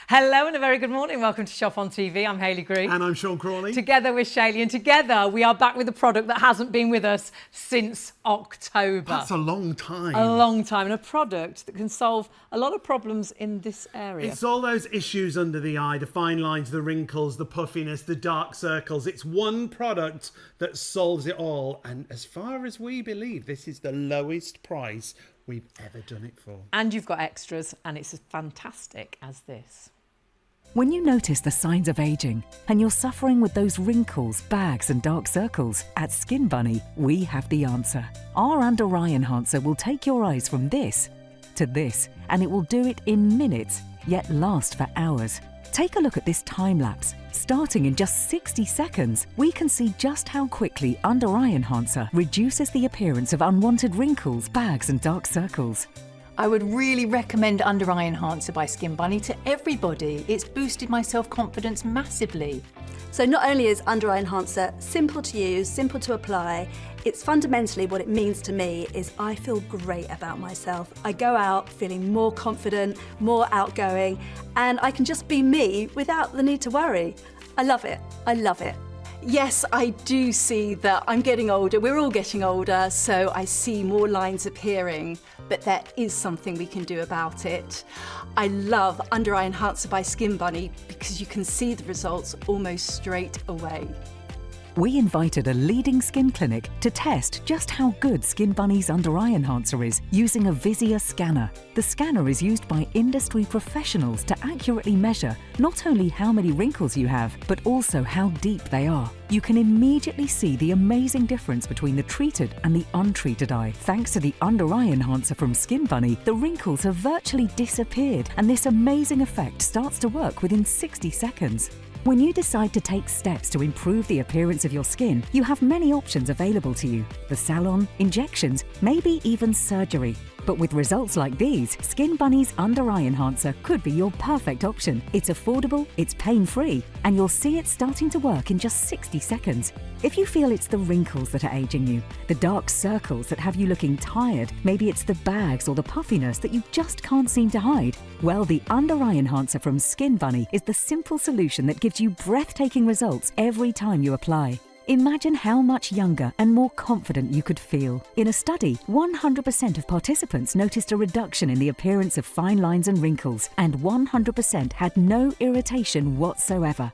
Hello and a very good morning. Welcome to Shop on TV. I'm Hayley Green. And I'm Sean Crawley. Together with Shayley, and together we are back with a product that hasn't been with us since October. That's a long time. A long time. And a product that can solve a lot of problems in this area. It's all those issues under the eye, the fine lines, the wrinkles, the puffiness, the dark circles. It's one product that solves it all. And as far as we believe, this is the lowest price we've ever done it for. And you've got extras, and it's as fantastic as this. When you notice the signs of aging and you're suffering with those wrinkles, bags and dark circles, at Skin Bunny, we have the answer. Our under eye enhancer will take your eyes from this to this, and it will do it in minutes, yet last for hours. Take a look at this time lapse. Starting in just 60 seconds, we can see just how quickly under eye enhancer reduces the appearance of unwanted wrinkles, bags and dark circles. I would really recommend Under Eye Enhancer by Skin Bunny to everybody. It's boosted my self-confidence massively. So not only is Under Eye Enhancer simple to use, simple to apply, it's fundamentally what it means to me is I feel great about myself. I go out feeling more confident, more outgoing, and I can just be me without the need to worry. I love it. I love it. Yes, I do see that I'm getting older. We're all getting older, so I see more lines appearing, but there is something we can do about it. I love Under Eye Enhancer by Skin Bunny because you can see the results almost straight away. We invited a leading skin clinic to test just how good Skin Bunny's Under Eye Enhancer is using a Visier scanner. The scanner is used by industry professionals to accurately measure not only how many wrinkles you have, but also how deep they are. You can immediately see the amazing difference between the treated and the untreated eye. Thanks to the Under Eye Enhancer from Skin Bunny, the wrinkles have virtually disappeared, and this amazing effect starts to work within 60 seconds. When you decide to take steps to improve the appearance of your skin, you have many options available to you. The salon, injections, maybe even surgery. But with results like these, Skin Bunny's Under Eye Enhancer could be your perfect option. It's affordable, it's pain-free, and you'll see it starting to work in just 60 seconds. If you feel it's the wrinkles that are aging you, the dark circles that have you looking tired, maybe it's the bags or the puffiness that you just can't seem to hide, well, the Under Eye Enhancer from Skin Bunny is the simple solution that gives you breathtaking results every time you apply. Imagine how much younger and more confident you could feel. In a study, 100% of participants noticed a reduction in the appearance of fine lines and wrinkles, and 100% had no irritation whatsoever.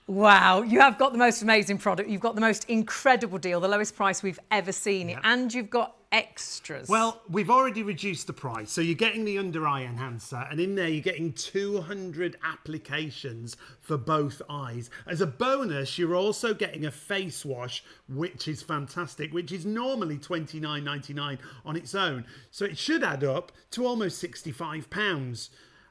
Wow, you have got the most amazing product. You've got the most incredible deal, the lowest price we've ever seen it, and you've got extras. Well, we've already reduced the price. So you're getting the Under Eye Enhancer, and in there you're getting 200 applications for both eyes. As a bonus, you're also getting a face wash, which is fantastic, which is normally £29.99 on its own. So it should add up to almost £65.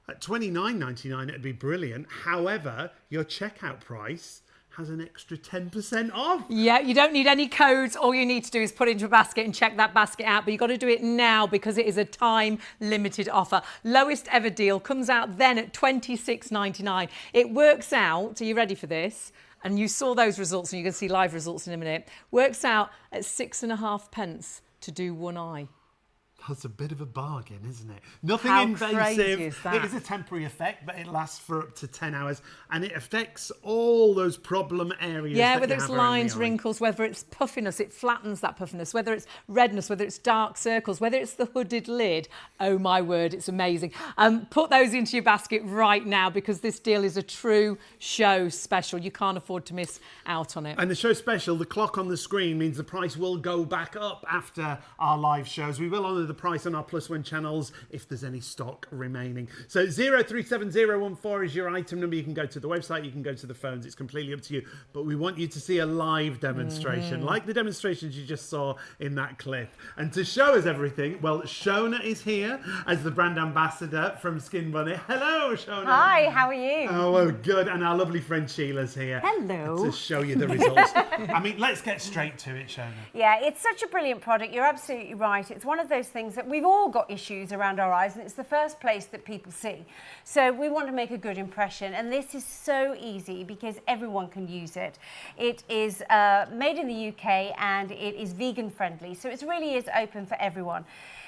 At £29.99 it'd be brilliant. However, your checkout price has an extra 10% off. Yeah, you don't need any codes. All you need to do is put it into a basket and check that basket out. But you've got to do it now because it is a time-limited offer. Lowest ever deal comes out then at £26.99. It works out, are you ready for this? And you saw those results, and you can see live results in a minute. Works out at 6.5p to do one eye. That's a bit of a bargain, isn't it? Nothing How invasive. crazy is that? It is a temporary effect, but it lasts for up to 10 hours, and it affects all those problem areas. Yeah, that whether you it's have around lines, the eye. wrinkles, whether it's puffiness, it flattens that puffiness, whether it's redness, whether it's dark circles, whether it's the hooded lid. Oh my word, it's amazing. Put those into your basket right now because this deal is a true show special. You can't afford to miss out on it. And the show special, the clock on the screen means the price will go back up after our live shows. We will honour the price on our Plus One channels if there's any stock remaining. So 037014 is your item number. You can go to the website, you can go to the phones. It's completely up to you. But we want you to see a live demonstration, like the demonstrations you just saw in that clip. And to show us everything, well, Shona is here as the brand ambassador from Skin Bunny. Hello, Shona. Hi, how are you? Oh, well, good. And our lovely friend Sheila's here. Hello. To show you the results. I mean, let's get straight to it, Shona. Yeah, it's such a brilliant product. You're absolutely right. It's one of those things that we've all got issues around our eyes, and it's the first place that people see. So we want to make a good impression, and this is so easy because everyone can use it. It is made in the UK and it is vegan friendly, so it really is open for everyone.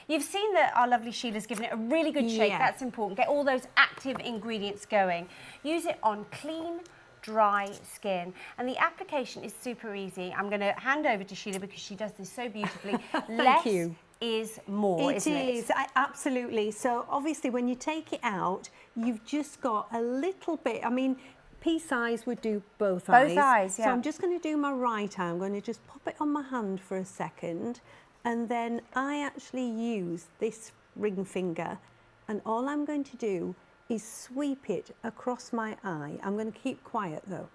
You've seen that our lovely Sheila's given it a really good shake. Yeah. That's important. Get all those active ingredients going. Use it on clean, dry skin, and the application is super easy. I'm going to hand over to Sheila because she does this so beautifully. Thank you. Is more, isn't it? It is, absolutely. So obviously when you take it out, you've just got a little bit, I mean, pea size would do both eyes. Both eyes, yeah. So I'm just going to do my right eye. I'm going to just pop it on my hand for a second, and then I actually use this ring finger, and all I'm going to do is sweep it across my eye. I'm going to keep quiet though.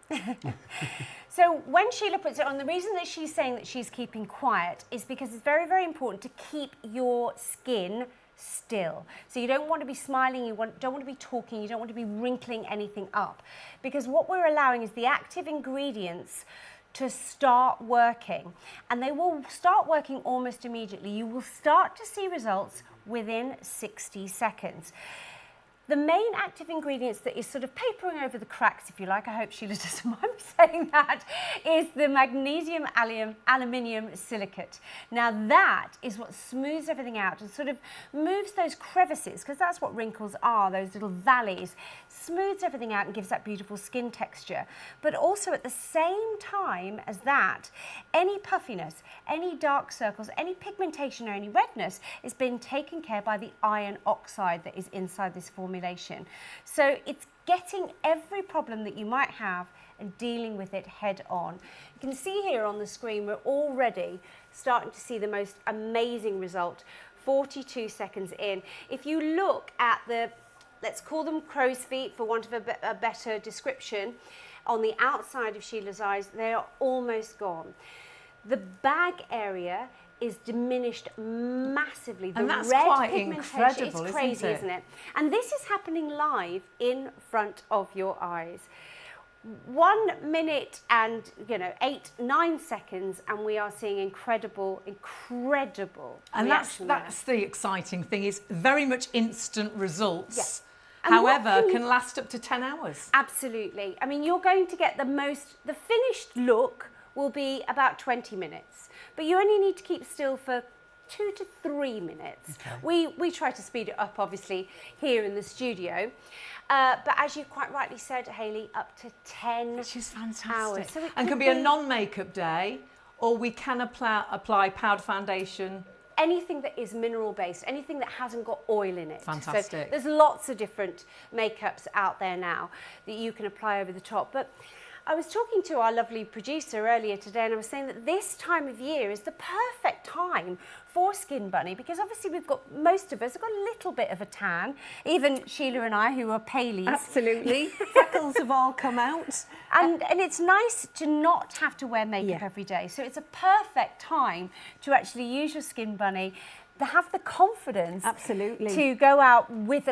So when Sheila puts it on, the reason that she's saying that she's keeping quiet is because it's very, very important to keep your skin still. So you don't want to be smiling, don't want to be talking, you don't want to be wrinkling anything up. Because what we're allowing is the active ingredients to start working. And they will start working almost immediately. You will start to see results within 60 seconds. The main active ingredients that is sort of papering over the cracks, if you like, I hope Sheila doesn't mind me saying that, is the magnesium aluminium silicate. Now that is what smooths everything out and sort of moves those crevices, because that's what wrinkles are, those little valleys, smooths everything out and gives that beautiful skin texture. But also at the same time as that, any puffiness, any dark circles, any pigmentation or any redness is being taken care by the iron oxide that is inside this formulation. So it's getting every problem that you might have and dealing with it head on. You can see here on the screen we're already starting to see the most amazing result 42 seconds in. If you look at the, let's call them crow's feet for want of a better description, on the outside of Sheila's eyes, they are almost gone. The bag area is diminished massively. And the that's red quite pigmentation, incredible, it's crazy, isn't it? isn't it? And this is happening live in front of your eyes. 1 minute and 8-9 seconds, and we are seeing incredible and reaction that's the exciting thing, is very much instant results. Yes. And However, can last up to 10 hours. Absolutely. I mean, you're going to get the finished look will be about 20 minutes, but you only need to keep still for 2 to 3 minutes. Okay. We try to speed it up, obviously, here in the studio. But as you quite rightly said, Hayley, up to 10 Which is fantastic. hours. So and can be a non-makeup day, or we can apply powder foundation. Anything that is mineral based, anything that hasn't got oil in it. Fantastic. So there's lots of different makeups out there now that you can apply over the top. But I was talking to our lovely producer earlier today, and I was saying that this time of year is the perfect time for Skin Bunny, because obviously most of us have got a little bit of a tan, even Sheila and I, who are paleys. Absolutely. Freckles have all come out. And it's nice to not have to wear makeup every day. So it's a perfect time to actually use your Skin Bunny, to have the confidence to go out with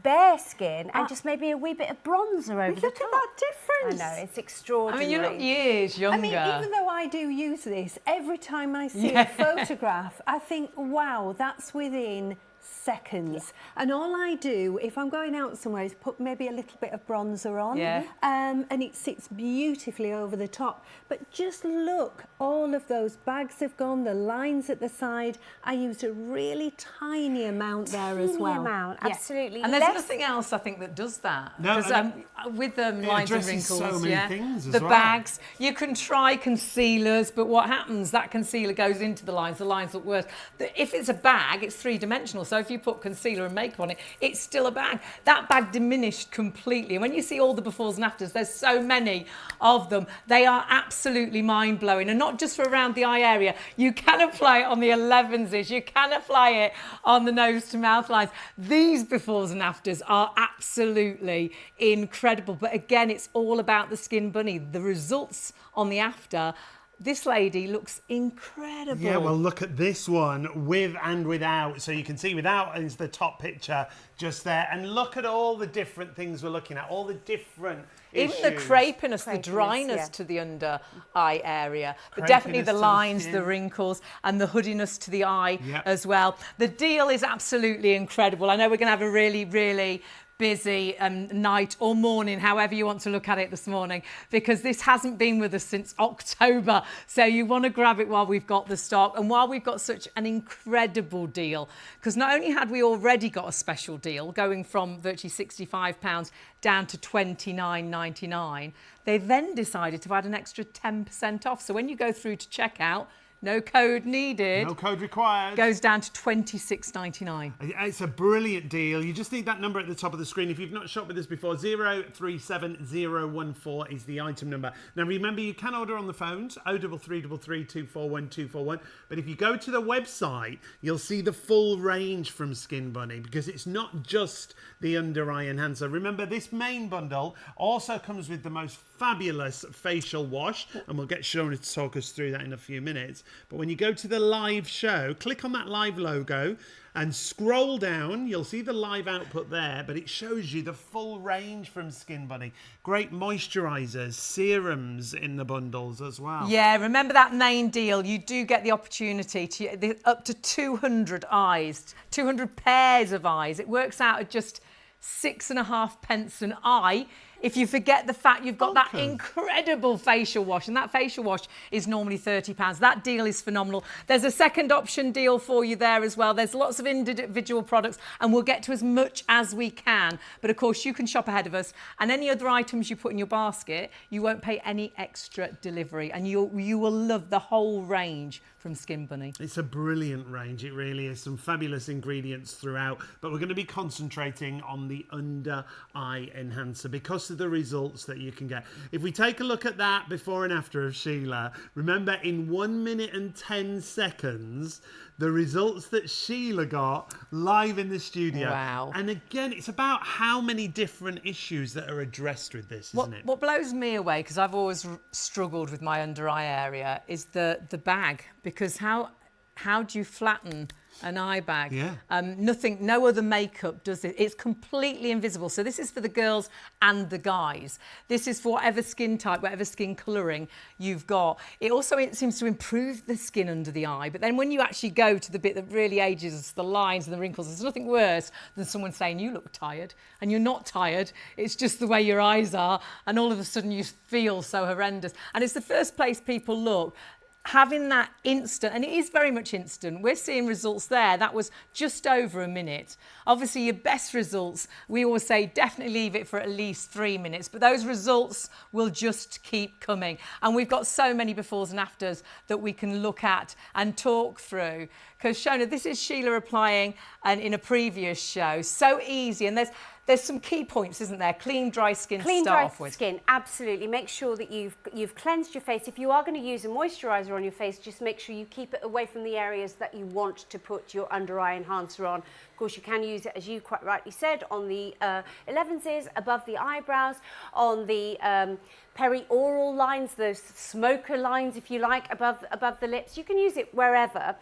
bare skin and just maybe a wee bit of bronzer over the top. Look at that difference. I know, it's extraordinary. I mean, you look years younger. I mean, even though I do use this, every time I see a photograph, I think, wow, that's within seconds. And all I do, if I'm going out somewhere, is put maybe a little bit of bronzer on, and it sits beautifully over the top. But just look, all of those bags have gone, the lines at the side. I used a really tiny amount there as well. Tiny amount, absolutely. And there's nothing else, I think, that does that. No, because with the lines and wrinkles, so many things as the well. bags, you can try concealers, but what happens, that concealer goes into the lines look worse. If it's a bag, it's three-dimensional, so if you put concealer and makeup on it, it's still a bag. That bag diminished completely. And when you see all the befores and afters, there's so many of them. They are absolutely mind-blowing, and not just for around the eye area. You can apply it on the 11s, you can apply it on the nose to mouth lines. These befores and afters are absolutely incredible. But again, it's all about the Skin Bunny. The results on the after, this lady looks incredible. Yeah, well, look at this one, with and without. So you can see without is the top picture just there. And look at all the different things we're looking at, all the different Even the crepiness, the dryness to the under eye area, but Crepiness definitely the to the lines, skin. the wrinkles, and the hoodiness to the eye as well. The deal is absolutely incredible. I know we're going to have a really, really busy night or morning, however you want to look at it this morning, because this hasn't been with us since October. So you want to grab it while we've got the stock and while we've got such an incredible deal, because not only had we already got a special deal going from virtually £65 down to £29.99, they then decided to add an extra 10% off. So when you go through to checkout, no code needed. No code required. Goes down to £26.99. It's a brilliant deal. You just need that number at the top of the screen. If you've not shopped with us before, 037014 is the item number. Now remember, you can order on the phones, 03333 241 241. But if you go to the website, you'll see the full range from Skin Bunny, because it's not just the under eye enhancer. Remember, this main bundle also comes with the most fabulous facial wash, and we'll get Shona to talk us through that in a few minutes. But when you go to the live show, click on that live logo and scroll down. You'll see the live output there, but it shows you the full range from Skin Bunny. Great moisturisers, serums in the bundles as well. Yeah, remember that main deal. You do get the opportunity to up to 200 eyes, 200 pairs of eyes. It works out at just 6.5p an eye. If you forget the fact you've got that incredible facial wash, and that facial wash is normally £30. That deal is phenomenal. There's a second option deal for you there as well. There's lots of individual products, and we'll get to as much as we can. But of course, you can shop ahead of us, and any other items you put in your basket, you won't pay any extra delivery, and you will love the whole range from Skin Bunny. It's a brilliant range. It really is. Some fabulous ingredients throughout, but we're going to be concentrating on the under eye enhancer because of the results that you can get. If we take a look at that before and after of Sheila, remember in 1 minute and 10 seconds, the results that Sheila got live in the studio. Wow. And again, it's about how many different issues that are addressed with this, isn't it? What blows me away, because I've always struggled with my under eye area, is the bag, because how do you flatten an eye bag? Yeah. No other makeup does it. It's completely invisible. So this is for the girls and the guys. This is for whatever skin type, whatever skin colouring you've got. It seems to improve the skin under the eye. But then when you actually go to the bit that really ages, the lines and the wrinkles, there's nothing worse than someone saying you look tired, and you're not tired. It's just the way your eyes are, and all of a sudden you feel so horrendous. And it's the first place people look. Having that instant, and it is very much instant, we're seeing results there. That was just over a minute. Obviously, your best results, we always say definitely leave it for at least 3 minutes, but those results will just keep coming. And we've got so many befores and afters that we can look at and talk through. Because Shona, this is Sheila applying and in a previous show. So easy, and there's some key points, isn't there? Clean, dry skin to start off with. Clean, dry skin, absolutely. Make sure that you've cleansed your face. If you are going to use a moisturiser on your face, just make sure you keep it away from the areas that you want to put your under eye enhancer on. Of course, you can use it, as you quite rightly said, on the 11s, above the eyebrows, on the perioral lines, those smoker lines, if you like, above the lips. You can use it wherever,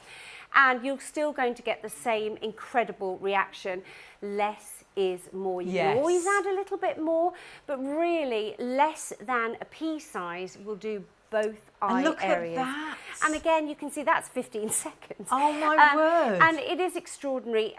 and you're still going to get the same incredible reaction. Less is more. You can always add a little bit more, but really less than a pea size will do both eye areas. At that. And again, you can see that's 15 seconds. Oh my word. And it is extraordinary.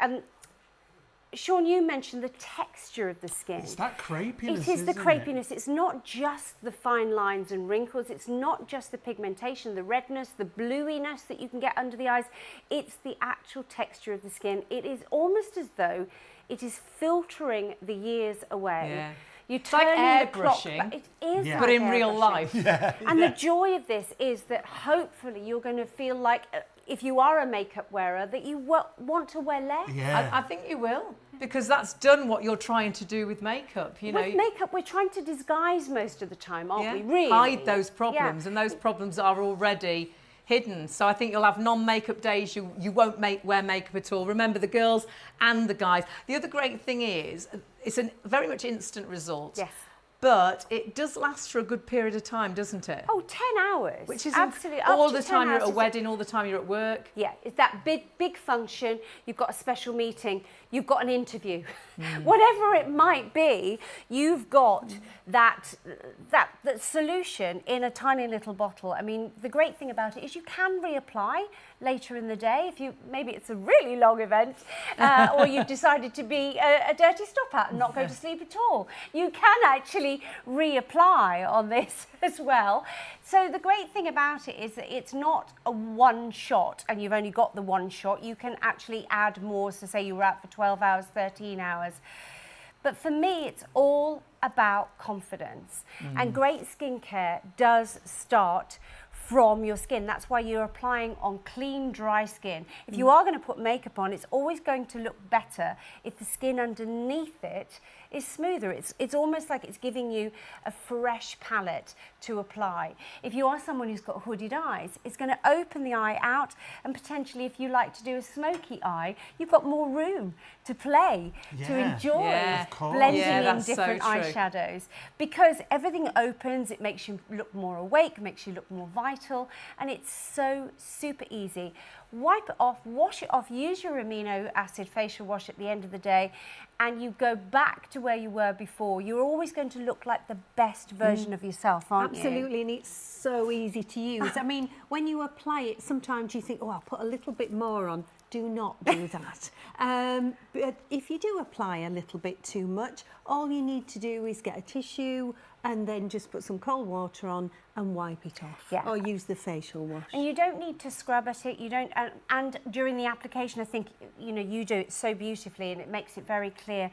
Sean, you mentioned the texture of the skin. It's that crepiness, It is the isn't crepiness. It's not just the fine lines and wrinkles. It's not just the pigmentation, the redness, the bluiness that you can get under the eyes. It's the actual texture of the skin. It is almost as though it is filtering the years away. Yeah. You It's like turn the clock airbrushing, back. It is but like in real airbrushing. life. And the joy of this is that hopefully you're going to feel like, if you are a makeup wearer, that you want to wear less. Yeah. I think you will, because that's done what you're trying to do with makeup. You know, With makeup, we're trying to disguise most of the time, aren't we? Really? hide those problems, Yeah. and those problems are already hidden. So I think you'll have non-makeup days. You won't wear makeup at all. Remember, the girls and the guys. The other great thing is it's a very much instant result. Yes. but it does last for a good period of time, doesn't it? Oh, 10 hours. Which is absolutely all up to the 10 time you're at a hours. wedding, all the time you're at work. Yeah, it's that big function, you've got a special meeting, you've got an interview. Whatever it might be, you've got that solution in a tiny little bottle. I mean, the great thing about it is you can reapply later in the day if maybe it's a really long event or you've decided to be a dirty stop out and not go to sleep at all. You can actually reapply on this as well. So the great thing about it is that it's not a one shot and you've only got the one shot. You can actually add more. So say you were out for 12 hours, 13 hours. But for me, it's all about confidence. And great skincare does start from your skin. That's why you're applying on clean, dry skin. If you are going to put makeup on, it's always going to look better if the skin underneath it is smoother. It's almost like it's giving you a fresh palette to apply. If you are someone who's got hooded eyes, it's going to open the eye out, and potentially if you like to do a smoky eye, you've got more room to play, to enjoy blending in different eyeshadows. Because everything opens, it makes you look more awake, makes you look more vital, and it's so super easy. Wipe it off, wash it off, use your amino acid facial wash at the end of the day, and you go back to where you were before. You're always going to look like the best version of yourself, aren't you? Absolutely, and it's so easy to use. I mean, when you apply it, sometimes you think, oh, I'll put a little bit more on. Do not do that. But if you do apply a little bit too much, all you need to do is get a tissue and then just put some cold water on and wipe it off. Yeah. Or use the facial wash. And you don't need to scrub at it. You don't. And during the application, I think you do it so beautifully, and it makes it very clear.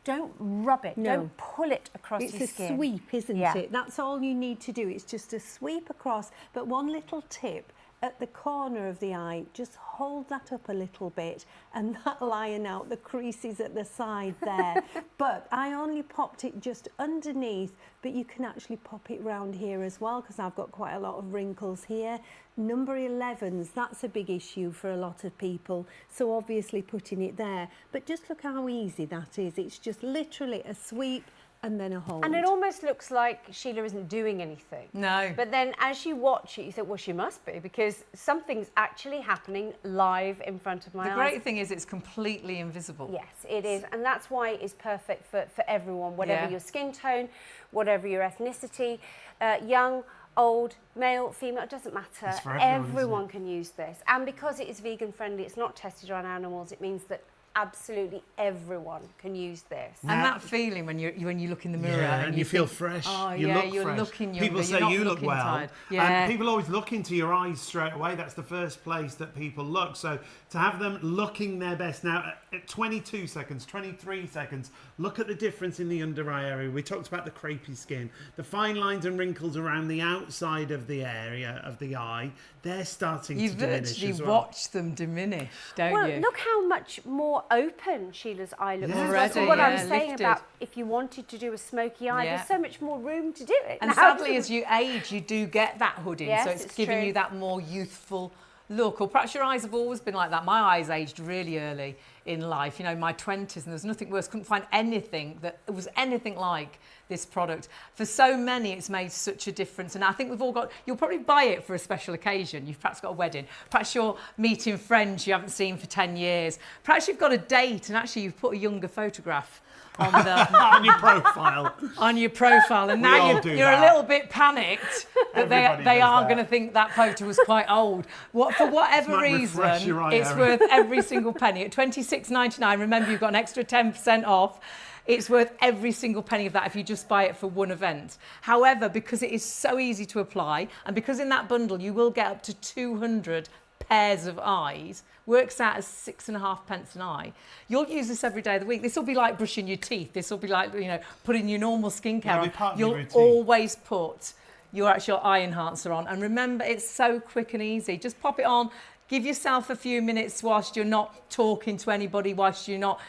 Don't rub it. No. Don't pull it across your skin. It's a sweep, isn't it? That's all you need to do. It's just a sweep across. But one little tip. At the corner of the eye, just hold that up a little bit and that'll iron out the creases at the side there. But I only popped it just underneath, but you can actually pop it round here as well because I've got quite a lot of wrinkles here. Number 11s, that's a big issue for a lot of people. So obviously putting it there, but just look how easy that is. It's just literally a sweep and then a hold. And it almost looks like Sheila isn't doing anything. No. But then as you watch it, you think, well, she must be, because something's actually happening live in front of my eyes. The great thing is it's completely invisible. Yes, it is. And that's why it's perfect for everyone, whatever your skin tone, whatever your ethnicity, young, old, male, female, it doesn't matter. It's for everyone, everyone can use this. And because it is vegan friendly, it's not tested on animals, it means that absolutely everyone can use this. And that feeling when you look in the mirror and you feel fresh. Oh, you yeah, look you're fresh. looking younger. People say you're not you look looking well. tired. And people always look into your eyes straight away. That's the first place that people look. So to have them looking their best now at 22 seconds, 23 seconds, look at the difference in the under eye area. We talked about the crepey skin, the fine lines and wrinkles around the outside of the area of the eye. They're starting to diminish You as well. watch them diminish, don't Well, you? look how much more open Sheila's eye looks. Yeah. That's Already, what I'm yeah, saying lifted. about if you wanted to do a smoky eye, Yeah. there's so much more room to do it. And now. sadly, as you age, you do get that hooding, Yes, so it's it's giving true. you that more youthful look. Or perhaps your eyes have always been like that. My eyes aged really early in life, in my 20s, and there's nothing worse. Couldn't find anything that was anything like this product. For so many, it's made such a difference. And I think we've all got, you'll probably buy it for a special occasion. You've perhaps got a wedding. Perhaps you're meeting friends you haven't seen for 10 years. Perhaps you've got a date and actually you've put a younger photograph on on your profile. on your profile, and We all now do you're a that. little bit panicked that Everybody they does are that. going to think that photo was quite old. For whatever Might reason, refresh your eye it's area. worth every single penny. At $26.99, remember you've got an extra 10% off. It's worth every single penny of that if you just buy it for one event. However, because it is so easy to apply, and because in that bundle you will get up to 200 pairs of eyes, works out as 6.5 pence an eye. You'll use this every day of the week. This will be like brushing your teeth. This will be like, putting your normal skincare It'll on. be part of your You'll routine. always put your actual eye enhancer on. And remember, it's so quick and easy. Just pop it on. Give yourself a few minutes whilst you're not talking to anybody, whilst you're not,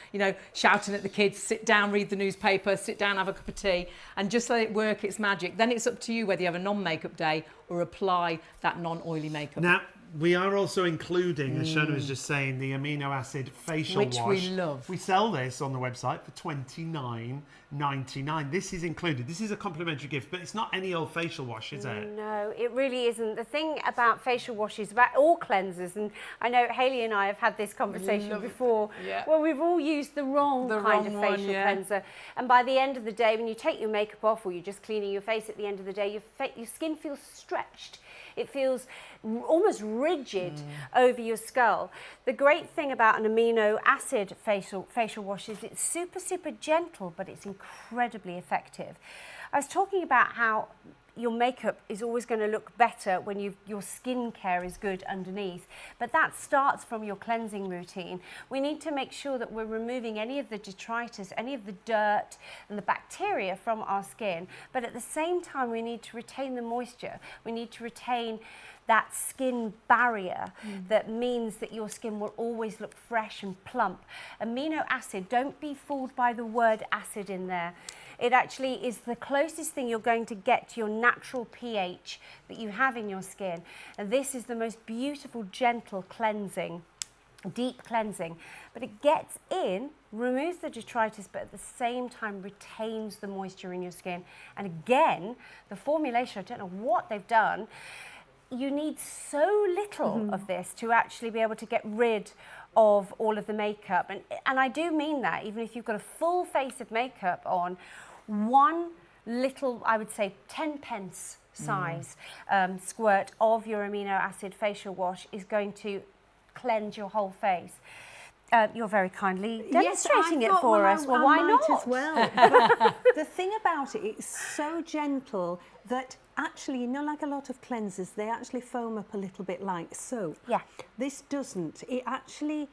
shouting at the kids. Sit down, read the newspaper, sit down, have a cup of tea, and just let it work its magic. Then it's up to you whether you have a non-makeup day or apply that non-oily makeup. Now, We are also including, as Shona was just saying, the amino acid facial Which wash. we love. We sell this on the website for $29.99. This is included. This is a complimentary gift, but it's not any old facial wash, is it? No, it really isn't. The thing about facial washes, about all cleansers, and I know Hayley and I have had this conversation before, where we've all used the wrong kind of facial cleanser. And by the end of the day, when you take your makeup off or you're just cleaning your face at the end of the day, your skin feels stretched. It feels almost rigid over your skull. The great thing about an amino acid facial wash is it's super, super gentle, but it's incredibly effective. I was talking about how your makeup is always going to look better when your skincare is good underneath. But that starts from your cleansing routine. We need to make sure that we're removing any of the detritus, any of the dirt and the bacteria from our skin. But at the same time, we need to retain the moisture. We need to retain that skin barrier that means that your skin will always look fresh and plump. Amino acid, don't be fooled by the word acid in there. It actually is the closest thing you're going to get to your natural pH that you have in your skin. And this is the most beautiful, gentle cleansing, deep cleansing. But it gets in, removes the detritus, but at the same time retains the moisture in your skin. And again, the formulation, I don't know what they've done, you need so little of this to actually be able to get rid of all of the makeup. And I do mean that, even if you've got a full face of makeup on, one little, I would say 10 pence size squirt of your amino acid facial wash is going to cleanse your whole face. You're very kindly demonstrating it for us. Well, why not? As well. The thing about it, it's so gentle that actually, you know, like a lot of cleansers, they actually foam up a little bit like soap. Yeah. This doesn't. It actually,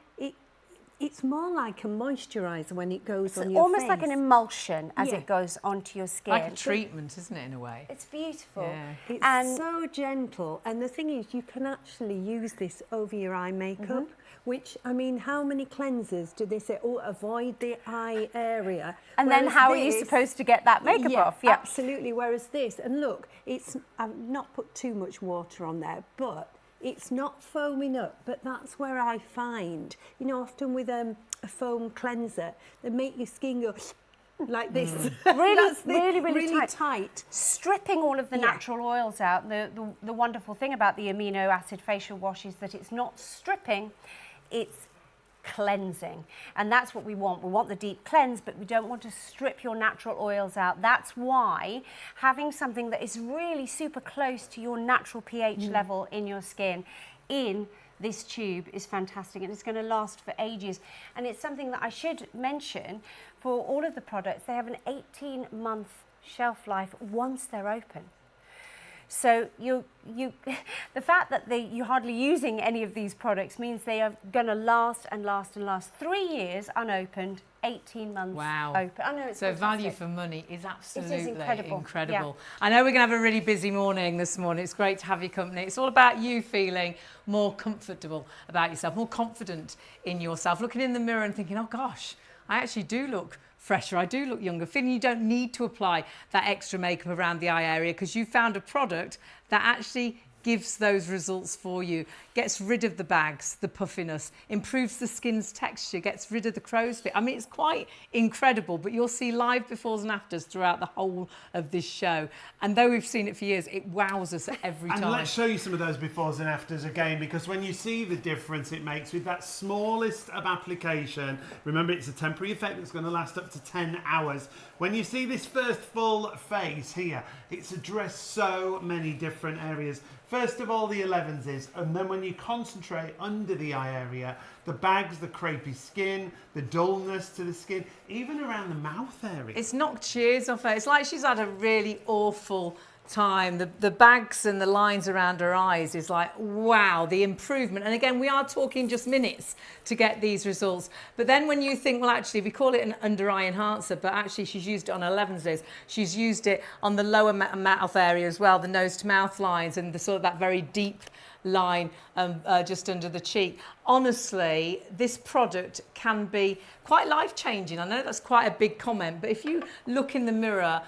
it's more like a moisturiser when it goes on your face. Almost like an emulsion as it goes onto your skin. Like a treatment, isn't it, in a way? It's beautiful. Yeah. It's so gentle. And the thing is, you can actually use this over your eye makeup, which, I mean, how many cleansers do they say, oh, avoid the eye area? And then how are you supposed to get that makeup off? Yeah, absolutely. Whereas this, and look, I've not put too much water on there, but it's not foaming up. But that's where I find, you know, often with a foam cleanser, they make your skin go like this. Really tight. Stripping all of the natural oils out. The wonderful thing about the amino acid facial wash is that it's not stripping, it's cleansing. And that's what we want. We want the deep cleanse, but we don't want to strip your natural oils out. That's why having something that is really super close to your natural pH level in your skin in this tube is fantastic, and it's going to last for ages. And it's something that I should mention for all of the products. They have an 18-month shelf life once they're open. So the fact that you're hardly using any of these products means they are going to last and last and last. 3 years unopened, 18 months open. I know it's so fantastic. Value for money is absolutely incredible. Yeah. I know we're going to have a really busy morning this morning. It's great to have your company. It's all about you feeling more comfortable about yourself, more confident in yourself, looking in the mirror and thinking, oh gosh, I actually do look fresher, I do look younger, feeling you don't need to apply that extra makeup around the eye area because you found a product that actually gives those results for you, gets rid of the bags, the puffiness, improves the skin's texture, gets rid of the crow's feet. I mean, it's quite incredible, but you'll see live befores and afters throughout the whole of this show. And though we've seen it for years, it wows us every time. And let's show you some of those befores and afters again, because when you see the difference it makes with that smallest of application, remember it's a temporary effect that's going to last up to 10 hours. When you see this first full face here, it's addressed so many different areas. First of all, the 11s, and then when you concentrate under the eye area, the bags, the crepey skin, the dullness to the skin, even around the mouth area. It's knocked cheers off her. It's like she's had a really awful time. The bags and the lines around her eyes is like, wow, the improvement. And again, we are talking just minutes to get these results. But then when you think, well, actually, we call it an under eye enhancer, but actually she's used it on 11s. She's used it on the lower mouth area as well, the nose to mouth lines and the sort of that very deep line just under the cheek. Honestly, this product can be quite life-changing. I know that's quite a big comment, but if you look in the mirror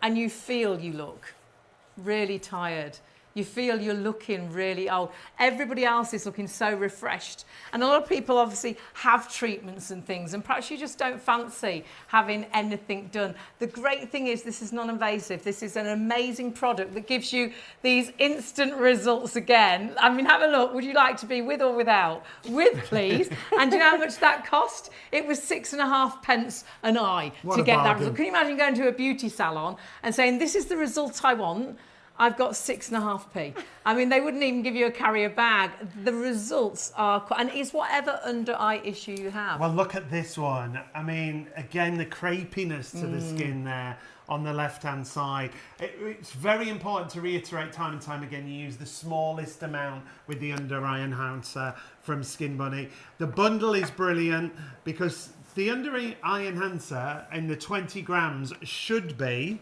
and you feel you look really tired, You feel you're looking really old. Everybody else is looking so refreshed. And a lot of people obviously have treatments and things, and perhaps you just don't fancy having anything done. The great thing is this is non-invasive. This is an amazing product that gives you these instant results again. I mean, have a look. Would you like to be with or without? With, please. And do you know how much that cost? It was 6.5p an eye to get that result. Can you imagine going to a beauty salon and saying, this is the result I want? I've got 6.5p. I mean, they wouldn't even give you a carrier bag. The results are, and it's whatever under eye issue you have. Well, look at this one. I mean, again, the crepiness to the skin there on the left-hand side. It's very important to reiterate time and time again, you use the smallest amount with the under eye enhancer from Skin Bunny. The bundle is brilliant because the under eye enhancer in the 20 grams should be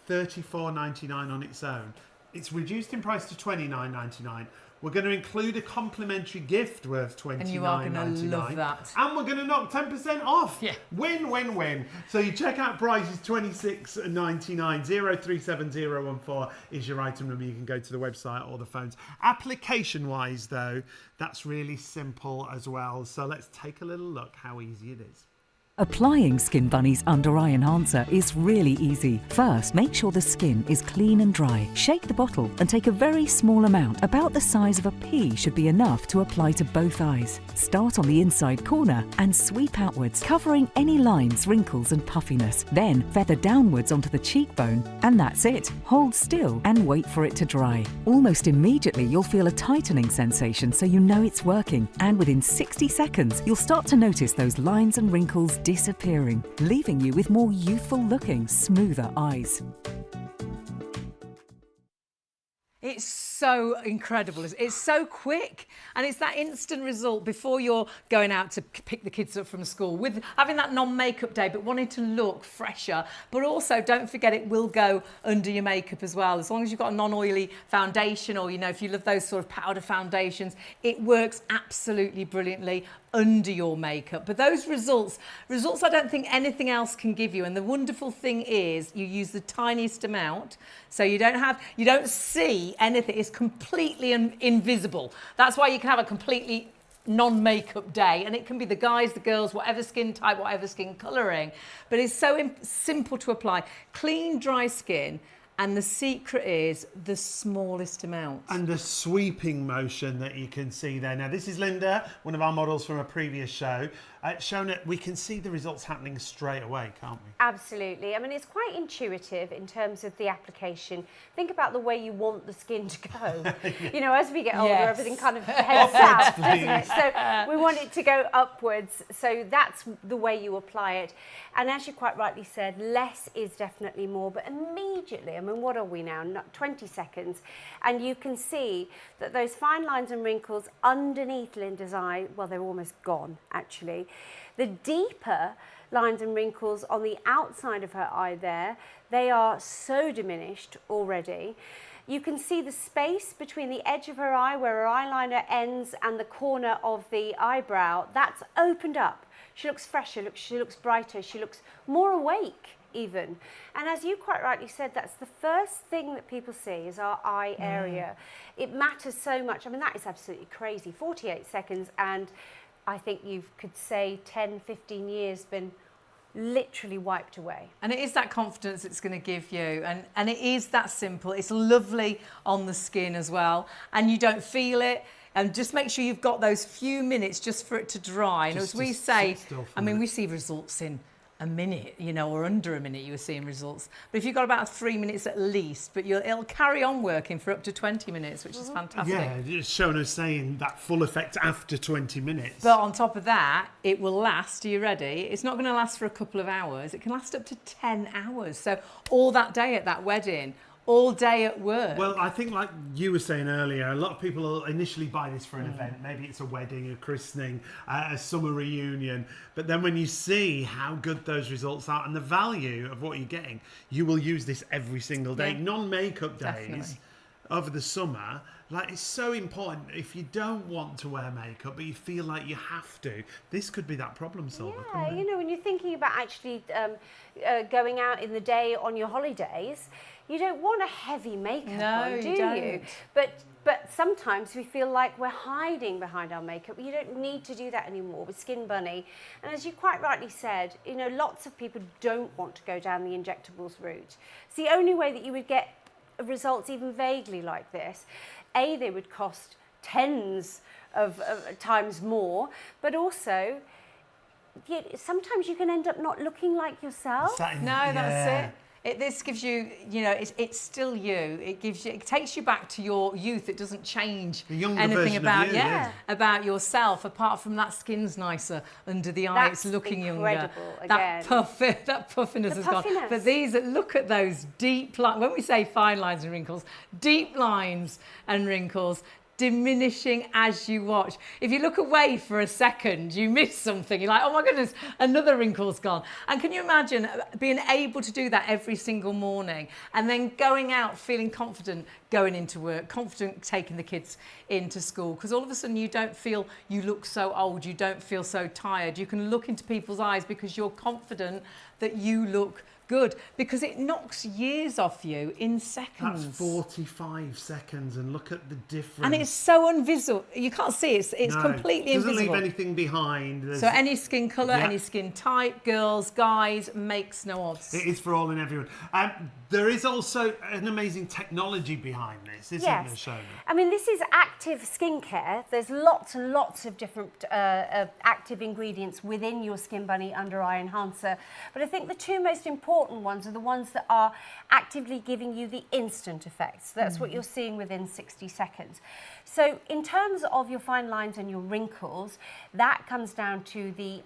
$34.99 on its own. It's reduced in price to $29.99. We're going to include a complimentary gift worth $29.99. And you are going to love that. And we're going to knock 10% off. Yeah. Win, win, win. So your checkout price is $26.99. 037014 is your item number. You can go to the website or the phones. Application-wise, though, that's really simple as well. So let's take a little look how easy it is. Applying Skin Bunny's Under Eye Enhancer is really easy. First, make sure the skin is clean and dry. Shake the bottle and take a very small amount, about the size of a pea should be enough to apply to both eyes. Start on the inside corner and sweep outwards, covering any lines, wrinkles and puffiness. Then feather downwards onto the cheekbone and that's it. Hold still and wait for it to dry. Almost immediately you'll feel a tightening sensation, so you know it's working. And within 60 seconds you'll start to notice those lines and wrinkles disappearing, leaving you with more youthful looking, smoother eyes. It's so incredible. It's so quick, and it's that instant result before you're going out to pick the kids up from school, with having that non-makeup day but wanting to look fresher. But also don't forget it will go under your makeup as well. As long as you've got a non-oily foundation, or if you love those sort of powder foundations, it works absolutely brilliantly under your makeup. But those results I don't think anything else can give you. And the wonderful thing is you use the tiniest amount, so you don't see anything. It's completely invisible. That's why you can have a completely non-makeup day, and it can be the guys, the girls, whatever skin type, whatever skin colouring. But it's so simple to apply. Clean, dry skin. And the secret is the smallest amount. And the sweeping motion that you can see there. Now, this is Linda, one of our models from a previous show. Shona, we can see the results happening straight away, can't we? Absolutely. I mean, it's quite intuitive in terms of the application. Think about the way you want the skin to go. Yeah. As we get older, everything kind of heads south, doesn't it? So we want it to go upwards. So that's the way you apply it. And as you quite rightly said, less is definitely more, but immediately, I mean, what are we now? 20 seconds. And you can see that those fine lines and wrinkles underneath Linda's eye, well, they're almost gone, actually. The deeper lines and wrinkles on the outside of her eye there, they are so diminished already. You can see the space between the edge of her eye where her eyeliner ends and the corner of the eyebrow, that's opened up. She looks fresher, she looks brighter, she looks more awake even. And as you quite rightly said, that's the first thing that people see is our eye area. It matters so much. I mean, that is absolutely crazy. 48 seconds, and I think you could say 10, 15 years been literally wiped away. And it is that confidence it's going to give you, and it is that simple. It's lovely on the skin as well, and you don't feel it. And just make sure you've got those few minutes just for it to dry. And as we say, I mean, we see results in a minute, or under a minute you were seeing results. But if you've got about 3 minutes at least, but it'll carry on working for up to 20 minutes, which is fantastic. Yeah, Shona's saying that full effect after 20 minutes. But on top of that, it will last, are you ready? It's not going to last for a couple of hours. It can last up to 10 hours. So all that day at that wedding, all day at work. Well, I think like you were saying earlier, a lot of people will initially buy this for an event. Maybe it's a wedding, a christening, a summer reunion. But then when you see how good those results are and the value of what you're getting, you will use this every single day. Non-makeup days. over the summer, like, it's so important. If you don't want to wear makeup, but you feel like you have to, this could be that problem solver. Yeah, you know, when you're thinking about actually going out in the day on your holidays, you don't want a heavy makeup on, do you? But sometimes we feel like we're hiding behind our makeup. You don't need to do that anymore with Skin Bunny. And as you quite rightly said, you know, lots of people don't want to go down the injectables route. It's the only way that you would get results even vaguely like this. A, they would cost tens of times more, but also sometimes you can end up not looking like yourself. That's it. This gives you, you know, it's still you. It gives you, it takes you back to your youth. It doesn't change anything about about yourself, apart from that skin's nicer under the eye. It's looking younger. That puffiness has gone. But these, look at those deep lines. When we say fine lines and wrinkles, deep lines and wrinkles, diminishing as you watch. If you look away for a second, you miss something. You're like, oh my goodness, another wrinkle's gone. And can you imagine being able to do that every single morning and then going out feeling confident going into work, confident taking the kids into school, because all of a sudden you don't feel you look so old, you don't feel so tired. You can look into people's eyes because you're confident that you look good, because it knocks years off you in seconds. That's 45 seconds, and look at the difference. And it's so invisible. You can't see it. It's completely invisible. It doesn't leave anything behind. So any skin colour, any skin type, girls, guys, makes no odds. It is for all and everyone. There is also an amazing technology behind this, isn't there, Shona? I mean, this is active skincare. There's lots and lots of different active ingredients within your Skin Bunny Under Eye Enhancer. But I think the two most important ones are the ones that are actively giving you the instant effects. That's what you're seeing within 60 seconds. So in terms of your fine lines and your wrinkles, that comes down to the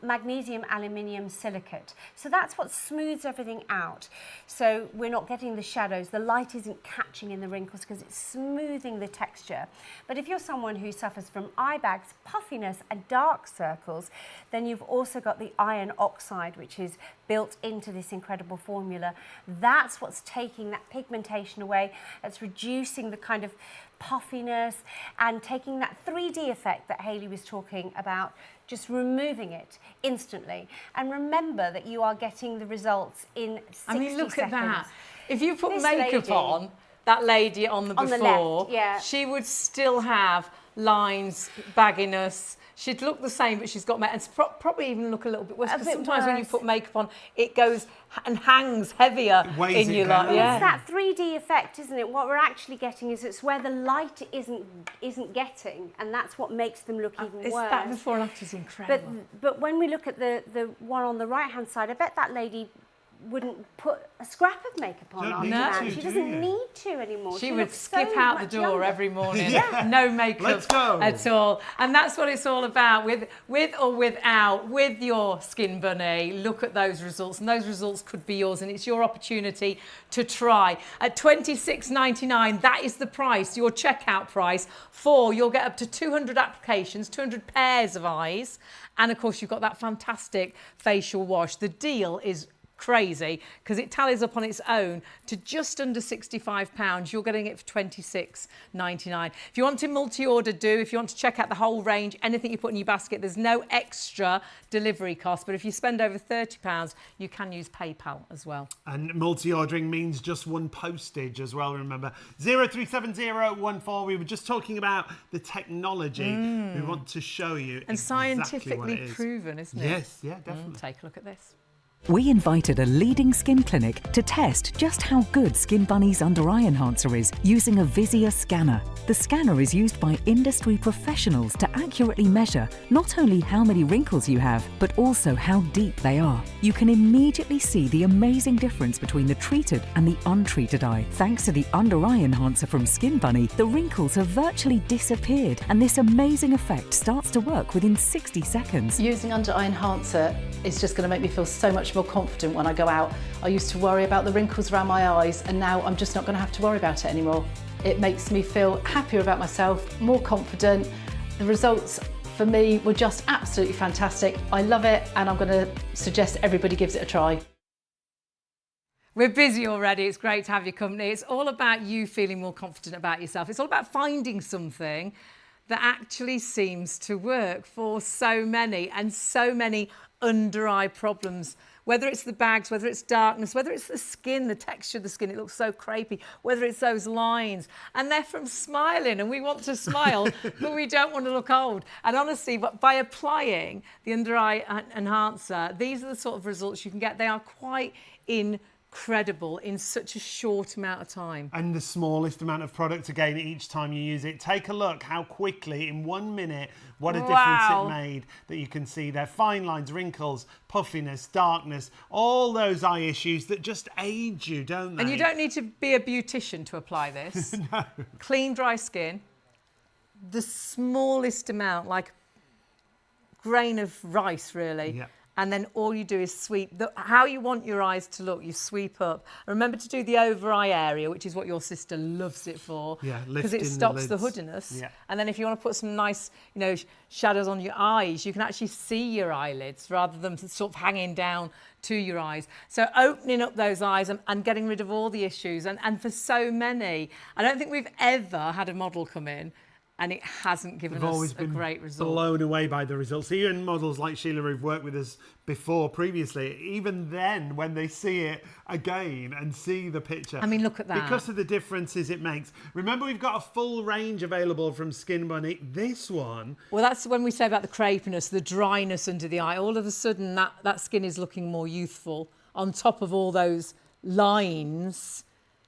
magnesium aluminium silicate. So that's what smooths everything out. So we're not getting the shadows, the light isn't catching in the wrinkles because it's smoothing the texture. But if you're someone who suffers from eye bags, puffiness and dark circles, then you've also got the iron oxide, which is built into this incredible formula. That's what's taking that pigmentation away. That's reducing the kind of puffiness and taking that 3D effect that Hayley was talking about, just removing it instantly. And remember that you are getting the results in 60 seconds. I mean, look at that. If you put makeup on, that lady on the before, she would still have lines, bagginess. She'd look the same, but she's got and probably even look a little bit worse. Because sometimes when you put makeup on, it goes and hangs heavier in your light. It's that 3D effect, isn't it? What we're actually getting is it's where the light isn't getting, and that's what makes them look even worse. That before and after is incredible. But when we look at the one on the right hand side, I bet that lady wouldn't put a scrap of makeup on. She doesn't need to anymore. She would skip out the door every morning. No makeup at all. And that's what it's all about. With or without, with your Skin Bunny, look at those results. And those results could be yours. And it's your opportunity to try. At $26.99, that is the price, your checkout price. You'll get up to 200 applications, 200 pairs of eyes. And of course, you've got that fantastic facial wash. The deal is crazy because it tallies up on its own to just under £65. You're getting it for $26.99. If you want to multi-order, if you want to check out the whole range, anything you put in your basket, there's no extra delivery cost. But if you spend over £30, you can use PayPal as well. And multi-ordering means just one postage as well, remember. 037014. We were just talking about the technology we want to show you. And scientifically proven, isn't it? Yes, yeah, definitely. Take a look at this. We invited a leading skin clinic to test just how good Skin Bunny's Under Eye Enhancer is using a Visia scanner. The scanner is used by industry professionals to accurately measure not only how many wrinkles you have, but also how deep they are. You can immediately see the amazing difference between the treated and the untreated eye. Thanks to the Under Eye Enhancer from Skin Bunny, the wrinkles have virtually disappeared, and this amazing effect starts to work within 60 seconds. Using Under Eye Enhancer is just going to make me feel so much more confident when I go out. I used to worry about the wrinkles around my eyes, and now I'm just not going to have to worry about it anymore. It makes me feel happier about myself, more confident. The results for me were just absolutely fantastic. I love it, and I'm going to suggest everybody gives it a try. We're busy already. It's great to have your company. It's all about you feeling more confident about yourself. It's all about finding something that actually seems to work for so many under eye problems. Whether it's the bags, whether it's darkness, whether it's the skin, the texture of the skin, it looks so crepey, whether it's those lines. And they're from smiling, and we want to smile, but we don't want to look old. And honestly, by applying the under eye enhancer, these are the sort of results you can get. They are quite incredible in such a short amount of time. And the smallest amount of product again each time you use it. Take a look how quickly, in 1 minute, what a difference it made that you can see there. Fine lines, wrinkles, puffiness, darkness, all those eye issues that just age you, don't they? And you don't need to be a beautician to apply this. No. Clean, dry skin, the smallest amount, like a grain of rice, really. Yeah. And then all you do is sweep. How you want your eyes to look, you sweep up. And remember to do the over eye area, which is what your sister loves it for. Yeah, because it stops the hoodiness. Yeah. And then if you want to put some nice, shadows on your eyes, you can actually see your eyelids rather than sort of hanging down to your eyes. So opening up those eyes and getting rid of all the issues. And for so many, I don't think we've ever had a model come in and it hasn't given us a great result. Blown away by the results. Even models like Sheila who've worked with us before previously, even then when they see it again and see the picture. I mean, look at that. Because of the differences it makes. Remember, we've got a full range available from Skin Bunny. This one... Well, that's when we say about the crepiness, the dryness under the eye. All of a sudden, that skin is looking more youthful on top of all those lines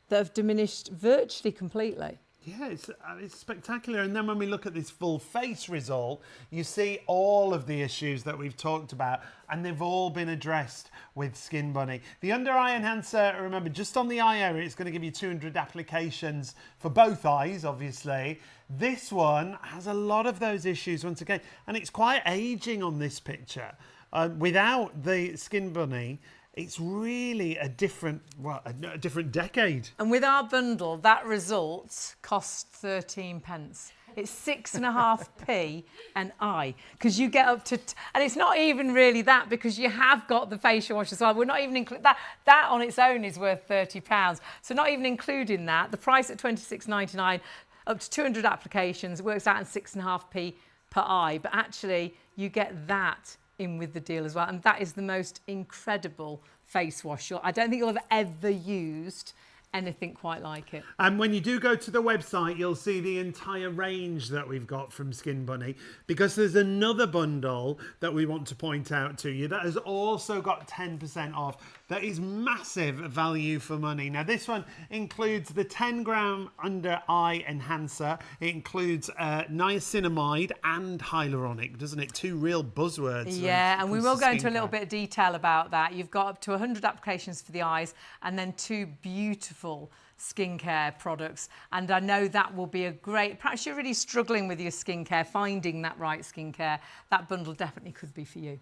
that have diminished virtually completely. Yeah, it's spectacular. And then when we look at this full face result, you see all of the issues that we've talked about, and they've all been addressed with Skin Bunny. The under eye enhancer, remember, just on the eye area, it's going to give you 200 applications for both eyes, obviously. This one has a lot of those issues once again, and it's quite aging on this picture. Without the Skin Bunny, it's really a different decade. And with our bundle, that result costs 13 pence. It's 6.5p an eye, because you get up to, and it's not even really that, because you have got the facial wash as well. We're not even including that. That on its own is worth £30. So not even including that, the price at £26.99, up to 200 applications, it works out in 6.5p per eye. But actually, you get that in with the deal as well, and that is the most incredible face wash. I don't think you'll have ever used anything quite like it. And when you do go to the website, you'll see the entire range that we've got from Skin Bunny, because there's another bundle that we want to point out to you that has also got 10% off. That is massive value for money. Now, this one includes the 10-gram under eye enhancer. It includes niacinamide and hyaluronic, doesn't it? Two real buzzwords. Yeah, and we will go into a little bit of detail about that. You've got up to 100 applications for the eyes, and then 2 beautiful skincare products. And I know that will be a great, perhaps you're really struggling with your skincare, finding that right skincare, that bundle definitely could be for you.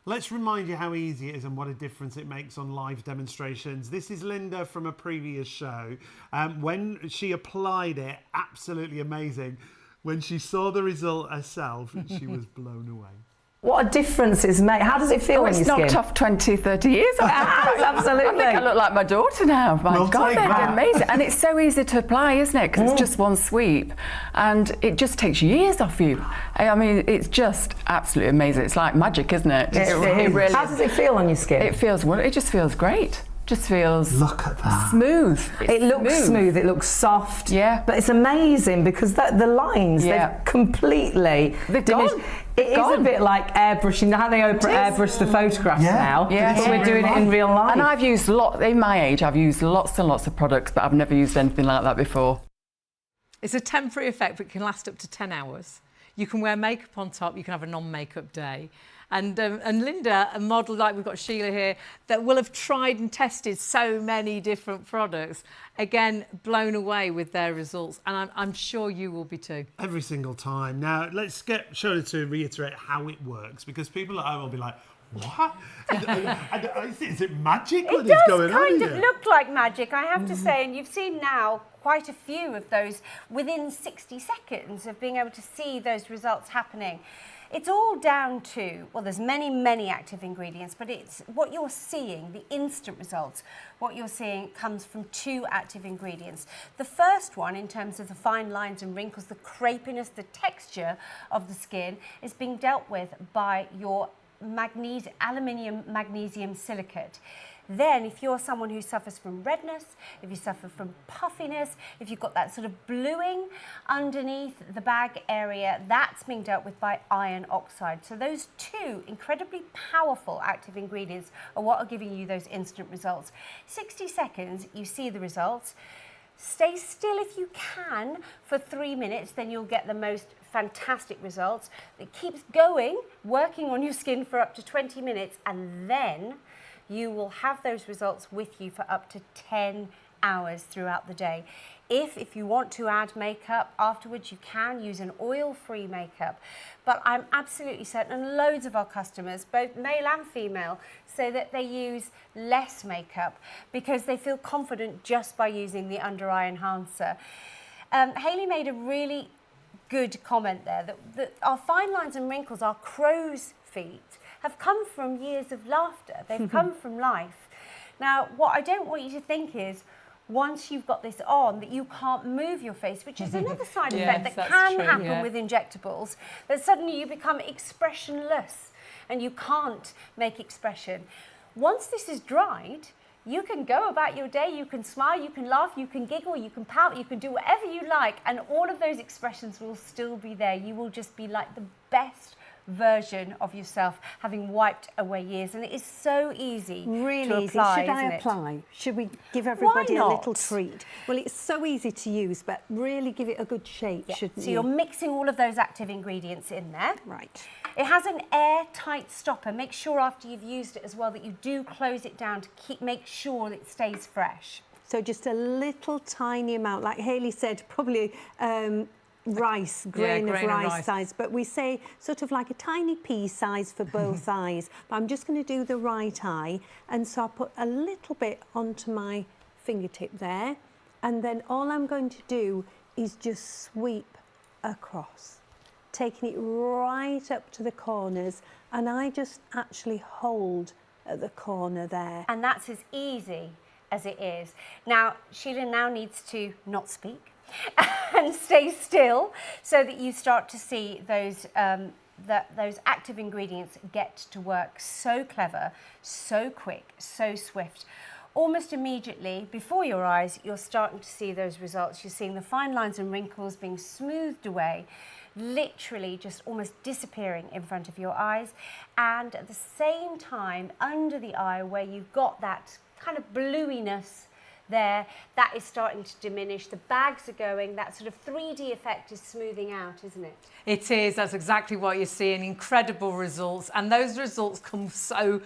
Let's remind you how easy it is and what a difference it makes on live demonstrations. This is Linda from a previous show. When she applied it, absolutely amazing. When she saw the result herself, she was blown away. What a difference it's made. How does it feel on your skin? It's knocked off 20, 30 years. Absolutely. I think I look like my daughter now. My God, they're amazing. And it's so easy to apply, isn't it? Because it's just one sweep. And it just takes years off you. I mean, it's just absolutely amazing. It's like magic, isn't it? It really How does it feel on your skin? It just feels great. Just feels look at that. Smooth. It looks smooth. It looks soft. Yeah. But it's amazing because the lines, they've completely diminished. It is a bit like airbrushing. How they airbrush the photographs now. Yeah. But we're doing it in real life. And I've used in my age, I've used lots and lots of products, but I've never used anything like that before. It's a temporary effect, but it can last up to 10 hours. You can wear makeup on top. You can have a non-makeup day. And Linda, a model like we've got Sheila here, that will have tried and tested so many different products, again, blown away with their results. And I'm sure you will be too. Every single time. Now, let's get Shona to reiterate how it works, because people at home will be like, what? Is it magic? It does kind of look like magic, I have to say, and you've seen now quite a few of those within 60 seconds of being able to see those results happening. It's all down to, well, there's many active ingredients, but it's what you're seeing, the instant results, what you're seeing comes from 2 active ingredients. The first one, in terms of the fine lines and wrinkles, the crepiness, the texture of the skin, is being dealt with by your aluminium magnesium silicate. Then, if you're someone who suffers from redness, if you suffer from puffiness, if you've got that sort of bluing underneath the bag area, that's being dealt with by iron oxide. So those 2 incredibly powerful active ingredients are what are giving you those instant results. 60 seconds, you see the results. Stay still if you can for 3 minutes, then you'll get the most fantastic results. It keeps going, working on your skin for up to 20 minutes, and then you will have those results with you for up to 10 hours throughout the day. If you want to add makeup afterwards, you can use an oil-free makeup. But I'm absolutely certain, and loads of our customers, both male and female, say that they use less makeup because they feel confident just by using the under eye enhancer. Hayley made a really good comment there that our fine lines and wrinkles, our crow's feet, have come from years of laughter. They've come from life. Now, what I don't want you to think is, once you've got this on, that you can't move your face, which is another side effect that can happen with injectables, that suddenly you become expressionless and you can't make expression. Once this is dried, you can go about your day, you can smile, you can laugh, you can giggle, you can pout, you can do whatever you like, and all of those expressions will still be there. You will just be like the best version of yourself, having wiped away years, and it is so easy to apply. Should I apply? Should we give everybody a little treat? Well, it's so easy to use, but really give it a good shake, shouldn't you? So you're mixing all of those active ingredients in there. Right. It has an airtight stopper. Make sure after you've used it as well that you do close it down to make sure that it stays fresh. So just a little tiny amount, like Hayley said, probably grain of rice size, but we say sort of like a tiny pea size for both eyes. But I'm just going to do the right eye, and so I'll put a little bit onto my fingertip there, and then all I'm going to do is just sweep across, taking it right up to the corners, and I just actually hold at the corner there. And that's as easy as it is. Now, Sheila now needs to not speak and stay still so that you start to see those those active ingredients get to work so clever, so quick, so swift. Almost immediately before your eyes, you're starting to see those results. You're seeing the fine lines and wrinkles being smoothed away, literally just almost disappearing in front of your eyes. And at the same time, under the eye where you've got that kind of bluiness there, that is starting to diminish. The bags are going, that sort of 3D effect is smoothing out, isn't it? It is, that's exactly what you're seeing, incredible results, and those results come so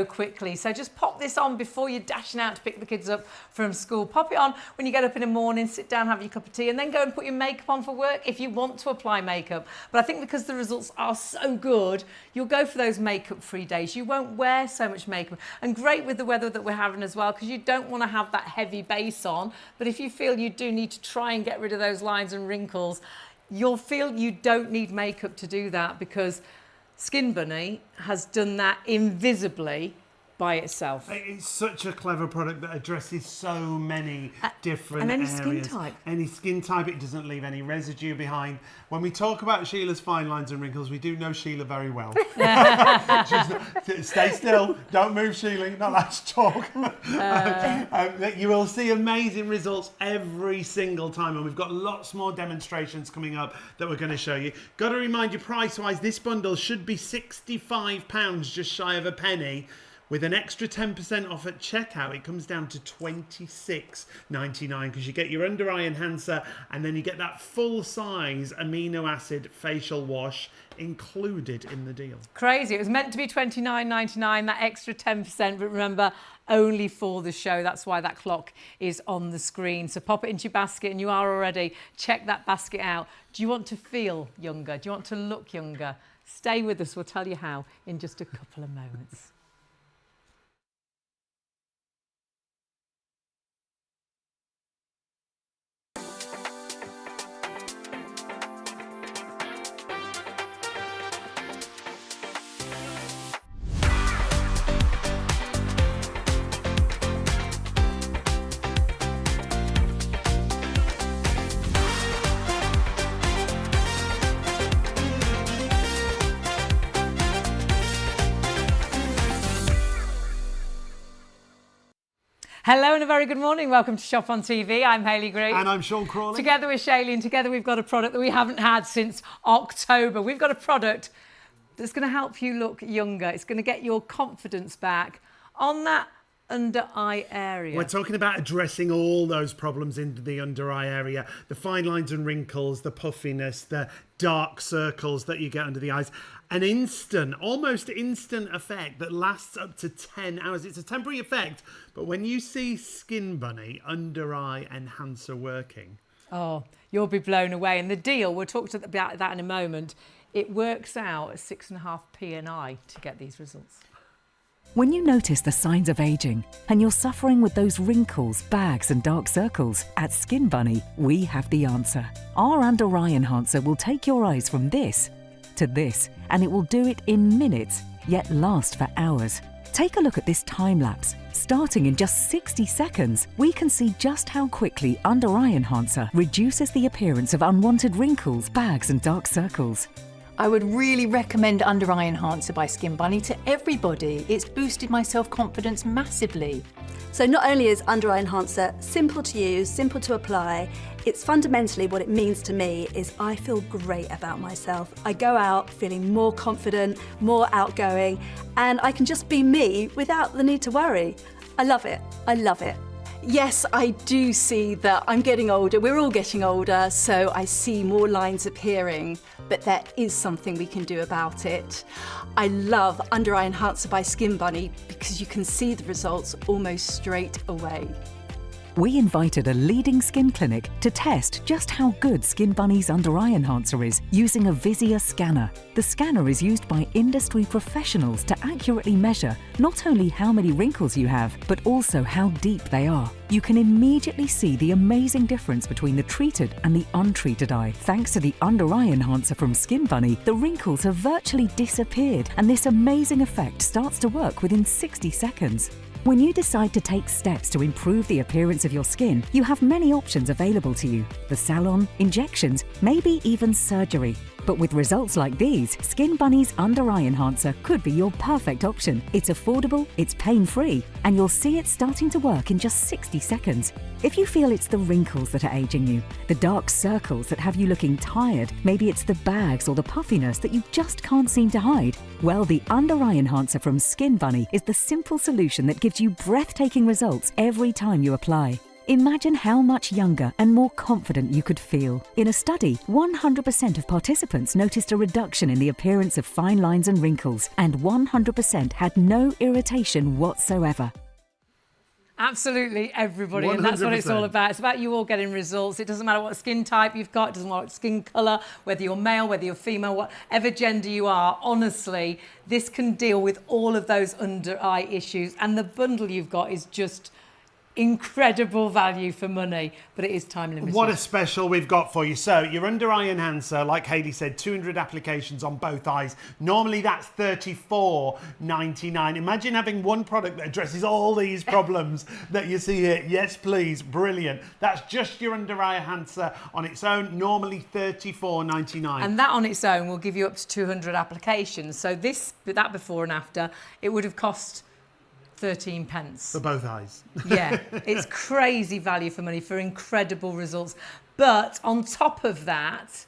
quickly. So just pop this on before you're dashing out to pick the kids up from school. Pop it on when you get up in the morning, sit down, have your cup of tea, and then go and put your makeup on for work if you want to apply makeup. But I think because the results are so good, you'll go for those makeup-free days. You won't wear so much makeup, and great with the weather that we're having as well, because you don't want to have that heavy base on. But if you feel you do need to try and get rid of those lines and wrinkles, you'll feel you don't need makeup to do that, because Skin Bunny has done that invisibly by itself. It's such a clever product that addresses so many different and any areas. skin type. Any skin type, it doesn't leave any residue behind. When we talk about Sheila's fine lines and wrinkles, we do know Sheila very well. Stay still, don't move, Sheila, you're not allowed to talk. You will see amazing results every single time, and we've got lots more demonstrations coming up that we're going to show you. Got to remind you, price-wise, this bundle should be £65, just shy of a penny. With an extra 10% off at checkout, it comes down to $26.99, because you get your under eye enhancer and then you get that full-size amino acid facial wash included in the deal. Crazy. It was meant to be $29.99, that extra 10%, but remember, only for the show. That's why that clock is on the screen. So pop it into your basket, and you are already. Check that basket out. Do you want to feel younger? Do you want to look younger? Stay with us. We'll tell you how in just a couple of moments. Hello and a very good morning. Welcome to Shop on TV. I'm Hayley Green. And I'm Sean Crawley. Together with Shayley, and together we've got a product that we haven't had since October. We've got a product that's going to help you look younger. It's going to get your confidence back on that under eye area. We're talking about addressing all those problems in the under eye area, the fine lines and wrinkles, the puffiness, the dark circles that you get under the eyes. An instant, almost instant effect that lasts up to 10 hours. It's a temporary effect, but when you see Skin Bunny under eye enhancer working, oh, you'll be blown away. And the deal, we'll talk about that in a moment, it works out at 6.5p an eye to get these results. When you notice the signs of aging and you're suffering with those wrinkles, bags and dark circles, at Skin Bunny, we have the answer. Our under eye enhancer will take your eyes from this to this, and it will do it in minutes, yet last for hours. Take a look at this time lapse. Starting in just 60 seconds, we can see just how quickly under eye enhancer reduces the appearance of unwanted wrinkles, bags and dark circles. I would really recommend Under Eye Enhancer by Skin Bunny to everybody. It's boosted my self-confidence massively. So not only is Under Eye Enhancer simple to use, simple to apply, it's fundamentally what it means to me is I feel great about myself. I go out feeling more confident, more outgoing, and I can just be me without the need to worry. I love it. I love it. Yes, I do see that I'm getting older. We're all getting older, so I see more lines appearing, but there is something we can do about it. I love Under Eye Enhancer by Skin Bunny because you can see the results almost straight away. We invited a leading skin clinic to test just how good Skin Bunny's under eye enhancer is using a Visier scanner. The scanner is used by industry professionals to accurately measure not only how many wrinkles you have, but also how deep they are. You can immediately see the amazing difference between the treated and the untreated eye. Thanks to the under eye enhancer from Skin Bunny, the wrinkles have virtually disappeared, and this amazing effect starts to work within 60 seconds. When you decide to take steps to improve the appearance of your skin, you have many options available to you. The salon, injections, maybe even surgery. But with results like these, Skin Bunny's Under Eye Enhancer could be your perfect option. It's affordable, it's pain-free, and you'll see it starting to work in just 60 seconds. If you feel it's the wrinkles that are aging you, the dark circles that have you looking tired, maybe it's the bags or the puffiness that you just can't seem to hide, well, the Under Eye Enhancer from Skin Bunny is the simple solution that gives you breathtaking results every time you apply. Imagine how much younger and more confident you could feel. In a study, 100% of participants noticed a reduction in the appearance of fine lines and wrinkles, and 100% had no irritation whatsoever. Absolutely everybody, 100%. and that's what it's all about. It's about you all getting results. It doesn't matter what skin type you've got, it doesn't matter what skin colour, whether you're male, whether you're female, whatever gender you are. Honestly, this can deal with all of those under eye issues, and the bundle you've got is just incredible value for money, but it is time limited. What a special we've got for you. So your under eye enhancer, like Hayley said, 200 applications on both eyes. Normally that's $34.99. Imagine having one product that addresses all these problems that you see here. Yes, please. Brilliant. That's just your under eye enhancer on its own. Normally $34.99. And that on its own will give you up to 200 applications. So that before and after, it would have cost 13 pence. For both eyes. Yeah, it's crazy value for money for incredible results. But on top of that,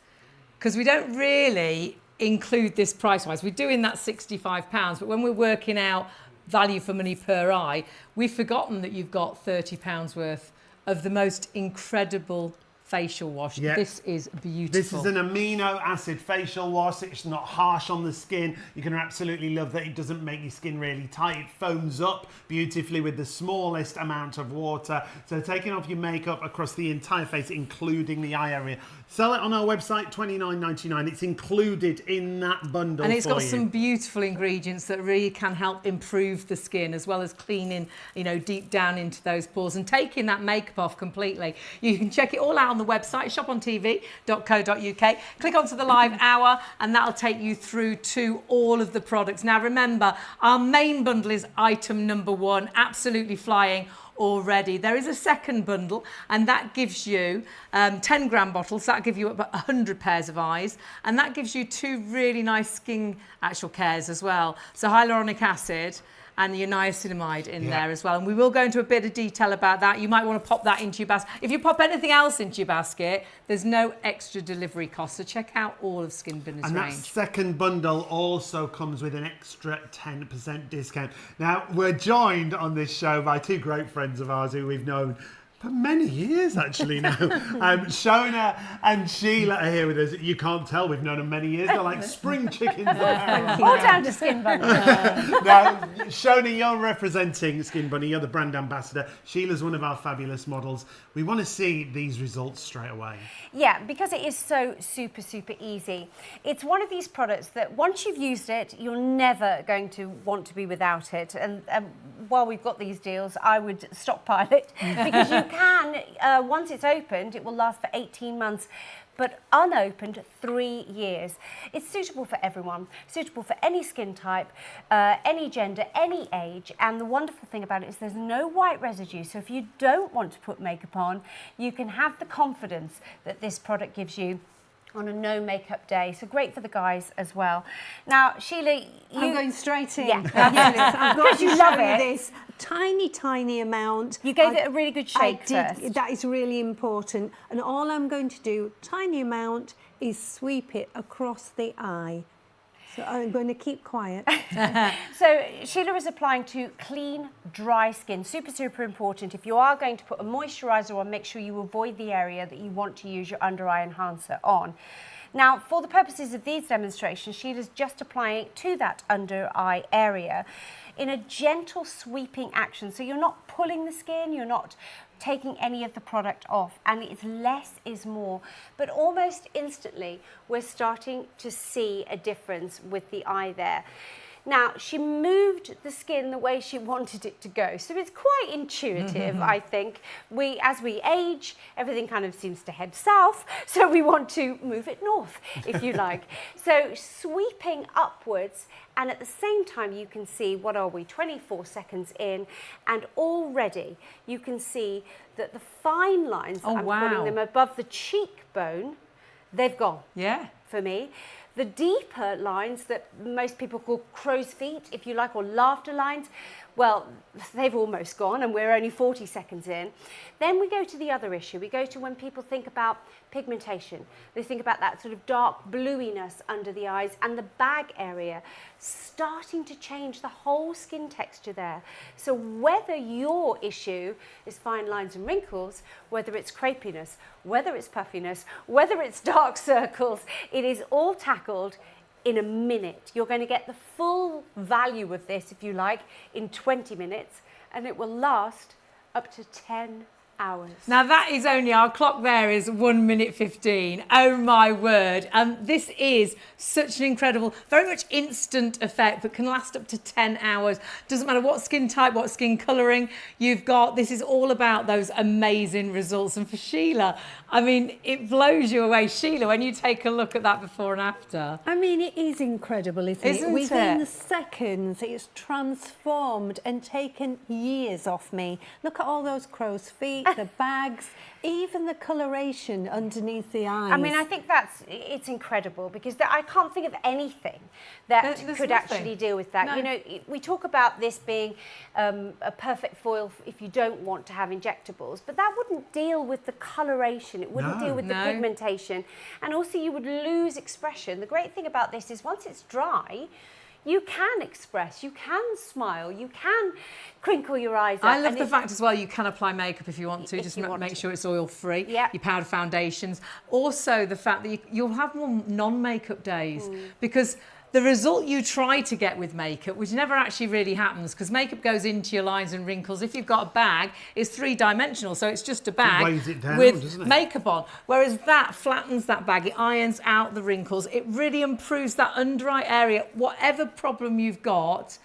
because we don't really include this price-wise, we're doing that £65, but when we're working out value for money per eye, we've forgotten that you've got £30 worth of the most incredible facial wash. Yeah. This is beautiful. This is an amino acid facial wash. It's not harsh on the skin. You're going to absolutely love that. It doesn't make your skin really tight. It foams up beautifully with the smallest amount of water. So taking off your makeup across the entire face, including the eye area. Sell it on our website, $29.99. It's included in that bundle. And it's got you. some beautiful ingredients that really can help improve the skin, as well as cleaning, deep down into those pores and taking that makeup off completely. You can check it all out on the website, shopontv.co.uk. Click onto the live hour and that'll take you through to all of the products. Now remember, our main bundle is item number 1, absolutely flying already. There is a second bundle, and that gives you 10 gram bottles. That'll give you about 100 pairs of eyes, and that gives you 2 really nice skin actual cares as well. So hyaluronic acid and your niacinamide in there as well. And we will go into a bit of detail about that. You might want to pop that into your basket. If you pop anything else into your basket, there's no extra delivery cost. So check out all of Skin Bunny's and range. that second bundle also comes with an extra 10% discount. Now, we're joined on this show by two great friends of ours who we've known for many years actually now. Shona and Shelagh are here with us. You can't tell we've known them many years. They're like spring chickens. All down to Skin Bunny. Now, Shona, you're representing Skin Bunny. You're the brand ambassador. Sheilagh's one of our fabulous models. We want to see these results straight away. Yeah, because it is so super, super easy. It's one of these products that once you've used it, you're never going to want to be without it. And while we've got these deals, I would stockpile it because you can, once it's opened, it will last for 18 months. But unopened, 3 years. It's suitable for everyone, suitable for any skin type, any gender, any age. And the wonderful thing about it is there's no white residue. So if you don't want to put makeup on, you can have the confidence that this product gives you on a no makeup day. So great for the guys as well. Now, Sheila, I'm going straight in. Yeah, Yes, I've got to you show love you it. this tiny amount. You gave it a really good shake I did. first. That is really important. And all I'm going to do, tiny amount, is sweep it across the eye. So I'm going to keep quiet. So Sheila is applying to clean, dry skin. Super, super important. If you are going to put a moisturiser on, make sure you avoid the area that you want to use your under eye enhancer on. Now, for the purposes of these demonstrations, Sheila's just applying it to that under eye area in a gentle sweeping action. So you're not pulling the skin, you're not taking any of the product off, and it's less is more. But almost instantly, we're starting to see a difference with the eye there. Now, she moved the skin the way she wanted it to go. So it's quite intuitive, I think. As we age, everything kind of seems to head south. So we want to move it north, if you like. So sweeping upwards, and at the same time, you can see, what are we, 24 seconds in, and already you can see that the fine lines that I'm putting them above the cheekbone, they've gone. Yeah. For me. The deeper lines that most people call crow's feet, if you like, or laughter lines, well, they've almost gone and we're only 40 seconds in. Then we go to the other issue. We go to when people think about pigmentation. They think about that sort of dark bluiness under the eyes and the bag area, starting to change the whole skin texture there. So whether your issue is fine lines and wrinkles, whether it's crepiness, whether it's puffiness, whether it's dark circles, it is all tackled in a minute. You're going to get the full value of this, if you like, in 20 minutes, and it will last up to 10 hours. Now that is only, our clock there is 1 minute 15. Oh my word. This is such an incredible, very much instant effect, but can last up to 10 hours. Doesn't matter what skin type, what skin colouring you've got. This is all about those amazing results. And for Sheila, I mean, it blows you away. Sheila, when you take a look at that before and after. I mean, it is incredible, isn't it? Within the seconds, it's transformed and taken years off me. Look at all those crow's feet, the bags, even the coloration underneath the eyes. I mean, I think it's incredible because I can't think of anything that could actually deal with that. No. You know, we talk about this being a perfect foil if you don't want to have injectables, but that wouldn't deal with the coloration. It wouldn't deal with the pigmentation. And also you would lose expression. The great thing about this is once it's dry, you can express, you can smile, you can crinkle your eyes up. I love the fact as well you can apply makeup if you want to, just make sure it's oil-free, your powder foundations. Also the fact that you'll have more non-makeup days because the result you try to get with makeup, which never actually really happens because makeup goes into your lines and wrinkles. If you've got a bag, it's three-dimensional, so it's just a bag with makeup on. Whereas that flattens that bag, it irons out the wrinkles, it really improves that under-eye area. Whatever problem you've got,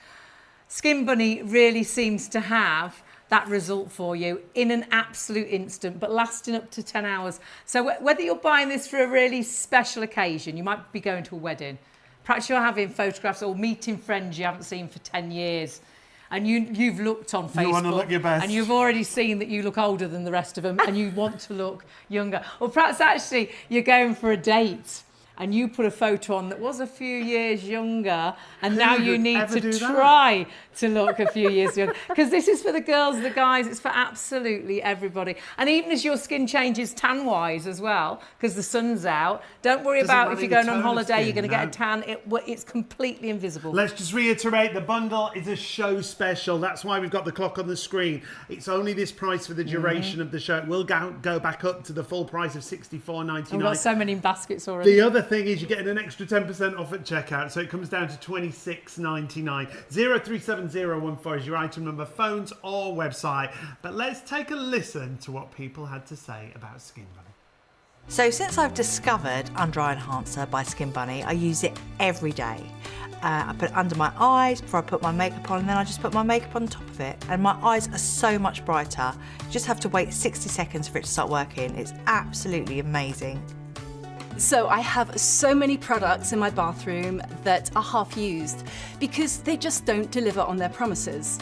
Skin Bunny really seems to have that result for you in an absolute instant, but lasting up to 10 hours. So whether you're buying this for a really special occasion, you might be going to a wedding, perhaps you're having photographs or meeting friends you haven't seen for 10 years and you've looked on Facebook, you want to look your best, and you've already seen that you look older than the rest of them and you want to look younger. Or perhaps actually you're going for a date and you put a photo on that was a few years younger, and now you would need ever to do that? try to look a few years younger. Because this is for the girls, the guys, it's for absolutely everybody. And even as your skin changes tan-wise as well, because the sun's out, don't worry Doesn't about matter if you're the going on tone of holiday, skin, you're going to get a no. tan. It's completely invisible. Let's just reiterate, the bundle is a show special. That's why we've got the clock on the screen. It's only this price for the duration of the show. It will go back up to the full price of $64.99. We've got so many baskets already. The other thing is you're getting an extra 10% off at checkout, so it comes down to $26.99. 037014 is your item number, phones or website. But let's take a listen to what people had to say about Skin Bunny. So since I've discovered Under Eye Enhancer by Skin Bunny, I use it every day. I put it under my eyes before I put my makeup on, and then I just put my makeup on top of it. And my eyes are so much brighter. You just have to wait 60 seconds for it to start working. It's absolutely amazing. So I have so many products in my bathroom that are half used because they just don't deliver on their promises.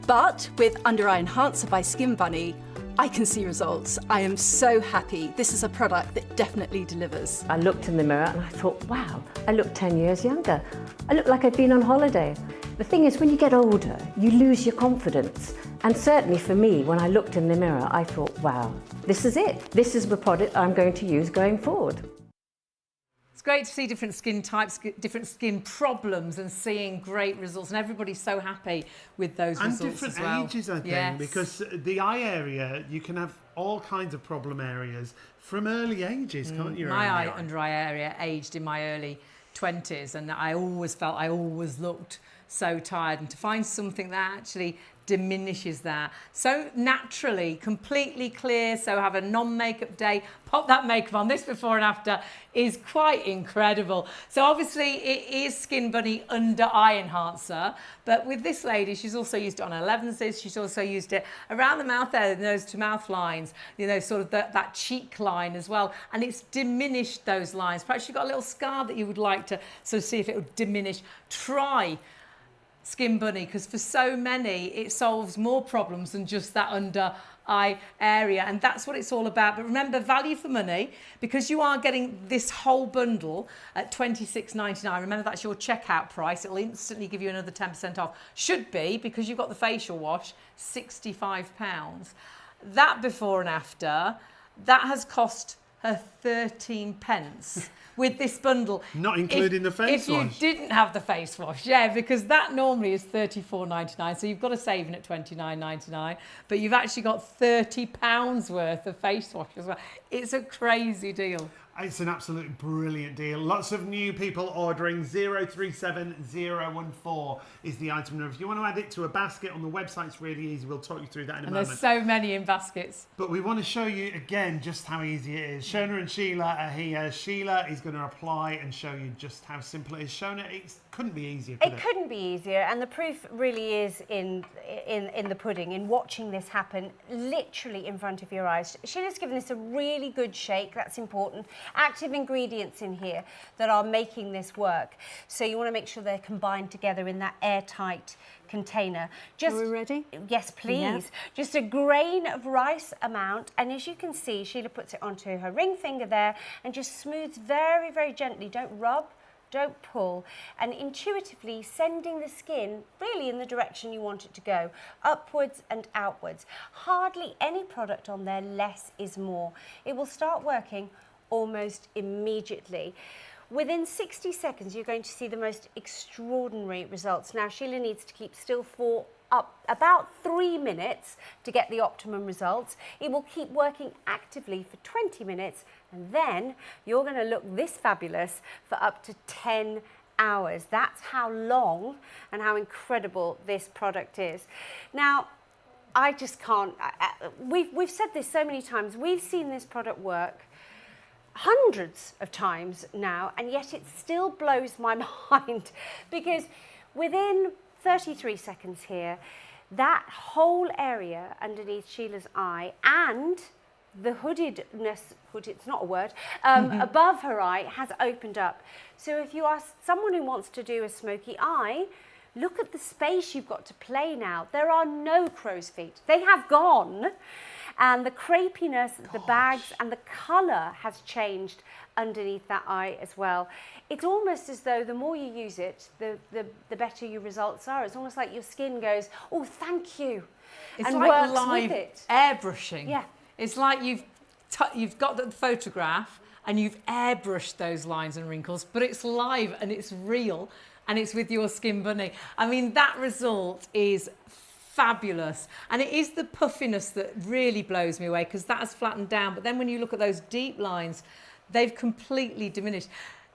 But with Under Eye Enhancer by Skin Bunny, I can see results. I am so happy. This is a product that definitely delivers. I looked in the mirror and I thought, wow, I look 10 years younger. I look like I've been on holiday. The thing is, when you get older, you lose your confidence. And certainly for me, when I looked in the mirror, I thought, wow, this is it. This is the product I'm going to use going forward. It's great to see different skin types, different skin problems, and seeing great results. And everybody's so happy with those results And different as well. ages, I think, Yes. because the eye area, you can have all kinds of problem areas from early ages, can't you? My under eye area aged in my early 20s, and I always felt I always looked so tired. And to find something that actually diminishes that so naturally, completely clear, so have a non-makeup day, pop that makeup on. This before and after is quite incredible. So obviously it is Skin Bunny Under Eye Enhancer, but with this lady, she's also used it on her lenses. She's also used it around the mouth there, the nose to mouth lines, you know, sort of that cheek line as well, and it's diminished those lines. Perhaps you've got a little scar that you would like to sort of see if it would diminish. Try Skin Bunny, because for so many it solves more problems than just that under eye area, and that's what it's all about. But remember, value for money, because you are getting this whole bundle at $26.99. Remember, that's your checkout price. It'll instantly give you another 10% off. Should be, because you've got the facial wash, £65. That before and after, that has cost her 13 pence with this bundle. Not including the face wash. If you didn't have the face wash, yeah, because that normally is $34.99, so you've got a saving at $29.99, but you've actually got £30 worth of face wash as well. It's a crazy deal. It's an absolute brilliant deal. Lots of new people ordering. 037014 is the item number. If you want to add it to a basket on the website, it's really easy. We'll talk you through that in a moment. There's so many in baskets. But we want to show you again just how easy it is. Shona and Sheila are here. Sheila is going to apply and show you just how simple it is. Shona, it couldn't be easier, could it? It couldn't be easier, and the proof really is in the pudding, in watching this happen literally in front of your eyes. Sheila's given this a really good shake. That's important. Active ingredients in here that are making this work. So you want to make sure they're combined together in that airtight container. Are we ready? Yes, please. Yeah. Just a grain of rice amount, and as you can see, Sheila puts it onto her ring finger there and just smooths very, very gently. Don't rub, don't pull, and intuitively sending the skin really in the direction you want it to go, upwards and outwards. Hardly any product on there, less is more. It will start working almost immediately. Within 60 seconds, you're going to see the most extraordinary results. Now, Sheila needs to keep still for about 3 minutes to get the optimum results. It will keep working actively for 20 minutes, and then you're going to look this fabulous for up to 10 hours. That's how long and how incredible this product is. Now, I just can't, we've said this so many times, we've seen this product work hundreds of times now, and yet it still blows my mind, because within 33 seconds here, that whole area underneath Sheila's eye and the hoodedness, it's not a word, above her eye has opened up. So if you are someone who wants to do a smoky eye, look at the space you've got to play now. There are no crow's feet. They have gone. And the crepiness, the bags and the colour has changed underneath that eye as well. It's almost as though the more you use it, the better your results are. It's almost like your skin goes, oh, thank you. It's and like works live with it. airbrushing. Yeah. It's like you've got the photograph and you've airbrushed those lines and wrinkles, but it's live and it's real and it's with your Skin Bunny. I mean, that result is fabulous. And it is the puffiness that really blows me away, because that has flattened down. But then when you look at those deep lines, they've completely diminished.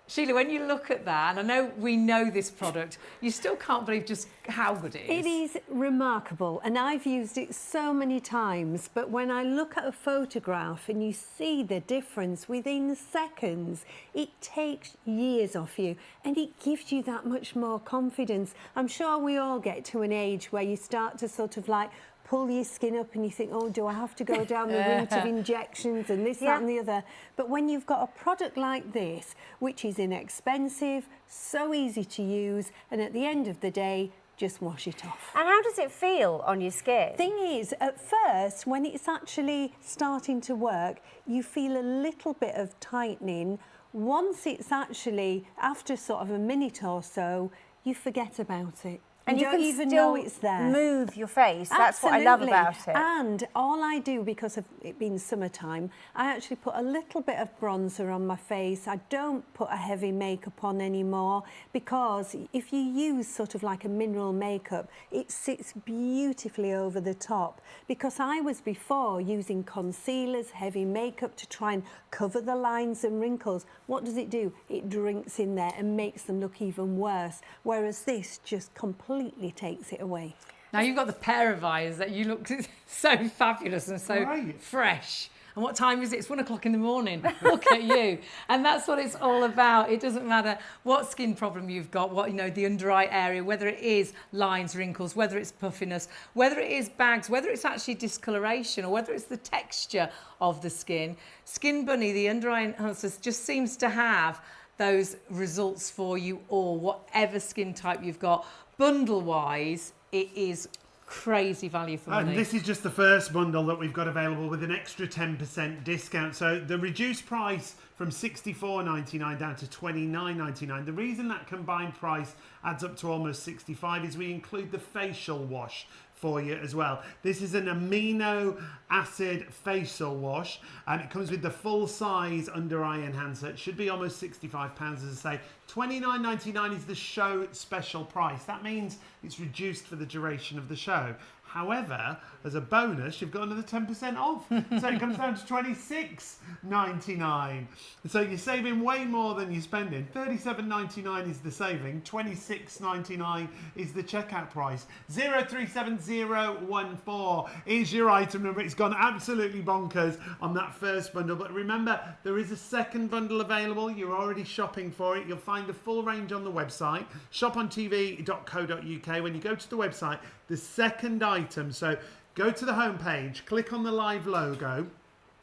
Sheila, when you look at that, and I know we know this product, you still can't believe just how good it is. It is remarkable, and I've used it so many times, but when I look at a photograph and you see the difference within seconds, it takes years off you and it gives you that much more confidence. I'm sure we all get to an age where you start to sort of like pull your skin up and you think, oh, do I have to go down the route of injections and this, that and the other? But when you've got a product like this, which is inexpensive, so easy to use, and at the end of the day, just wash it off. And how does it feel on your skin? Thing is, at first, when it's actually starting to work, you feel a little bit of tightening. Once it's actually, after sort of a minute or so, you forget about it. And you don't can even still know it's there. move your face. That's what I love about it. And all I do, because of it being summertime, I actually put a little bit of bronzer on my face. I don't put a heavy makeup on anymore, because if you use sort of like a mineral makeup, it sits beautifully over the top. Because I was before using concealers, heavy makeup to try and cover the lines and wrinkles. What does it do? It drinks in there and makes them look even worse. Whereas this just completely takes it away. Now you've got the pair of eyes that you look so fabulous and so fresh. And what time is it? It's 1 o'clock in the morning. Look at you. And that's what it's all about. It doesn't matter what skin problem you've got, what, you know, the under eye area, whether it is lines, wrinkles, whether it's puffiness, whether it is bags, whether it's actually discoloration, or whether it's the texture of the skin. Skin Bunny, the under eye enhancer, just seems to have those results for you all, whatever skin type you've got. Bundle wise, it is crazy value for money. And this is just the first bundle that we've got available with an extra 10% discount. So the reduced price from $64.99 down to $29.99. The reason that combined price adds up to almost $65 is we include the facial wash for you as well. This is an amino acid facial wash, and it comes with the full size under eye enhancer. It should be almost £65, as I say. $29.99 is the show special price. That means it's reduced for the duration of the show. However, as a bonus, you've got another 10% off. So it comes down to $26.99. So you're saving way more than you're spending. $37.99 is the saving. $26.99 is the checkout price. 037014 is your item number. It's gone absolutely bonkers on that first bundle. But remember, there is a second bundle available. You're already shopping for it. You'll find the full range on the website, shopontv.co.uk. When you go to the website, the second item, so go to the homepage, click on the live logo,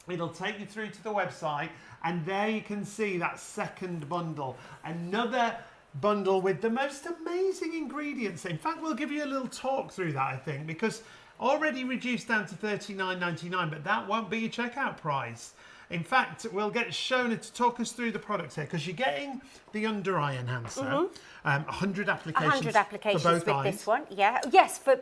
it'll take you through to the website, and there you can see that second bundle. Another bundle with the most amazing ingredients. In fact, we'll give you a little talk through that, I think, because already reduced down to $39.99, but that won't be your checkout price. In fact, we'll get Shona to talk us through the products here, because you're getting the under eye enhancer, 100 applications, 100 applications for both with eyes. this one, yeah. Yes, for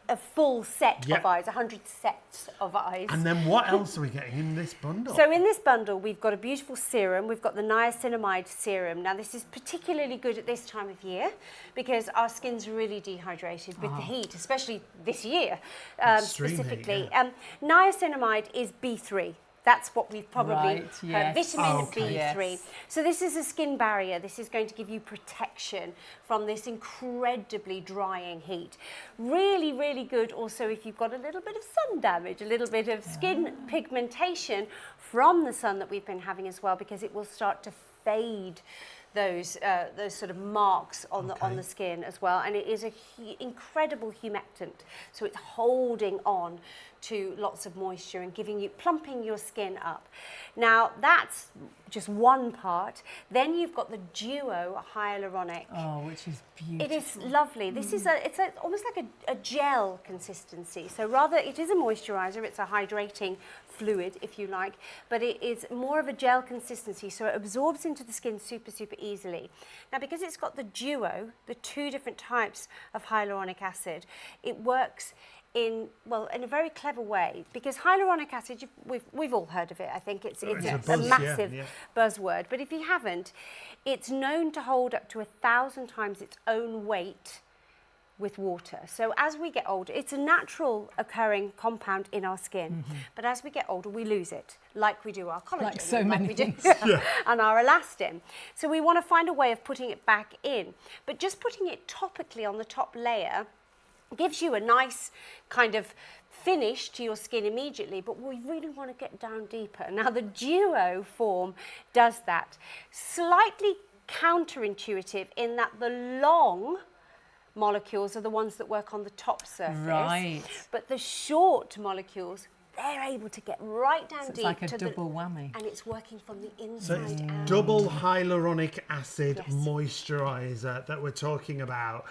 a full set of eyes, 100 sets of eyes. And then what else are we getting in this bundle? So in this bundle, we've got a beautiful serum. We've got the niacinamide serum. Now, this is particularly good at this time of year because our skin's really dehydrated with the heat, especially this year, specifically. Heat, yeah. Niacinamide is B3. That's what we've probably heard. Vitamin B3. Yes. So this is a skin barrier. This is going to give you protection from this incredibly drying heat. Really, really good also if you've got a little bit of sun damage, a little bit of skin pigmentation from the sun that we've been having as well, because it will start to fade those sort of marks on the skin as well. And it is an incredible humectant. So it's holding on to lots of moisture and plumping your skin up. Now, that's just one part. Then you've got the duo hyaluronic. Oh, which is beautiful. It is lovely. This is almost like a gel consistency. So rather, it is a moisturiser. It's a hydrating fluid, if you like, but it is more of a gel consistency, so it absorbs into the skin super, super easily. Now, because it's got the duo, the two different types of hyaluronic acid, it works in a very clever way, because hyaluronic acid, we've all heard of it. I think it's a massive buzzword, but if you haven't, it's known to hold up to 1,000 times its own weight with water. So as we get older, it's a natural occurring compound in our skin, but as we get older, we lose it, like we do our collagen, like so many things, and our elastin. So we want to find a way of putting it back in, but just putting it topically on the top layer gives you a nice kind of finish to your skin immediately, but we really want to get down deeper. Now, the duo form does that. Slightly counterintuitive in that the long molecules are the ones that work on the top surface. Right. But the short molecules, they're able to get right down deep. It's like a double whammy. And it's working from the inside So it's out. double hyaluronic acid moisturiser that we're talking about.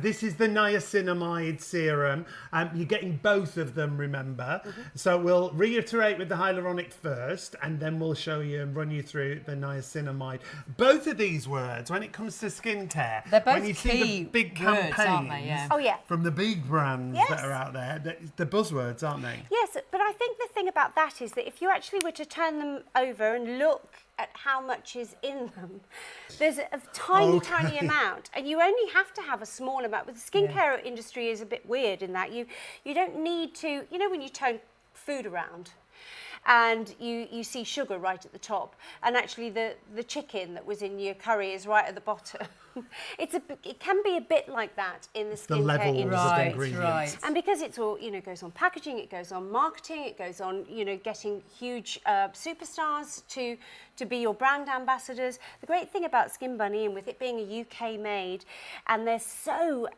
This is the niacinamide serum. You're getting both of them, remember. So we'll reiterate with the hyaluronic first, and then we'll show you and run you through the niacinamide. Both of these words, when it comes to skincare, they're both when you see the big words, campaigns aren't they? Yeah. from the big brands that are out there, they're buzzwords, aren't they? Yes, but I think the thing about that is that if you actually were to turn them over and look at how much is in them, there's a tiny, tiny amount, and you only have to have a small amount. But the skincare industry is a bit weird in that you don't need to, you know, when you turn food around and you see sugar right at the top, and actually the chicken that was in your curry is right at the bottom. It can be a bit like that in the skincare industry. Of ingredients. Right. And because it's all, you know, goes on packaging, it goes on marketing, it goes on, you know, getting huge superstars to be your brand ambassadors. The great thing about Skin Bunny, and with it being a UK made, and they're so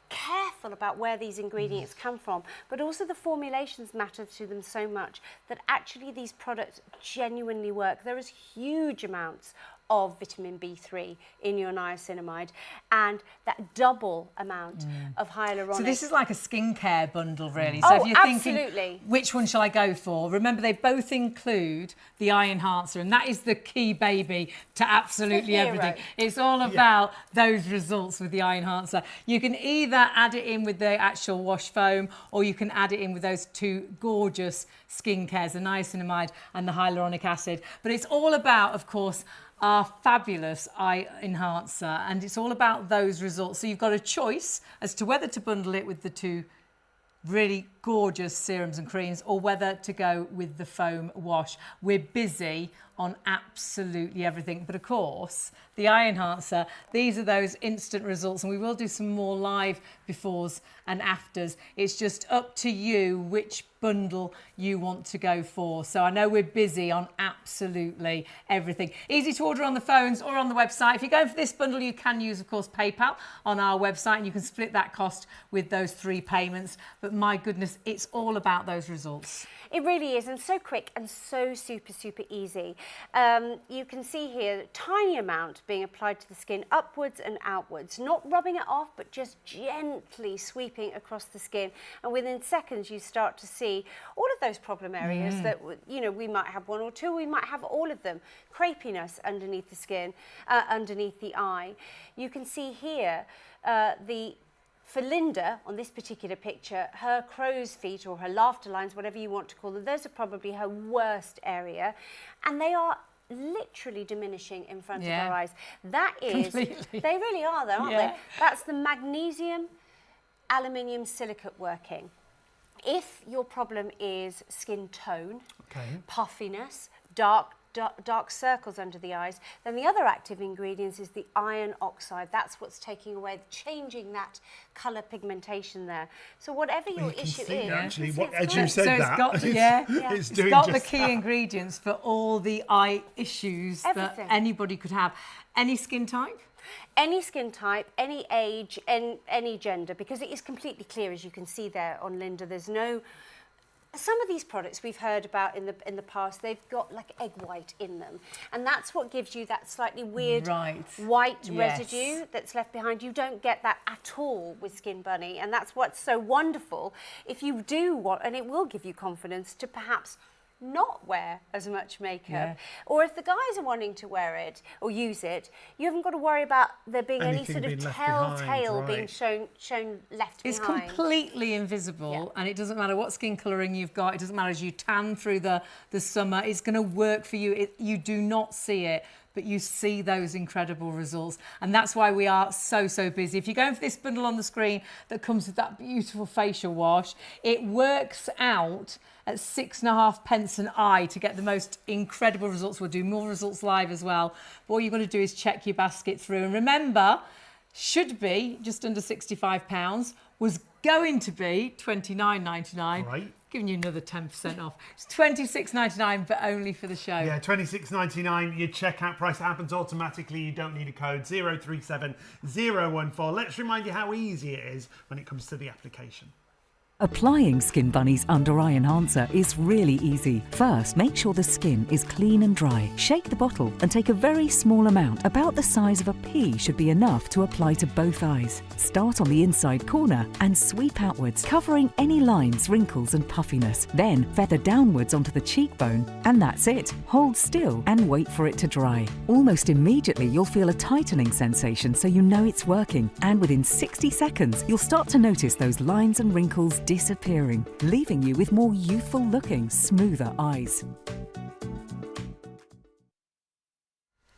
careful about where these ingredients come from, but also the formulations matter to them so much that actually these products genuinely work. There is huge amounts of vitamin B3 in your niacinamide, and that double amount of hyaluronic. So this is like a skincare bundle, really. Oh, So if you're absolutely. thinking, which one shall I go for? Remember, they both include the eye enhancer, and that is the key baby to absolutely everything. It's all about those results with the eye enhancer. You can either add it in with the actual wash foam, or you can add it in with those two gorgeous skincares, the niacinamide and the hyaluronic acid. But it's all about, of course, our fabulous eye enhancer, and it's all about those results. So you've got a choice as to whether to bundle it with the two really gorgeous serums and creams, or whether to go with the foam wash. We're busy on absolutely everything, but of course the eye enhancer, these are those instant results, and we will do some more live befores and afters. It's just up to you which bundle you want to go for. So I know we're busy on absolutely everything. Easy to order on the phones or on the website. If you're going for this bundle, you can use, of course, PayPal on our website, and you can split that cost with those 3 payments. But my goodness, it's all about those results. It really is, and so quick and so super, super easy. You can see here a tiny amount being applied to the skin, upwards and outwards, not rubbing it off, but just gently sweeping across the skin. And within seconds, you start to see all of those problem areas that, you know, we might have one or two, we might have all of them. Crepiness underneath the skin, underneath the eye. You can see here for Linda, on this particular picture, her crow's feet or her laughter lines, whatever you want to call them, those are probably her worst area. And they are literally diminishing in front of her eyes. That is, completely. They really are though, aren't they? That's the magnesium, aluminium silicate working. If your problem is skin tone, puffiness, dark circles under the eyes, then the other active ingredients is the iron oxide. That's what's taking away, changing that colour pigmentation there. So whatever your issue is, actually, as you said, it's got it's got the key ingredients for all the eye issues Everything. that anybody could have. Any skin type? Any skin type, any age, any gender, because it is completely clear, as you can see there on Linda. There's no some of these products we've heard about in the past, they've got like egg white in them, and that's what gives you that slightly weird white residue that's left behind. You don't get that at all with Skin Bunny, and that's what's so wonderful. If you do want, and it will give you confidence to perhaps not wear as much makeup, or if the guys are wanting to wear it or use it, you haven't got to worry about there being any sort of telltale being shown left behind. It's completely invisible, and it doesn't matter what skin colouring you've got. It doesn't matter as you tan through the summer. It's going to work for you. You do not see it, but you see those incredible results, and that's why we are so busy. If you're going for this bundle on the screen that comes with that beautiful facial wash, it works out at 6.5 an eye to get the most incredible results. We'll do more results live as well. But all you've got to do is check your basket through, and remember, should be just under £65, was going to be £29.99. Right. Giving you another 10% off. It's £26.99, but only for the show. Yeah, £26.99. Your checkout price happens automatically. You don't need a code. 037014. Let's remind you how easy it is when it comes to the application. Applying Skin Bunny's Under Eye Enhancer is really easy. First, make sure the skin is clean and dry. Shake the bottle and take a very small amount, about the size of a pea should be enough to apply to both eyes. Start on the inside corner and sweep outwards, covering any lines, wrinkles and puffiness. Then feather downwards onto the cheekbone, and that's it. Hold still and wait for it to dry. Almost immediately you'll feel a tightening sensation, so you know it's working. And within 60 seconds, you'll start to notice those lines and wrinkles disappearing, leaving you with more youthful looking, smoother eyes.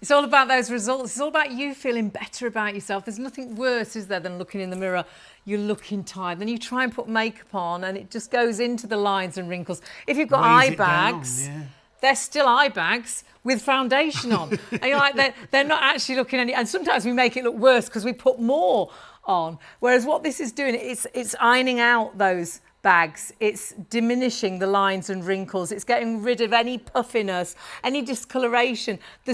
It's all about those results. It's all about you feeling better about yourself. There's nothing worse, is there, than looking in the mirror, you're looking tired, then you try and put makeup on and it just goes into the lines and wrinkles. If you've got eye bags, they're still eye bags with foundation on. And you're like, they're not actually looking any, and sometimes we make it look worse because we put more on. Whereas what this is doing, it's ironing out those bags, it's diminishing the lines and wrinkles, it's getting rid of any puffiness, any discoloration, the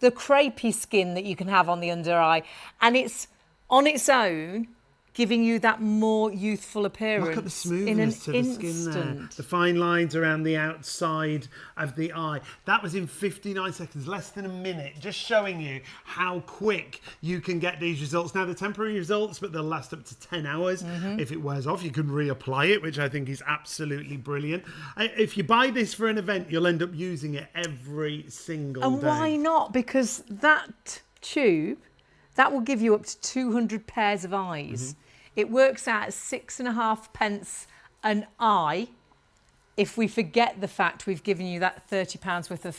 crepey skin that you can have on the under eye, and it's on its own giving you that more youthful appearance. Look at the smoothness to the skin there. The fine lines around the outside of the eye. That was in 59 seconds, less than a minute, just showing you how quick you can get these results. Now, they're temporary results, but they'll last up to 10 hours. If it wears off, you can reapply it, which I think is absolutely brilliant. If you buy this for an event, you'll end up using it every single day. And why not? Because that tube, that will give you up to 200 pairs of eyes. It works out at 6.5 an eye if we forget the fact we've given you that £30 worth of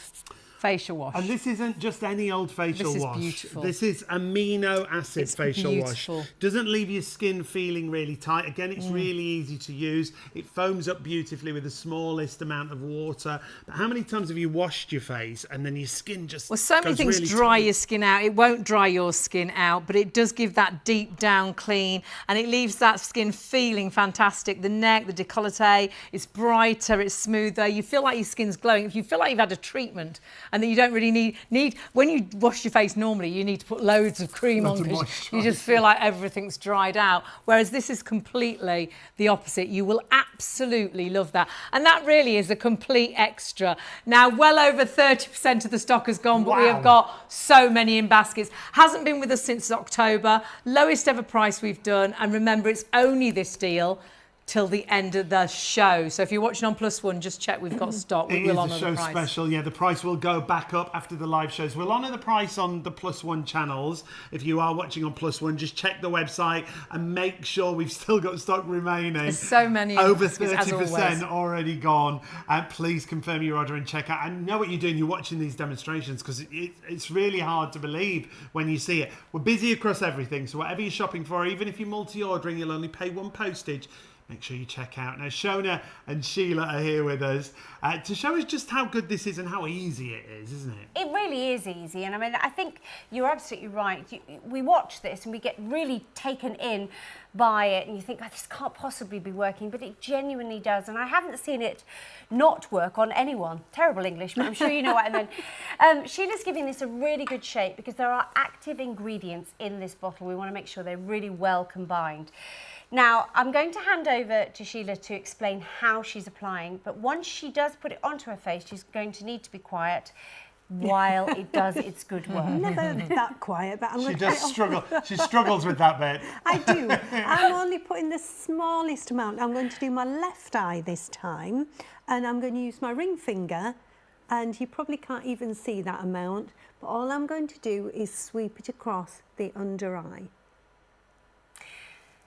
facial wash. And this isn't just any old facial wash. This is beautiful. This is amino acid facial wash. Doesn't leave your skin feeling really tight. Again, it's really easy to use. It foams up beautifully with the smallest amount of water. But how many times have you washed your face and then your skin just so many things really dry tight? your skin out. It won't dry your skin out, but it does give that deep down clean, and it leaves that skin feeling fantastic. The neck, the décolleté, it's brighter, it's smoother. You feel like your skin's glowing. If you feel like you've had a treatment and that you don't really need when you wash your face normally, you need to put loads of cream on because you just feel like everything's dried out. Whereas this is completely the opposite. You will absolutely love that. And that really is a complete extra. Now, well over 30% of the stock has gone, but we have got so many in baskets. Hasn't been with us since October. Lowest ever price we've done. And remember, it's only this deal till the end of the show. So if you're watching on Plus One, just check we've got stock. We will honour the price. It is a show special. Yeah, the price will go back up after the live shows. We'll honour the price on the Plus One channels. If you are watching on Plus One, just check the website and make sure we've still got stock remaining. There's so many. Over 30% already gone. Please confirm your order and check out. And know what you're doing. You're watching these demonstrations because it's really hard to believe when you see it. We're busy across everything. So whatever you're shopping for, even if you're multi-ordering, you'll only pay one postage. Make sure you check out. Now, Shona and Shelagh are here with us to show us just how good this is and how easy it is, isn't it? It really is easy. And I mean, I think you're absolutely right. We watch this and we get really taken in by it and you think, oh, this can't possibly be working, but it genuinely does. And I haven't seen it not work on anyone. Terrible English, but I'm sure you know what I meant. Sheila's giving this a really good shape because there are active ingredients in this bottle. We want to make sure they're really well combined. Now, I'm going to hand over to Sheila to explain how she's applying, but once she does put it onto her face, she's going to need to be quiet while it does its good work. Never that quiet, but I'm going to struggle. She struggles with that bit. I do. I'm only putting the smallest amount. I'm going to do my left eye this time, and I'm going to use my ring finger, and you probably can't even see that amount, but all I'm going to do is sweep it across the under eye.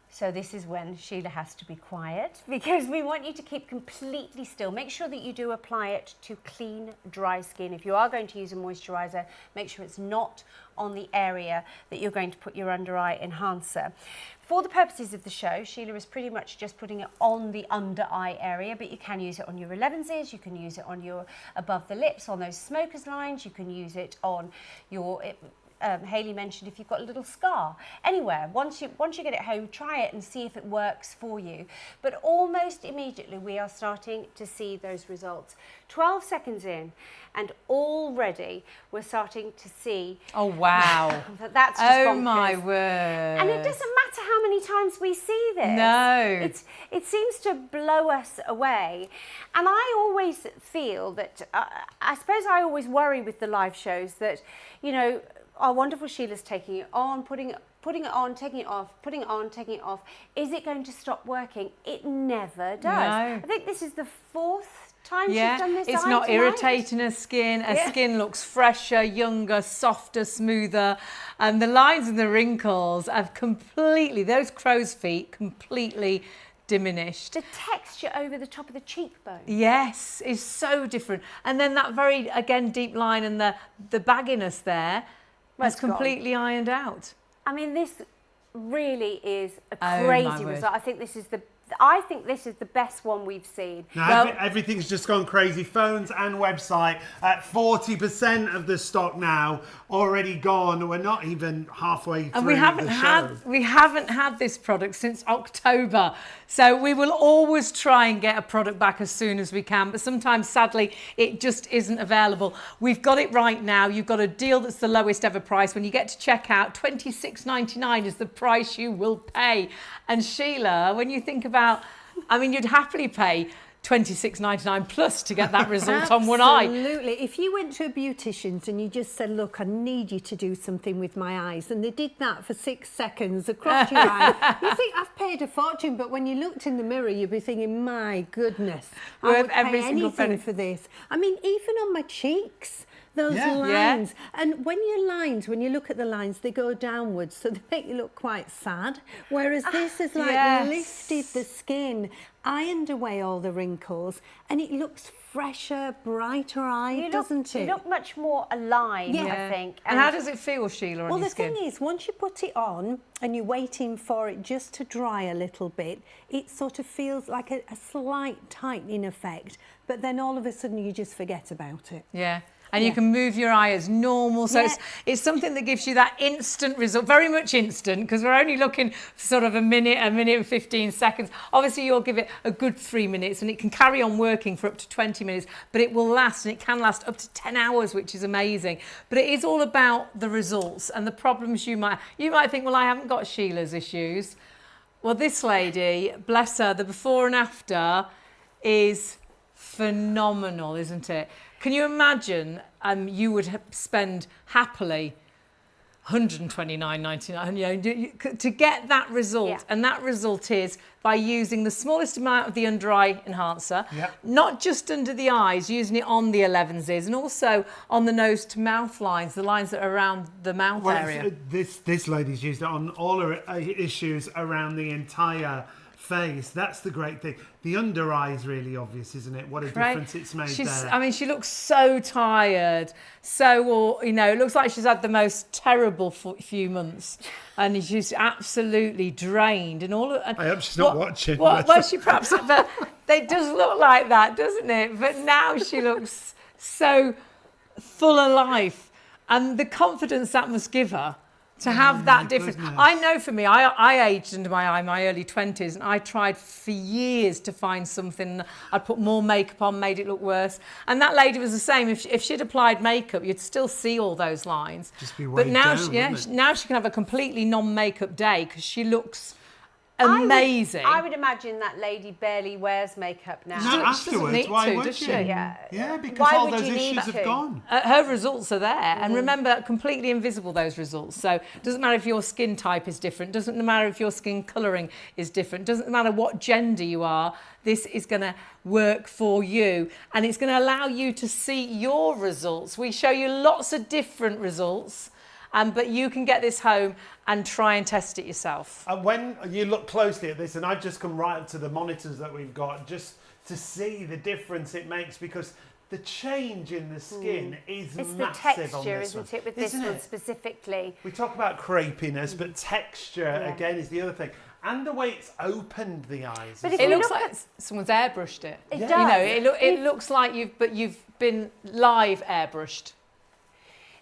So this is when Sheila has to be quiet, because we want you to keep completely still. Make sure that you do apply it to clean, dry skin. If you are going to use a moisturiser, make sure it's not on the area that you're going to put your under eye enhancer. For the purposes of the show, Sheila is pretty much just putting it on the under eye area, but you can use it on your 11s, you can use it on your above the lips, on those smokers lines, you can use it on your... Hayley mentioned if you've got a little scar. Anywhere, once you get it home, try it and see if it works for you. But almost immediately we are starting to see those results. 12 seconds in, and already we're starting to see... Oh, wow. That's just bonkers. Oh, my word. And it doesn't matter how many times we see this. No. It seems to blow us away. And I always feel that, I suppose I always worry with the live shows that, you know, our wonderful Sheila's taking it on, putting it on, taking it off, putting it on, taking it off. Is it going to stop working? It never does. No. I think this is the 4th time she's done this. It's not irritating her skin. Her skin looks fresher, younger, softer, smoother. And the lines and the wrinkles have completely, those crow's feet, completely diminished. The texture over the top of the cheekbone. Yes, is so different. And then that very, again, deep line and the bagginess there was completely ironed out. I mean, this really is a crazy result. I think this is the best one we've seen. Now, everything's just gone crazy. Phones and website at 40% of the stock now already gone. We're not even halfway through and we haven't had this product since October. So we will always try and get a product back as soon as we can, but sometimes sadly it just isn't available. We've got it right now. You've got a deal that's the lowest ever price. When you get to checkout, $26.99 is the price you will pay. And Sheila, when you think about, I mean, you'd happily pay $26.99 plus to get that result on one eye. Absolutely. If you went to a beautician's and you just said, look, I need you to do something with my eyes, and they did that for 6 seconds across your eye, you think, I've paid a fortune, but when you looked in the mirror, you'd be thinking, my goodness, I would pay anything for this. I mean, even on my cheeks, those lines. And when you look at the lines, they go downwards, so they make you look quite sad. Whereas this has like lifted the skin, ironed away all the wrinkles, and it looks fresher, brighter eyed, doesn't it? You look much more alive, I think. And how does it feel, Sheila, on your skin? Well, the thing is, once you put it on and you're waiting for it just to dry a little bit, it sort of feels like a slight tightening effect, but then all of a sudden you just forget about it. Yeah. And you can move your eye as normal. So it's something that gives you that instant result, very much instant, because we're only looking for sort of a minute and 15 seconds. Obviously, you'll give it a good 3 minutes and it can carry on working for up to 20 minutes, but it will last, and it can last up to 10 hours, which is amazing. But it is all about the results and the problems you might think, well, I haven't got Sheila's issues. Well, this lady, bless her, the before and after is phenomenal, isn't it? Can you imagine you would spend happily $129.99 to get that result? And that result is by using the smallest amount of the under eye enhancer, not just under the eyes, using it on the 11s and also on the nose to mouth lines, the lines that are around the mouth area. This lady's used it on all her issues around the entire face. That's the great thing. The under eye is really obvious, isn't it? What a difference it's made there. I mean, she looks so tired. So, it looks like she's had the most terrible few months, and she's absolutely drained. And all. I hope she's not watching. Well, she perhaps. But it does look like that, doesn't it? But now she looks so full of life, and the confidence that must give her. To have that difference. I know for me, I aged under my eye in my early 20s, and I tried for years to find something. I'd put more makeup on, made it look worse. And that lady was the same. If she'd applied makeup, you'd still see all those lines. Just be but now, down, now she can have a completely non-makeup day because she looks amazing. I would imagine that lady barely wears makeup now. No, afterwards, why would does she? she? Yeah, because Why all would those you need issues have to? gone. Her results are there, and remember, completely invisible, those results. So it doesn't matter if your skin type is different, doesn't matter if your skin colouring is different, doesn't matter what gender you are, this is going to work for you, and it's going to allow you to see your results. We show you lots of different results, but you can get this home and try and test it yourself. And when you look closely at this, and I've just come right up to the monitors that we've got, just to see the difference it makes, because the change in the skin is it's massive the texture, on this isn't one. it, with this one specifically? We talk about crepiness, but texture, again, is the other thing. And the way it's opened the eyes. But if It you looks look like someone's airbrushed it. It You does. know, it looks like you've been live airbrushed.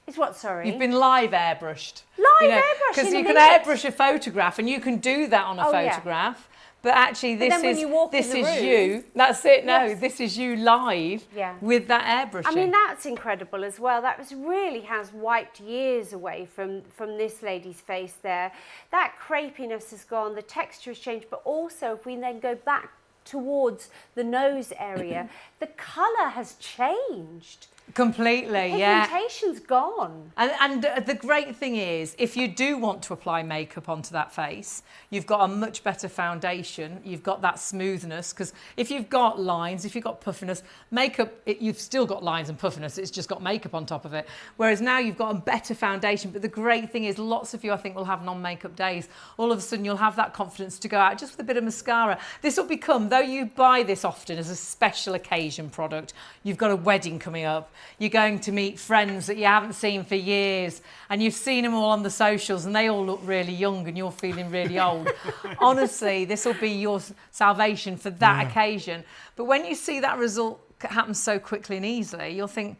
It's what, sorry? You've been live airbrushed. Live airbrushing Because you in can it. airbrush a photograph, and you can do that on a photograph. But actually, But this then when is you walk in this the is room- you. That's it. No, Yes. this is you live with that airbrushing. I mean, that's incredible as well. That really has wiped years away from this lady's face there. That crepiness has gone, the texture has changed, but also if we then go back towards the nose area, the colour has changed. Completely, yeah. Pigmentation's gone. And the great thing is, if you do want to apply makeup onto that face, you've got a much better foundation. You've got that smoothness, because if you've got lines, if you've got puffiness, makeup, you've still got lines and puffiness. It's just got makeup on top of it. Whereas now you've got a better foundation. But the great thing is, lots of you, I think, will have non-makeup days. All of a sudden, you'll have that confidence to go out just with a bit of mascara. This will become, though you buy this often as a special occasion product, you've got a wedding coming up, you're going to meet friends that you haven't seen for years, and you've seen them all on the socials and they all look really young and you're feeling really old. Honestly, this will be your salvation for that occasion. But when you see that result happen so quickly and easily, you'll think,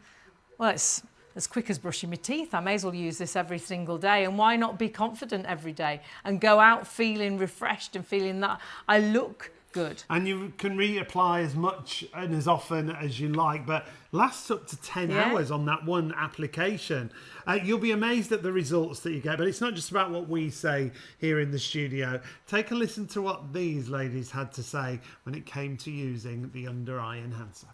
well, it's as quick as brushing my teeth. I may as well use this every single day. And why not be confident every day and go out feeling refreshed and feeling that I look good. And you can reapply as much and as often as you like, but lasts up to 10 hours on that one application. You'll be amazed at the results that you get, but it's not just about what we say here in the studio. Take a listen to what these ladies had to say when it came to using the under eye enhancer.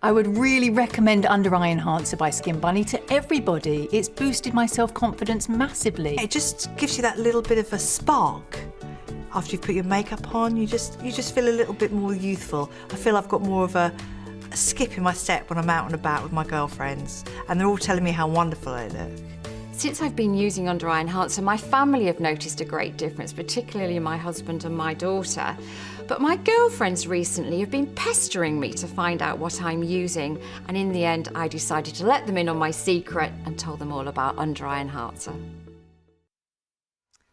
I would really recommend Under Eye Enhancer by Skin Bunny to everybody. It's boosted my self-confidence massively. It just gives you that little bit of a spark. After you've put your makeup on, you just feel a little bit more youthful. I feel I've got more of a skip in my step when I'm out and about with my girlfriends, and they're all telling me how wonderful I look. Since I've been using Under Eye Enhancer, my family have noticed a great difference, particularly my husband and my daughter. But my girlfriends recently have been pestering me to find out what I'm using, and in the end I decided to let them in on my secret and told them all about Under Eye Enhancer.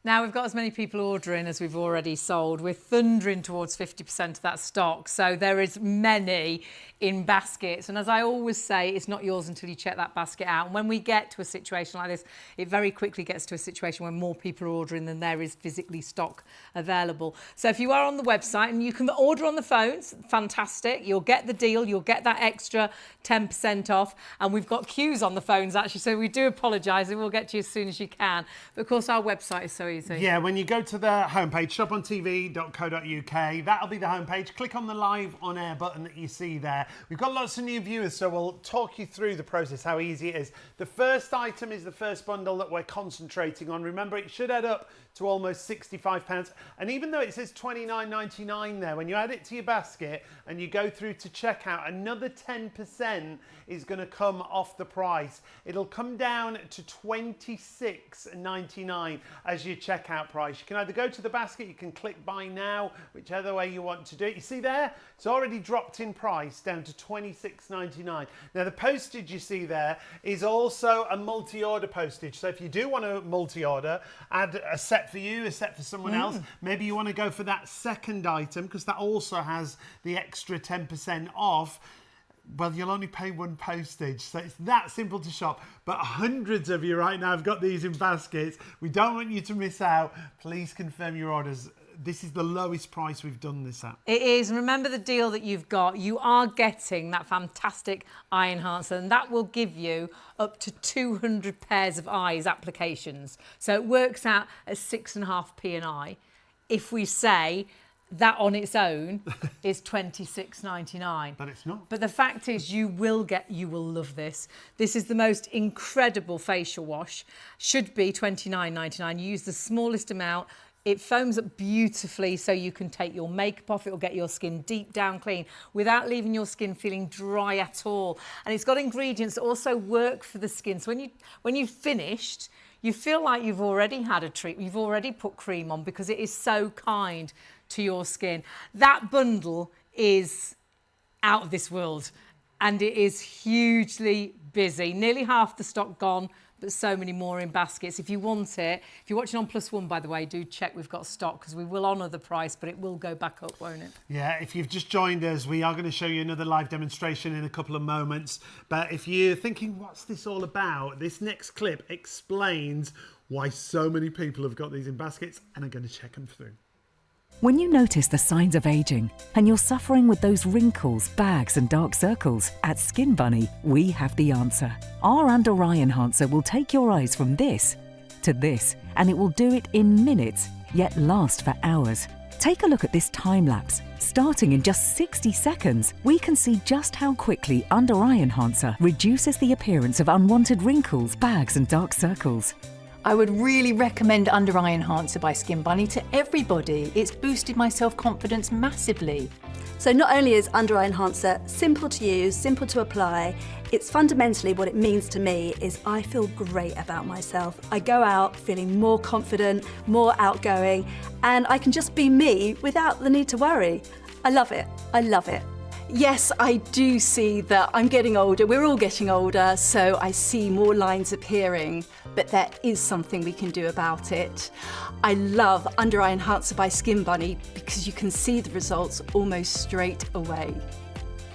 Now we've got as many people ordering as we've already sold. We're thundering towards 50% of that stock. So there is many in baskets. And as I always say, it's not yours until you check that basket out. And when we get to a situation like this, it very quickly gets to a situation where more people are ordering than there is physically stock available. So if you are on the website and you can order on the phones, fantastic. You'll get the deal. You'll get that extra 10% off. And we've got queues on the phones actually. So we do apologise and we'll get to you as soon as you can. But of course, our website is so easy. Yeah, when you go to the homepage, shopontv.co.uk, that'll be the homepage. Click on the live on air button that you see there. We've got lots of new viewers, so we'll talk you through the process, how easy it is. The first item is the first bundle that we're concentrating on. Remember, it should add up to almost £65. And even though it says $29.99 there, when you add it to your basket and you go through to checkout, another 10% is going to come off the price. It'll come down to $26.99 as your checkout price. You can either go to the basket, you can click buy now, whichever way you want to do it. You see there, it's already dropped in price down to $26.99. Now the postage you see there is also a multi-order postage. So if you do want to multi-order, add a set for you, a set for someone else. Maybe you want to go for that second item because that also has the extra 10% off. Well, you'll only pay one postage, so it's that simple to shop. But hundreds of you right now have got these in baskets. We don't want you to miss out. Please confirm your orders. This is the lowest price we've done this at. It is. And remember the deal that you've got. You are getting that fantastic eye enhancer, and that will give you up to 200 pairs of eyes applications. So it works out at 6.5p an eye. if we say that on its own is £26.99. But it's not. But the fact is you will love this. This is the most incredible facial wash. Should be £29.99. You use the smallest amount. It foams up beautifully so you can take your makeup off. It will get your skin deep down clean without leaving your skin feeling dry at all. And it's got ingredients that also work for the skin. So when you've finished, you feel like you've already had a treatment. You've already put cream on because it is so kind to your skin. That bundle is out of this world and it is hugely busy. Nearly half the stock gone, but so many more in baskets. If you want it, if you're watching on +1, by the way, do check we've got stock because we will honour the price, but it will go back up, won't it? Yeah, if you've just joined us, we are going to show you another live demonstration in a couple of moments. But if you're thinking, what's this all about? This next clip explains why so many people have got these in baskets and are going to check them through. When you notice the signs of aging and you're suffering with those wrinkles, bags and dark circles, at Skin Bunny, we have the answer. Our Under Eye Enhancer will take your eyes from this to this, and it will do it in minutes, yet last for hours. Take a look at this time lapse. Starting in just 60 seconds, we can see just how quickly Under Eye Enhancer reduces the appearance of unwanted wrinkles, bags and dark circles. I would really recommend Under Eye Enhancer by Skin Bunny to everybody. It's boosted my self-confidence massively. So not only is Under Eye Enhancer simple to use, simple to apply, it's fundamentally what it means to me is I feel great about myself. I go out feeling more confident, more outgoing, and I can just be me without the need to worry. I love it. I love it. Yes, I do see that I'm getting older. We're all getting older, so I see more lines appearing, but there is something we can do about it. I love Under Eye Enhancer by Skin Bunny because you can see the results almost straight away.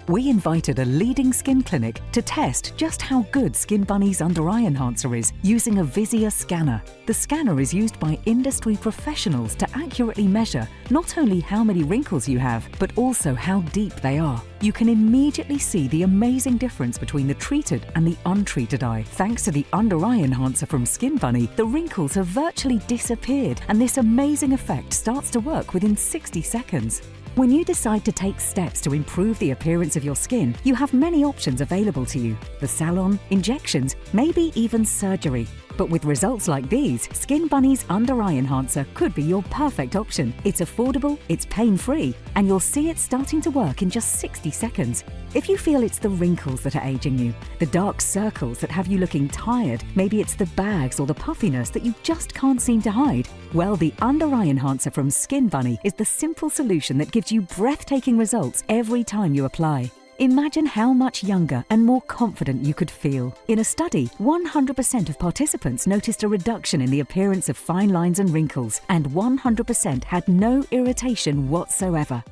We invited a leading skin clinic to test just how good Skin Bunny's Under Eye Enhancer is using a Visia scanner. The scanner is used by industry professionals to accurately measure not only how many wrinkles you have, but also how deep they are. You can immediately see the amazing difference between the treated and the untreated eye. Thanks to the Under Eye Enhancer from Skin Bunny, the wrinkles have virtually disappeared, and this amazing effect starts to work within 60 seconds. When you decide to take steps to improve the appearance of your skin, you have many options available to you. The salon, injections, maybe even surgery. But with results like these, Skin Bunny's Under Eye Enhancer could be your perfect option. It's affordable, it's pain-free, and you'll see it starting to work in just 60 seconds. If you feel it's the wrinkles that are aging you, the dark circles that have you looking tired, maybe it's the bags or the puffiness that you just can't seem to hide, well, the Under Eye Enhancer from Skin Bunny is the simple solution that gives you breathtaking results every time you apply. Imagine how much younger and more confident you could feel. In a study, 100% of participants noticed a reduction in the appearance of fine lines and wrinkles, and 100% had no irritation whatsoever.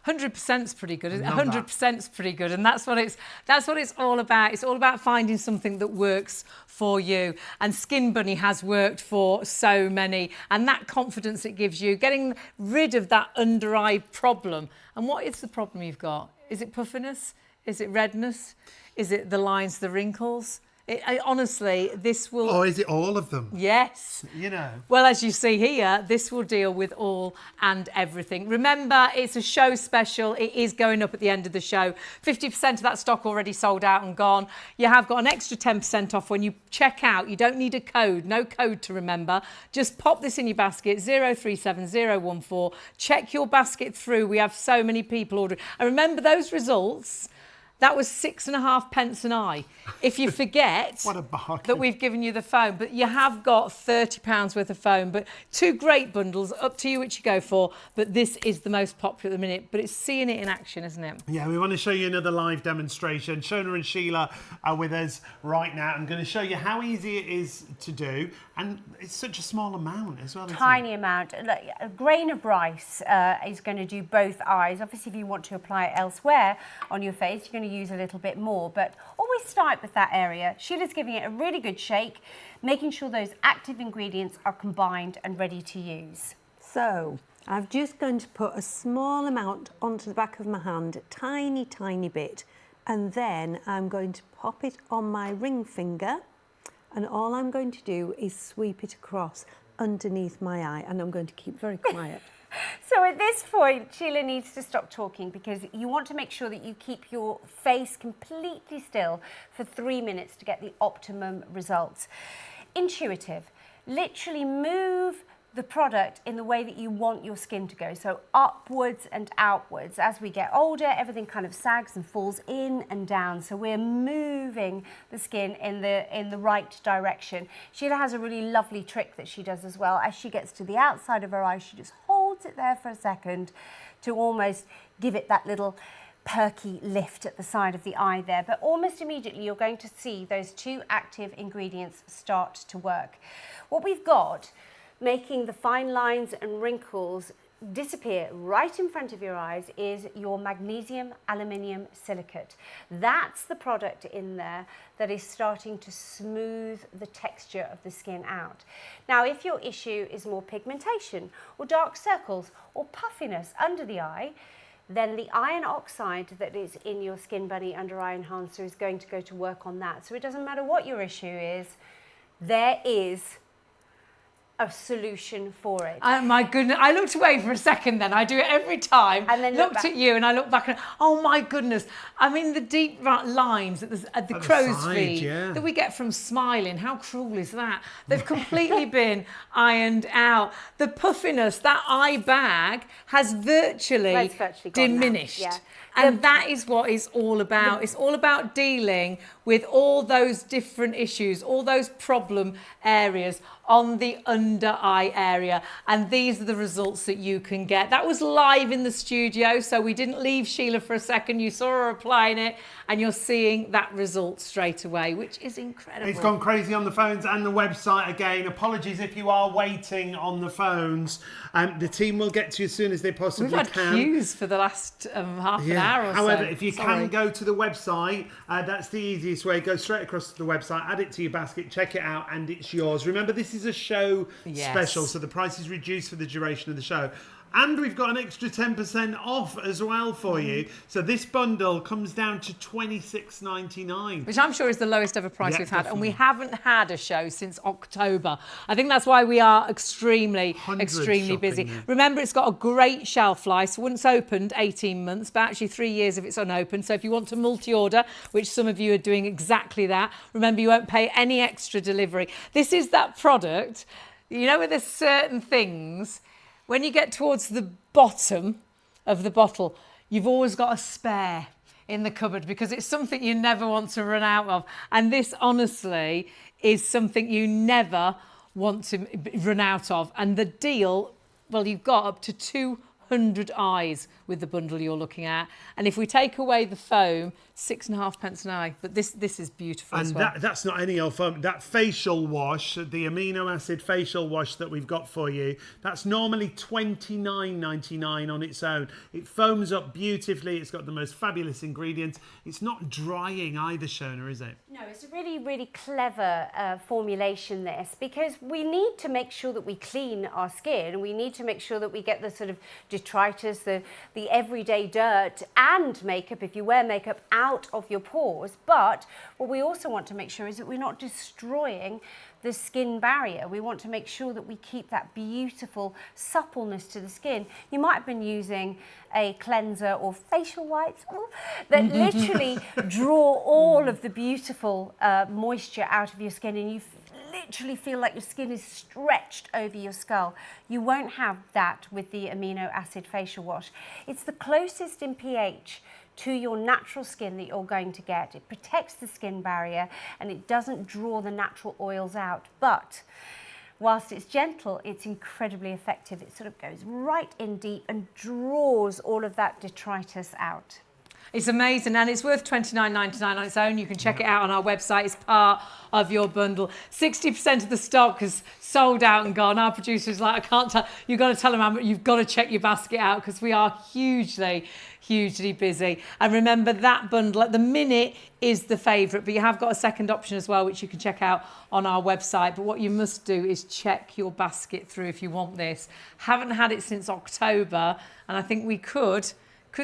100%'s pretty good. 100%'s pretty good, and that's what it's all about. It's all about finding something that works for you. And Skin Bunny has worked for so many, and that confidence it gives you, getting rid of that under eye problem. And what is the problem you've got? Is it puffiness? Is it redness? Is it the lines, the wrinkles? Honestly, this will... Or is it all of them? Yes. You know. Well, as you see here, this will deal with all and everything. Remember, it's a show special. It is going up at the end of the show. 50% of that stock already sold out and gone. You have got an extra 10% off when you check out. You don't need a code. No code to remember. Just pop this in your basket, 037014. Check your basket through. We have so many people ordering. And remember those results... That was 6.5 pence an eye. If you forget that we've given you the foam, but you have got £30 worth of foam, but two great bundles, up to you which you go for, but this is the most popular at the minute, but it's seeing it in action, isn't it? Yeah, we want to show you another live demonstration. Shona and Shelagh are with us right now. I'm going to show you how easy it is to do, and it's such a small amount as well. Tiny amount. Look, a grain of rice is going to do both eyes. Obviously, if you want to apply it elsewhere on your face, you're going to use a little bit more, but always start with that area. Sheila's giving it a really good shake, making sure those active ingredients are combined and ready to use. So I'm just going to put a small amount onto the back of my hand, a tiny, tiny bit, and then I'm going to pop it on my ring finger, and all I'm going to do is sweep it across. underneath my eye, and I'm going to keep very quiet. So at this point, Sheila needs to stop talking because you want to make sure that you keep your face completely still for 3 minutes to get the optimum results. Intuitive. Literally move the product in the way that you want your skin to go. So upwards and outwards. As we get older, everything kind of sags and falls in and down. So we're moving the skin in the right direction. Sheila has a really lovely trick that she does as well. As she gets to the outside of her eye, she just holds it there for a second to almost give it that little perky lift at the side of the eye there. But almost immediately you're going to see those 2 active ingredients start to work. What we've got making the fine lines and wrinkles disappear right in front of your eyes is your magnesium aluminium silicate. That's the product in there that is starting to smooth the texture of the skin out. Now, if your issue is more pigmentation or dark circles or puffiness under the eye, then the iron oxide that is in your Skin Bunny Under Eye Enhancer is going to go to work on that. So it doesn't matter what your issue is, there is a solution for it. Oh my goodness, I looked away for a second then. I do it every time. And then looked at you and I looked back and, oh my goodness. I mean, the deep lines at the crow's feet that we get from smiling, how cruel is that? They've completely been ironed out. The puffiness, that eye bag has virtually diminished. Yeah. And that is what it's all about. It's all about dealing with all those different issues, all those problem areas on the under eye area. And these are the results that you can get. That was live in the studio, so we didn't leave Sheila for a second. You saw her applying it and you're seeing that result straight away, which is incredible. It's gone crazy on the phones and the website again. Apologies if you are waiting on the phones. The team will get to you as soon as they possibly can. We've had queues for the last half an hour or However, so. if you can go to the website, that's the easiest way. Go straight across to the website, add it to your basket, check it out, and it's yours. Remember, this is a show special, so the price is reduced for the duration of the show. And we've got an extra 10% off as well for you. So this bundle comes down to $26.99. Which I'm sure is the lowest ever price we've had. And we haven't had a show since October. I think that's why we are extremely busy. Remember, it's got a great shelf life. So once opened, 18 months, but actually 3 years if it's unopened. So if you want to multi-order, which some of you are doing exactly that, remember you won't pay any extra delivery. This is that product, you know, where there's certain things, when you get towards the bottom of the bottle, you've always got a spare in the cupboard because it's something you never want to run out of. And this, honestly, is something you never want to run out of. And the deal, well, you've got up to 200 eyes with the bundle you're looking at. And if we take away the foam, 6.5 pence an eye. But this is beautiful as well. And that's not any old foam. That facial wash, the amino acid facial wash that we've got for you, that's normally $29.99 on its own. It foams up beautifully. It's got the most fabulous ingredients. It's not drying either, Shona, is it? No, it's a really, really clever formulation, this, because we need to make sure that we clean our skin. We need to make sure that we get the sort of detritus, the everyday dirt and makeup, if you wear makeup, out of your pores. But what we also want to make sure is that we're not destroying the skin barrier. We want to make sure that we keep that beautiful suppleness to the skin. You might have been using a cleanser or facial wipes that literally draw all of the beautiful moisture out of your skin, and you literally feel like your skin is stretched over your skull. You won't have that with the amino acid facial wash. It's the closest in pH to your natural skin that you're going to get. It protects the skin barrier and it doesn't draw the natural oils out. But whilst it's gentle, it's incredibly effective. It sort of goes right in deep and draws all of that detritus out. It's amazing, and it's worth $29.99 on its own. You can check it out on our website. It's part of your bundle. 60% of the stock is sold out and gone. Our producer's like, I can't tell. You've got to tell them, you've got to check your basket out because we are hugely busy. And remember, that bundle at the minute is the favourite, but you have got a second option as well, which you can check out on our website. But what you must do is check your basket through if you want this. Haven't had it since October, and I think we could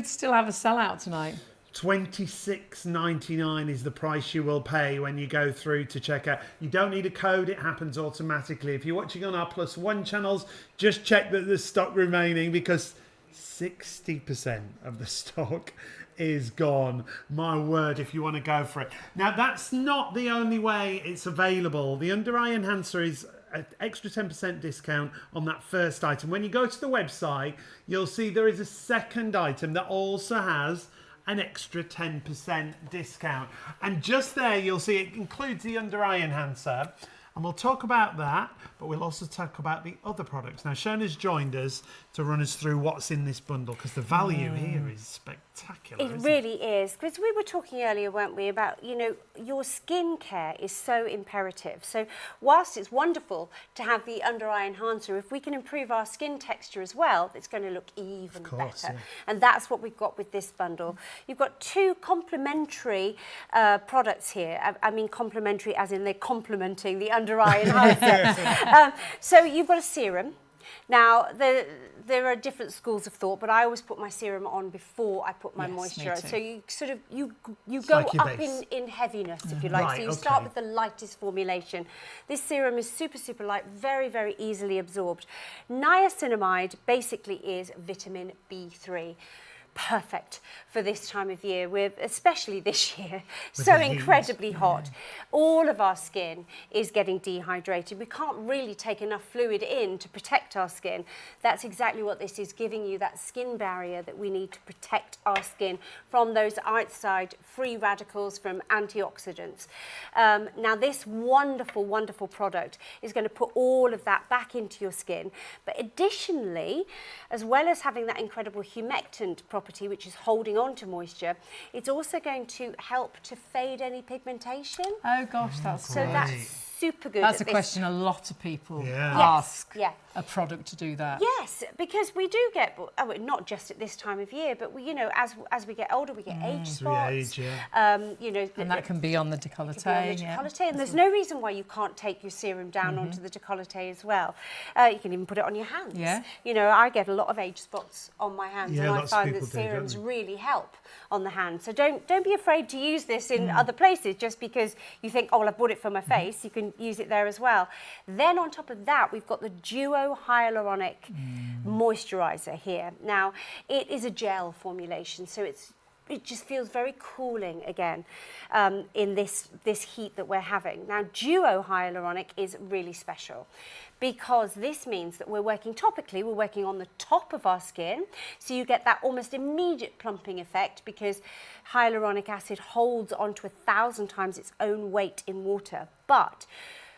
still have a sellout tonight. £26.99 is the price you will pay when you go through to checkout. You don't need a code, it happens automatically. If you're watching on our +1 channels, just check that there's stock remaining, because 60% of the stock is gone. My word, if you want to go for it. Now, that's not the only way it's available. The under eye enhancer is an extra 10% discount on that first item. When you go to the website, you'll see there is a second item that also has an extra 10% discount. And just there, you'll see it includes the under eye enhancer. And we'll talk about that, but we'll also talk about the other products. Now, Shona's joined us to run us through what's in this bundle, because the value here is spectacular. It really is, because we were talking earlier, weren't we, about, you know, your skin care is so imperative. So whilst it's wonderful to have the under eye enhancer, if we can improve our skin texture as well, it's going to look even better. Yeah. And that's what we've got with this bundle. You've got 2 complementary products here. I mean complementary as in they're complementing the under eye enhancer. So you've got a serum. Now, there are different schools of thought, but I always put my serum on before I put my moisturiser. So you sort of, you go like up in heaviness, if you like. Right, so you start with the lightest formulation. This serum is super, super light, very, very easily absorbed. Niacinamide basically is vitamin B3. Perfect for this time of year, especially this year, so incredibly hot. All of our skin is getting dehydrated. We can't really take enough fluid in to protect our skin. That's exactly what this is giving you, that skin barrier that we need to protect our skin from those outside free radicals, from antioxidants. Now, this wonderful, wonderful product is going to put all of that back into your skin. But additionally, as well as having that incredible humectant property, which is holding on to moisture, it's also going to help to fade any pigmentation. Oh gosh, that's so great. that's super good. That's a question a lot of people ask. A product to do that. Yes, because we do get, not just at this time of year, but we, you know, as we get older, we get age spots. You know, and that can be on the décolleté. And there's no reason why you can't take your serum down onto the décolleté as well. You can even put it on your hands. Yeah. You know, I get a lot of age spots on my hands, and I find that serums do, really help on the hands. So don't be afraid to use this in other places just because you think, oh, well, I've bought it for my face. You can use it there as well. Then on top of that, we've got the Duo Hyaluronic Moisturiser here. Now, it is a gel formulation, so it just feels very cooling again in this heat that we're having. Now, Duo Hyaluronic is really special because this means that we're working topically, we're working on the top of our skin, so you get that almost immediate plumping effect because hyaluronic acid holds onto 1,000 times its own weight in water. But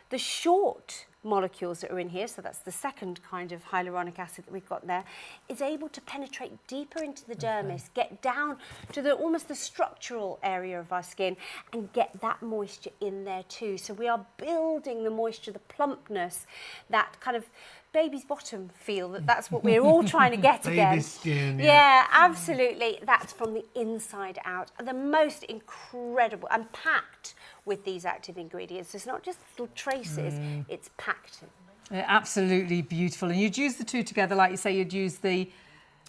the short molecules that are in here, so that's the second kind of hyaluronic acid that we've got there, is able to penetrate deeper into the dermis, get down to almost the structural area of our skin and get that moisture in there too. So we are building the moisture, the plumpness, that kind of baby's bottom feel, that's what we're all trying to get again. Baby skin, yeah, absolutely. That's from the inside out. The most incredible, and packed with these active ingredients. It's not just little traces, it's packed in. Absolutely beautiful. And you'd use the two together, like you say, you'd use the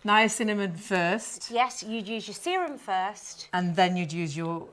niacinamide first. Yes, you'd use your serum first. And then you'd use your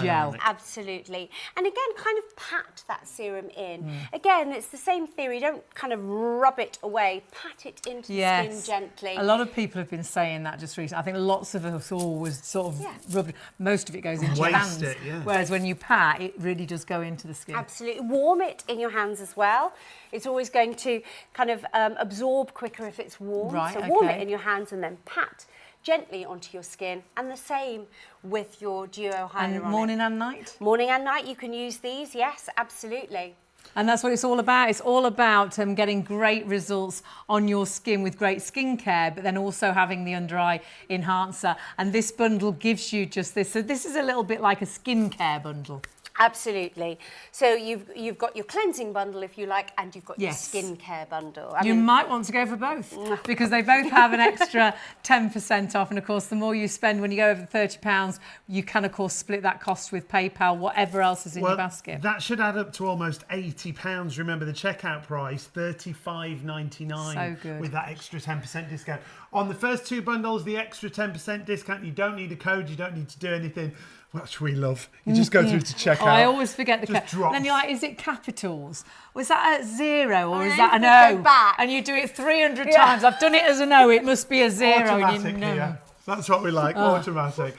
gel. Absolutely. And again, kind of pat that serum in. Again, it's the same theory. Don't kind of rub it away. Pat it into the skin gently. A lot of people have been saying that just recently. I think lots of us always sort of rub it. Most of it goes into your hands. Whereas when you pat, it really does go into the skin. Absolutely. Warm it in your hands as well. It's always going to kind of absorb quicker if it's warm. Right, so warm it in your hands and then pat gently onto your skin, and the same with your Duo Hyaluronic. And morning and night? Morning and night you can use these, yes, absolutely. And that's what it's all about. It's all about getting great results on your skin with great skincare, but then also having the under eye enhancer. And this bundle gives you just this. So this is a little bit like a skincare bundle. Absolutely. So you've got your cleansing bundle, if you like, and you've got your skincare bundle. You might want to go for both because they both have an extra 10% off. And of course, the more you spend when you go over £30, you can, of course, split that cost with PayPal, whatever else is in your basket. That should add up to almost £80. Remember the checkout price, $35.99 with that extra 10% discount. On the first 2 bundles, the extra 10% discount. You don't need a code. You don't need to do anything. Which we love. You just go through to checkout. Oh, I always forget the code. Drops. Then you're like, is it capitals? Was that a 0 or is that an O? Back. And you do it 300 times. I've done it as an O. It must be a 0. Automatic here. That's what we like, automatic.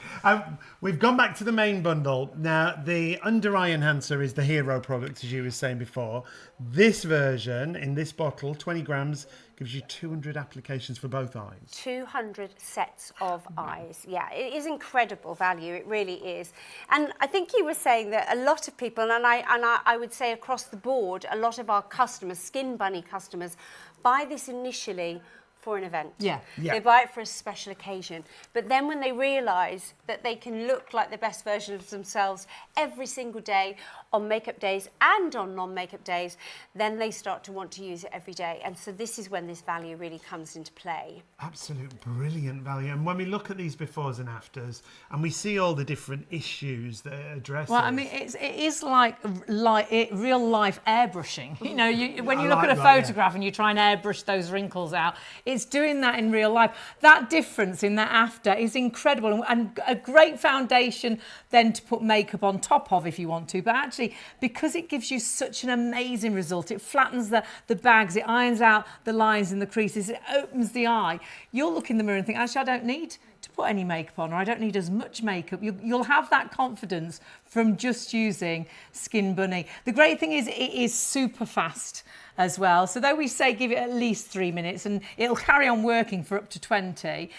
We've gone back to the main bundle. Now, the under eye enhancer is the hero product, as you were saying before. This version, in this bottle, 20 grams, gives you 200 applications for both eyes. 200 sets of eyes. Yeah, it is incredible value. It really is. And I think you were saying that a lot of people, and I would say across the board, a lot of our customers, Skin Bunny customers, buy this initially for an event. Yeah. They buy it for a special occasion. But then when they realise that they can look like the best version of themselves every single day on makeup days and on non-makeup days, then they start to want to use it every day. And so this is when this value really comes into play. Absolute brilliant value. And when we look at these befores and afters and we see all the different issues that it addresses. Well, I mean, it is like real life airbrushing. You know, when you look at a photograph and you try and airbrush those wrinkles out, it's doing that in real life. That difference in that after is incredible, and a great foundation then to put makeup on top of if you want to. But actually, because it gives you such an amazing result, it flattens the bags, it irons out the lines and the creases, it opens the eye. You'll look in the mirror and think, actually, I don't need to put any makeup on, or I don't need as much makeup. You'll have that confidence from just using Skin Bunny. The great thing is it is super fast as well. So though we say give it at least 3 minutes and it'll carry on working for up to 20,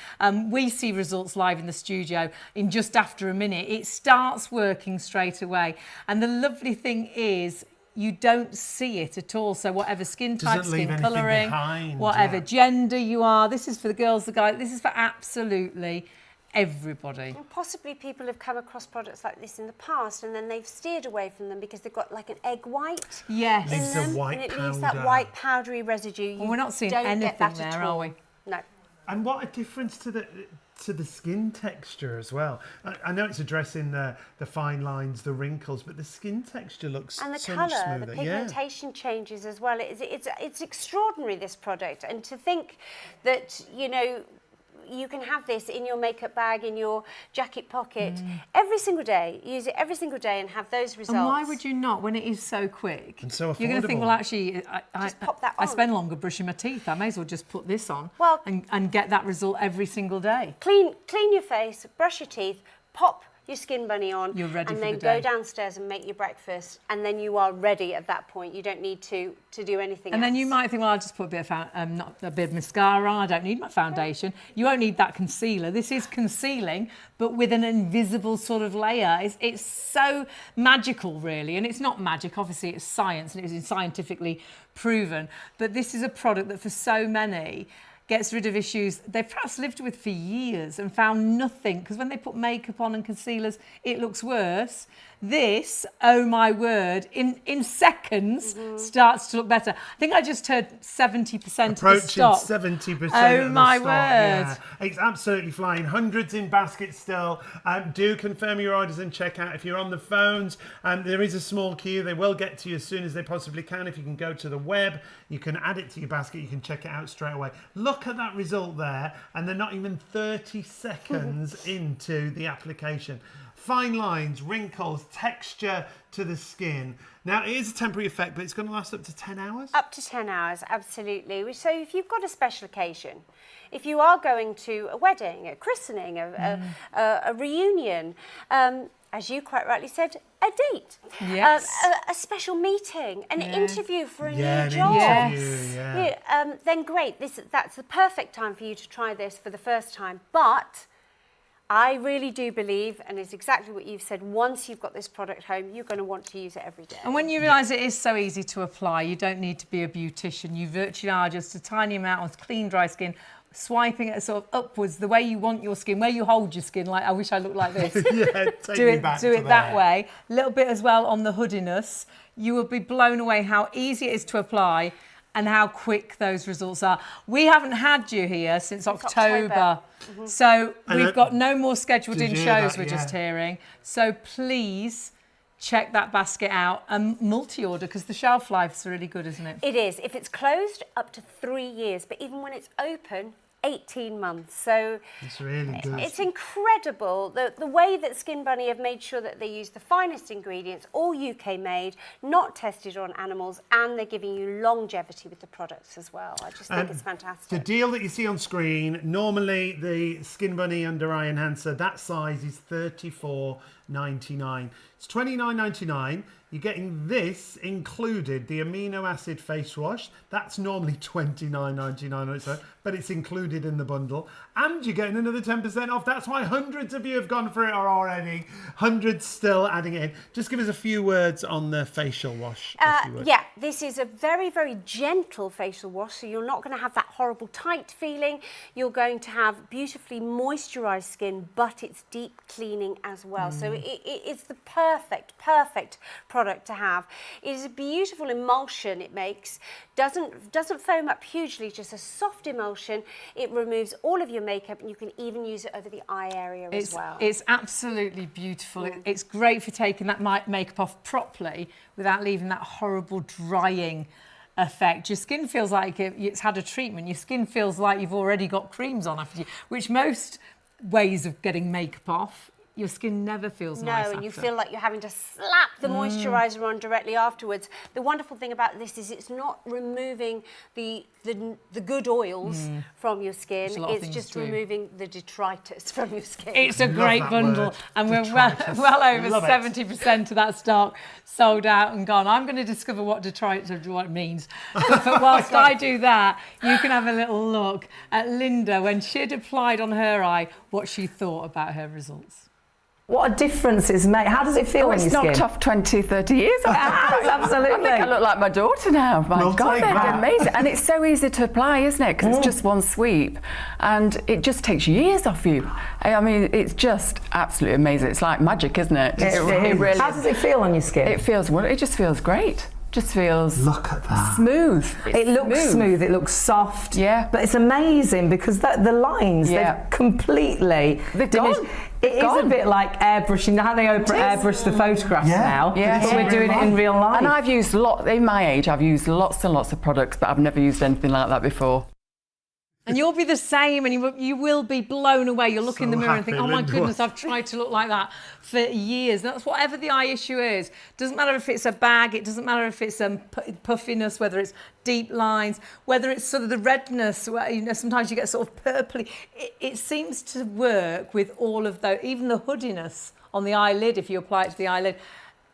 we see results live in the studio in just after a minute. It starts working straight away. And the lovely thing is you don't see it at all. So whatever skin type, skin colouring, whatever gender you are, this is for the girls, the guys, this is for absolutely everybody. And possibly people have come across products like this in the past and then they've steered away from them because they've got like an egg white in them, and it leaves that white powdery residue. Well, we're not seeing anything there, are we? No. And what a difference to the skin texture as well. I know it's addressing the fine lines, the wrinkles, but the skin texture looks and the so much colour, smoother. the pigmentation changes as well. It's extraordinary, this product, and to think that, you know, you can have this in your makeup bag, in your jacket pocket, every single day. Use it every single day and have those results. And why would you not when it is so quick? And so affordable. You're going to think, well, actually, just pop that on. I spend longer brushing my teeth. I may as well just put this on well, and get that result every single day. Clean your face, brush your teeth, pop your Skin Bunny on, you're ready and for then the day. go downstairs and make your breakfast, and then you are ready at that point. You don't need to do anything and else. then you might think, well, I'll just put a bit of not a bit of mascara on. I don't need my foundation. You won't need that concealer. This is concealing, but with an invisible sort of layer. It's so magical, really, and it's not magic. Obviously, it's science, and it is scientifically proven. But this is a product that, for so many, gets rid of issues they've perhaps lived with for years and found nothing, because when they put makeup on and concealers, it looks worse. This, oh my word, in seconds starts to look better. I think I just heard 70% of the stock. Approaching 70% Oh of my the stock. word. Yeah. It's absolutely flying. Hundreds in baskets still. Do confirm your orders and check out. If you're on the phones, there is a small queue. They will get to you as soon as they possibly can. If you can go to the web, you can add it to your basket. You can check it out straight away. Look at that result there, and they're not even 30 seconds into the application. Fine lines, wrinkles, texture to the skin. Now, it is a temporary effect, but it's going to last up to 10 hours? Up to 10 hours, absolutely. So if you've got a special occasion, if you are going to a wedding, a christening, a reunion, as you quite rightly said, a date, yes. A special meeting, an interview for a new job, yes. Then great, that's the perfect time for you to try this for the first time. But I really do believe, and it's exactly what you've said, once you've got this product home, you're going to want to use it every day. And when you realise it is so easy to apply, you don't need to be a beautician. You virtually are just a tiny amount on clean, dry skin, swiping it sort of upwards, the way you want your skin, where you hold your skin, like, I wish I looked like this. Do it that way. A little bit as well on the hoodiness. You will be blown away how easy it is to apply and how quick those results are. We haven't had you here since October. So we've got no more scheduled in shows, we're just hearing. So please check that basket out and multi-order, because the shelf life's really good, isn't it? It is. If it's closed, up to 3 years. But even when it's open, 18 months. So it's really good. It's incredible the way that Skin Bunny have made sure that they use the finest ingredients, all UK made, not tested on animals, and they're giving you longevity with the products as well. I just think it's fantastic. The deal that you see on screen, normally the Skin Bunny Under Eye Enhancer, that size is $34.99. It's $29.99. You're getting this included, the amino acid face wash. That's normally $29.99, but it's included in the bundle. And you're getting another 10% off. That's why hundreds of you have gone for it already. Hundreds still adding it in. Just give us a few words on the facial wash. Yeah, this is a very, very gentle facial wash, so you're not going to have that horrible tight feeling. You're going to have beautifully moisturised skin, but it's deep cleaning as well. So it's the perfect product to have. It is a beautiful emulsion it makes. Doesn't foam up hugely, just a soft emulsion. It removes all of your makeup, and you can even use it over the eye area as well. It's absolutely beautiful. It's great for taking that makeup off properly without leaving that horrible drying effect. Your skin feels like it's had a treatment. Your skin feels like you've already got creams on after you, which most ways of getting makeup off, your skin never feels nice No, and you feel like you're having to slap the moisturiser on directly afterwards. The wonderful thing about this is it's not removing the good oils from your skin. It's just removing the detritus from your skin. It's a great bundle, and we're well over 70% of that stock sold out and gone. I'm going to discover what detritus what it means. But whilst I do that, you can have a little look at Linda when she'd applied on her eye what she thought about her results. What a difference it's made. How does it feel on your skin? It's knocked off 20, 30 years. Absolutely. I think I look like my daughter now. My God, they're amazing. And it's so easy to apply, isn't it? Because it's just one sweep. And it just takes years off you. I mean, it's just absolutely amazing. It's like magic, isn't it? It really How does it feel on your skin? It just feels great. Just feels look at that smooth. It looks smooth. It looks soft. Yeah, but it's amazing because the lines they've completely diminished. It is a bit like airbrushing. You know how they airbrush the photographs now? Yeah, but we're doing it in real life. And I've used in my age, I've used lots and lots of products, but I've never used anything like that before. And you'll be the same, and you will be blown away. You'll look in the mirror and think, oh my goodness, I've tried to look like that for years. And that's whatever the eye issue is. Doesn't matter if it's a bag, it doesn't matter if it's puffiness, whether it's deep lines, whether it's sort of the redness, where, you know, sometimes you get sort of purpley. It seems to work with all of those, even the hoodiness on the eyelid, if you apply it to the eyelid.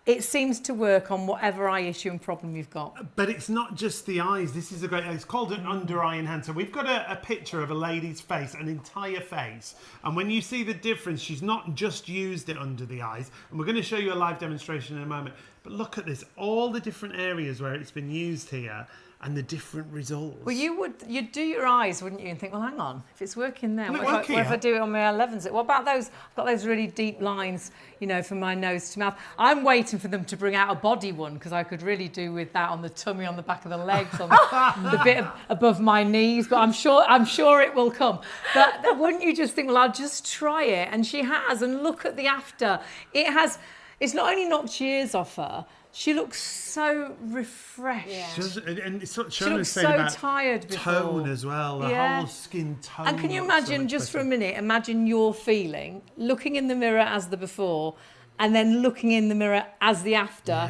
It seems to work on whatever eye issue and problem you've got. But it's not just the eyes. This is it's called an under eye enhancer. We've got a picture of a lady's face, an entire face. And when you see the difference, she's not just used it under the eyes. And we're going to show you a live demonstration in a moment. But look at this, all the different areas where it's been used here and the different results. Well, you'd do your eyes, wouldn't you? And think, well, hang on, if it's working there, what if I do it on my 11s? What about those? I've got those really deep lines, you know, from my nose to mouth. I'm waiting for them to bring out a body one because I could really do with that on the tummy, on the back of the legs, on the bit above my knees. But I'm sure it will come. But wouldn't you just think, well, I'll just try it? And she has, and look at the after. It's not only knocked years off her. She looks so refreshed. Yeah. And it's she looks so tired before. Tone as well, the whole skin tone. And can you imagine, just for a minute, imagine your feeling, looking in the mirror as the before, and then looking in the mirror as the after,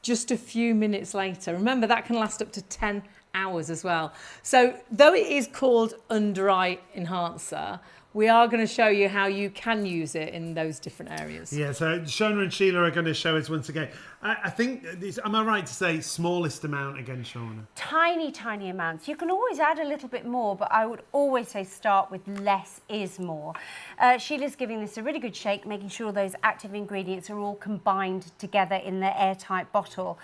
just a few minutes later. Remember, that can last up to 10 hours as well. So, though it is called Under Eye Enhancer, we are going to show you how you can use it in those different areas. Yeah, so Shona and Shelagh are going to show us once again. I think, am I right to say smallest amount again, Shona? Tiny, tiny amounts. You can always add a little bit more, but I would always say start with less is more. Sheila's giving this a really good shake, making sure those active ingredients are all combined together in the airtight bottle.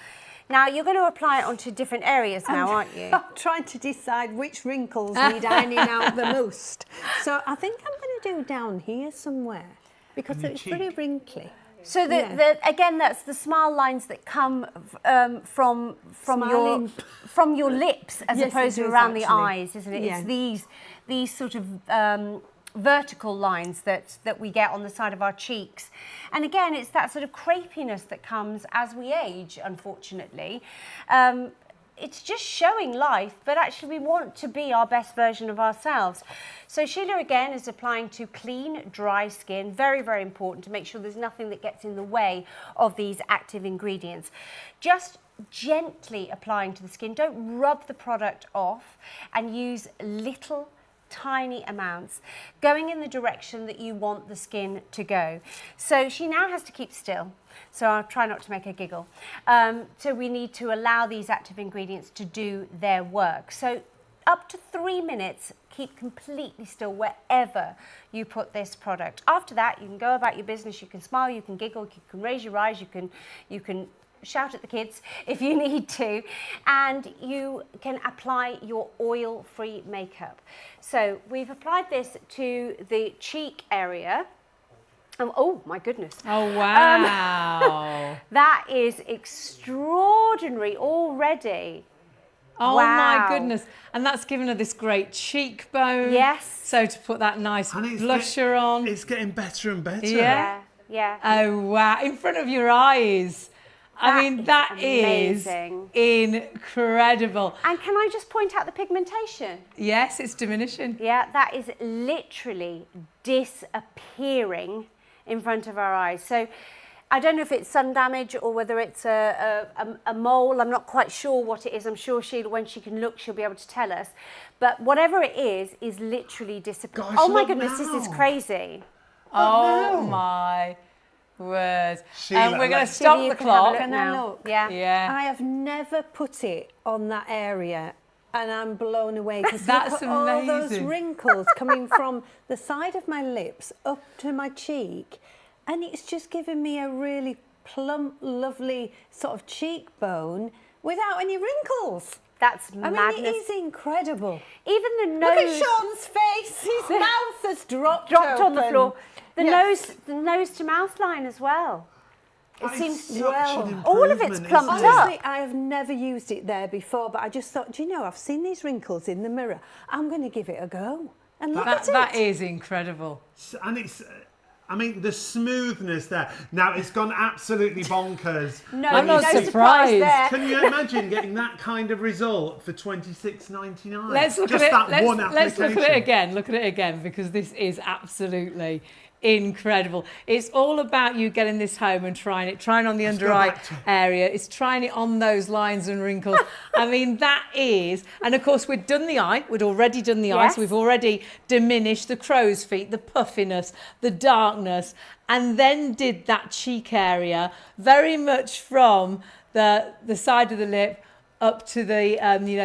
Now, you're going to apply it onto different areas now, aren't you? I'm trying to decide which wrinkles need ironing out the most. So I think I'm going to do down here somewhere because it's very wrinkly. So again, that's the smile lines that come from your lips as opposed to around the eyes, isn't it? Yeah. It's these sort of vertical lines that we get on the side of our cheeks. And again, it's that sort of crepiness that comes as we age, unfortunately. it's just showing life, but actually we want to be our best version of ourselves. So Sheila again is applying to clean, dry skin. Very, very important to make sure there's nothing that gets in the way of these active ingredients. Just gently applying to the skin. Don't rub the product off, and use little tiny amounts going in the direction that you want the skin to go. So she now has to keep still. So I'll try not to make her giggle. So we need to allow these active ingredients to do their work. So up to 3 minutes, keep completely still wherever you put this product. After that, you can go about your business, you can smile, you can giggle, you can raise your eyes, you can shout at the kids if you need to, and you can apply your oil-free makeup. So we've applied this to the cheek area. Oh my goodness. Oh wow. That is extraordinary already. Oh wow. my goodness. And that's given her this great cheekbone. Yes. So to put that nice blusher on. It's getting better and better. Yeah, yeah. Oh wow, in front of your eyes. I mean, that is incredible. And can I just point out the pigmentation? Yes, it's diminishing. Yeah, that is literally disappearing in front of our eyes. So I don't know if it's sun damage or whether it's a mole. I'm not quite sure what it is. I'm sure Sheila, when she can look, she'll be able to tell us. But whatever it is literally disappearing. Oh my goodness, this is crazy. Oh my word. Sheila, we're going to stop the clock. Can I look? Yeah. I have never put it on that area, and I'm blown away because That's look at all those amazing. wrinkles coming from the side of my lips up to my cheek, and it's just given me a really plump, lovely sort of cheekbone without any wrinkles. That's madness. I mean, it is incredible. Even the nose. Look at Sean's face. His mouth has dropped on the open. floor. The Yes. nose to mouth line as well. It seems all of it's plumped Honestly, up. I have never used it there before, but I just thought, do you know, I've seen these wrinkles in the mirror. I'm going to give it a go. And look at it. That is incredible. And it's, I mean, the smoothness there. Now, it's gone absolutely bonkers. I'm not surprised. There. Can you imagine getting that kind of result for $26.99? Let's look Just at it. that one Let's look at it application. again. Look at it again, because this is absolutely incredible. It's all about you getting this home and trying on the under eye area. It's trying it on those lines and wrinkles. I mean, that is, and of course we'd done the eye. We'd already done the eye, so we've already diminished the crow's feet, the puffiness, the darkness, and then did that cheek area very much from the side of the lip up to the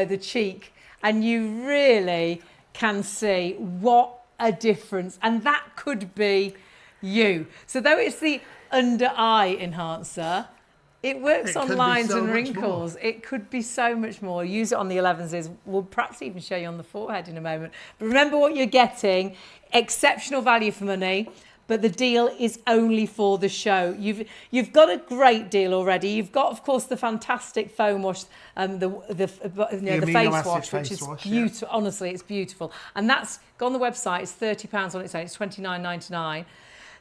the cheek, and you really can see what a difference, and that could be you. So though it's the under eye enhancer, it works on lines and wrinkles. It could be so much more. Use it on the 11s. We'll perhaps even show you on the forehead in a moment. But remember what you're getting, exceptional value for money. But the deal is only for the show. You've got a great deal already. You've got, of course, the fantastic foam wash, the face wash, which is beautiful. Yeah. Honestly, it's beautiful. And that's go on the website. It's £30 on its own. It's $29.99.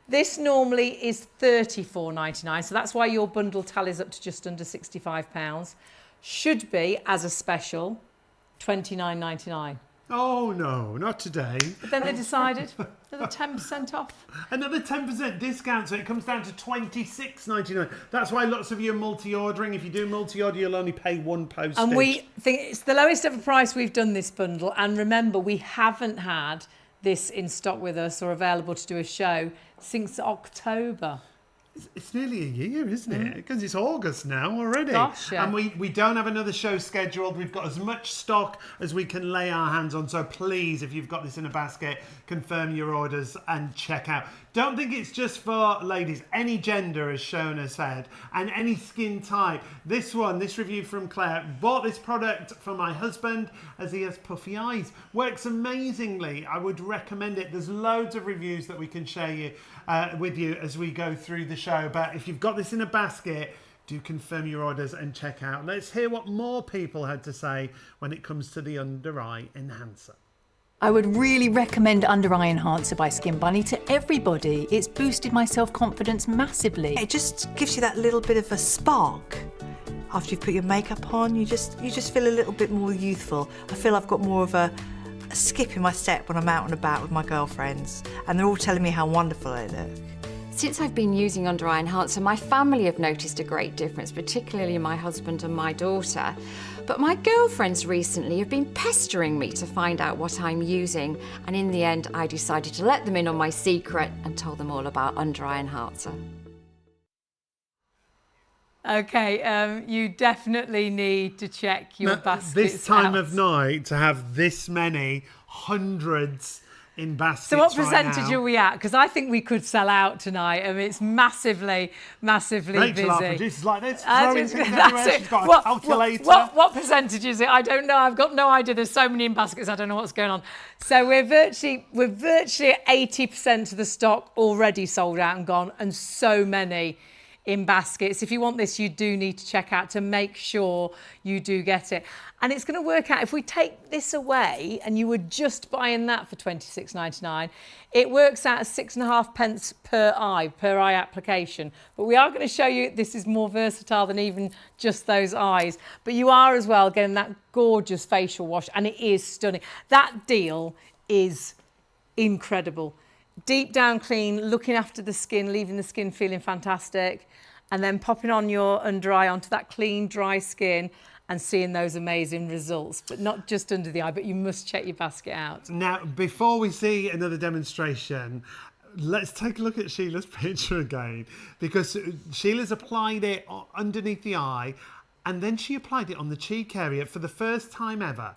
This normally is $34.99. So that's why your bundle tallies up to just under £65. Should be, as a special, $29.99. Oh no, not today. But then they decided another 10% off. Another 10% discount, so it comes down to $26.99. That's why lots of you are multi-ordering. If you do multi-order, you'll only pay one postage. And we think it's the lowest ever price we've done this bundle. And remember, we haven't had this in stock with us or available to do a show since October. It's nearly a year, isn't it? Because it's August now already. Gosh, yeah. And we don't have another show scheduled. We've got as much stock as we can lay our hands on. So please, if you've got this in a basket, confirm your orders and check out. Don't think it's just for ladies. Any gender, as Shona said, and any skin type. This review from Claire, bought this product for my husband as he has puffy eyes. Works amazingly. I would recommend it. There's loads of reviews that we can share with you as we go through the show. But if you've got this in a basket, do confirm your orders and check out. Let's hear what more people had to say when it comes to the under eye enhancer. I would really recommend Under Eye Enhancer by Skin Bunny to everybody. It's boosted my self-confidence massively. It just gives you that little bit of a spark. after you've put your makeup on, you just feel a little bit more youthful. I feel I've got more of a skip in my step when I'm out and about with my girlfriends, and they're all telling me how wonderful I look. Since I've been using Under Eye Enhancer, my family have noticed a great difference, particularly my husband and my daughter. But my girlfriends recently have been pestering me to find out what I'm using, and in the end I decided to let them in on my secret and told them all about Under Eye Enhancer. Okay, you definitely need to check your baskets this time out. of night to have this many hundreds in baskets. So what percentage are we at? Because I think we could sell out tonight. I mean, it's massively busy. Rachel, our producer's like this, throwing things everywhere. She's got a calculator. What percentage is it? I don't know. I've got no idea. There's so many in baskets. I don't know what's going on. So we're virtually at 80% of the stock already sold out and gone, and so many in baskets. If you want this, you do need to check out to make sure you do get it. And it's going to work out, if we take this away and you were just buying that for £26.99, it works out as 6.5 per eye application. But we are going to show you this is more versatile than even just those eyes. But you are as well getting that gorgeous facial wash, and it is stunning. That deal is incredible. Deep down clean, looking after the skin, leaving the skin feeling fantastic, and then popping on your under eye onto that clean, dry skin and seeing those amazing results. But not just under the eye, but you must check your basket out. Now, before we see another demonstration, let's take a look at Sheila's picture again, because Sheila's applied it underneath the eye and then she applied it on the cheek area for the first time ever.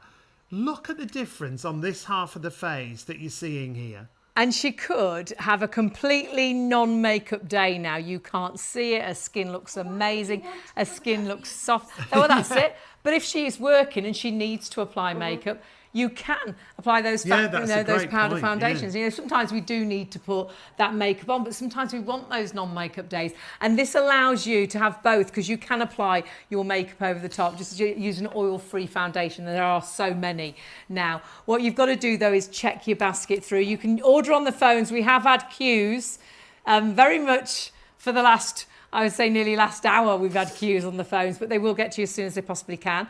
Look at the difference on this half of the face that you're seeing here. And she could have a completely non-makeup day now. You can't see it. Her skin looks amazing. Her skin looks soft. Oh, that's it. But if she is working and she needs to apply makeup, you can apply those, those powder foundations. You know, sometimes we do need to put that makeup on, but sometimes we want those non-makeup days. And this allows you to have both, because you can apply your makeup over the top, just use an oil-free foundation. And there are so many now. What you've got to do, though, is check your basket through. You can order on the phones. We have had queues very much for the last, I would say nearly last hour, we've had queues on the phones, but they will get to you as soon as they possibly can.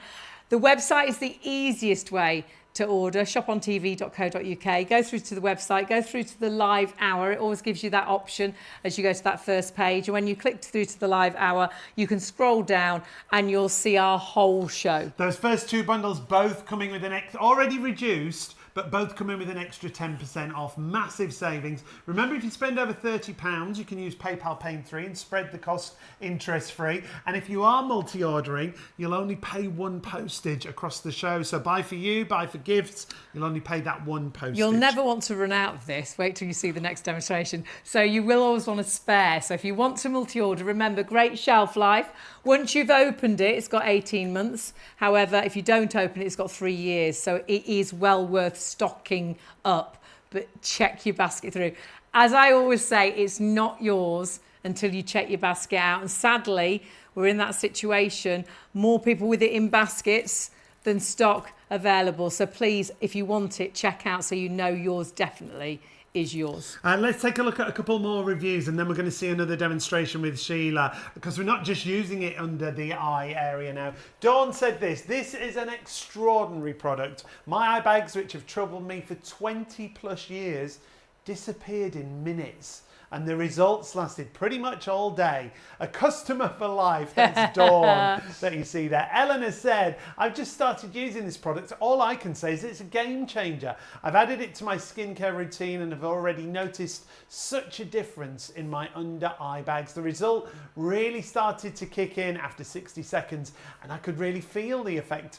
The website is the easiest way to order, shopontv.co.uk. Go through to the website, go through to the live hour. It always gives you that option as you go to that first page. And when you click through to the live hour, you can scroll down and you'll see our whole show. Those first two bundles both coming with an already reduced, but both come in with an extra 10% off. Massive savings. Remember, if you spend over £30, you can use PayPal Pay in 3 and spread the cost interest-free. And if you are multi-ordering, you'll only pay one postage across the show. So buy for you, buy for gifts, you'll only pay that one postage. You'll never want to run out of this. Wait till you see the next demonstration. So you will always want a spare. So if you want to multi-order, remember, great shelf life. Once you've opened it, it's got 18 months. However, if you don't open it, it's got 3 years. So it is well worth stocking up, but check your basket through. As I always say, it's not yours until you check your basket out. And sadly, we're in that situation. More people with it in baskets than stock available. So please, if you want it, check out so you know yours definitely is yours. Let's take a look at a couple more reviews, and then we're going to see another demonstration with Sheila, because we're not just using it under the eye area now. Dawn said this is an extraordinary product. My eye bags, which have troubled me for 20 plus years, disappeared in minutes. And the results lasted pretty much all day. A customer for life. That's Dawn that you see there. Eleanor said, I've just started using this product. All I can say is it's a game changer. I've added it to my skincare routine and have already noticed such a difference in my under eye bags. The result really started to kick in after 60 seconds and I could really feel the effect.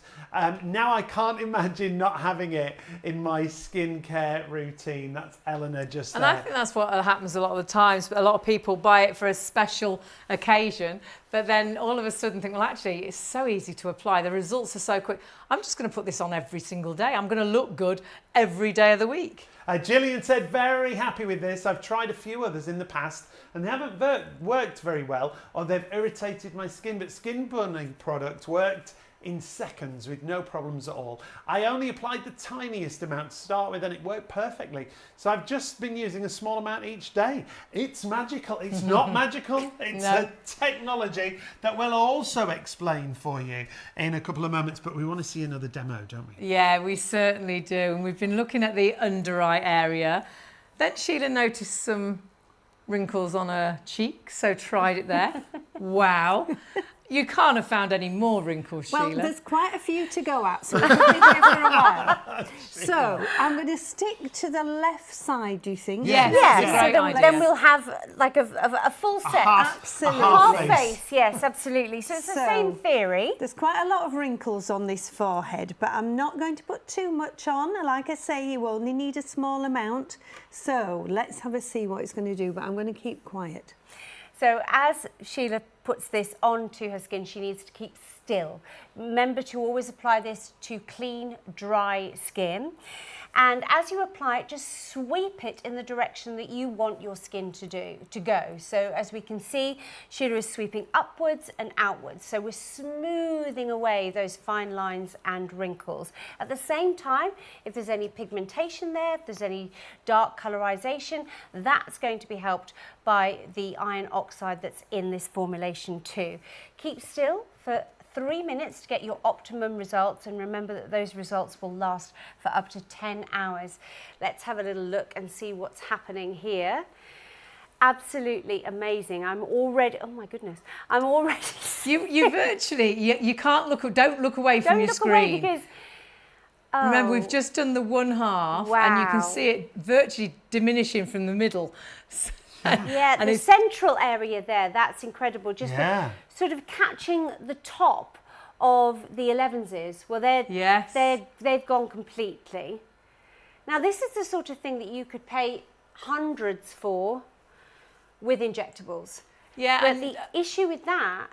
Now I can't imagine not having it in my skincare routine. That's Eleanor just there. And I think that's what happens a lot of the times. A lot of people buy it for a special occasion, but then all of a sudden think, well, actually, it's so easy to apply. The results are so quick. I'm just going to put this on every single day. I'm going to look good every day of the week. Gillian said, very happy with this. I've tried a few others in the past and they haven't worked very well, or they've irritated my skin, but Skin Bunny product worked in seconds with no problems at all. I only applied the tiniest amount to start with and it worked perfectly. So I've just been using a small amount each day. It's magical. It's not magical. It's a technology that we'll also explain for you in a couple of moments, but we want to see another demo, don't we? Yeah, we certainly do. And we've been looking at the under eye area. Then Sheila noticed some wrinkles on her cheek, so tried it there. Wow. You can't have found any more wrinkles, Well, Sheila. there's quite a few to go at, so we'll be here for a while. So I'm going to stick to the left side, do you think? Yes. So then we'll have like a full set. Absolutely. Half face, yes, absolutely. So it's the same theory. There's quite a lot of wrinkles on this forehead, but I'm not going to put too much on. Like I say, you only need a small amount. So let's have a see what it's going to do, but I'm going to keep quiet. So as Sheila puts this onto her skin, she needs to keep still. Remember to always apply this to clean, dry skin. And as you apply it, just sweep it in the direction that you want your skin to go. So as we can see, Sheila is sweeping upwards and outwards. So we're smoothing away those fine lines and wrinkles. At the same time, if there's any pigmentation there, if there's any dark colorization, that's going to be helped by the iron oxide that's in this formulation too. Keep still for 3 minutes to get your optimum results, and remember that those results will last for up to 10 hours. Let's have a little look and see what's happening here. Absolutely amazing. I'm already, oh my goodness, I'm already... You virtually, you can't look, don't look away from your screen. Don't look away because... Remember, we've just done the one half, and you can see it virtually diminishing from the middle. Yeah, the central area there, that's incredible. Just sort of catching the top of the 11s. Well, they've gone completely. Now, this is the sort of thing that you could pay hundreds for with injectables. Yeah, but the issue with that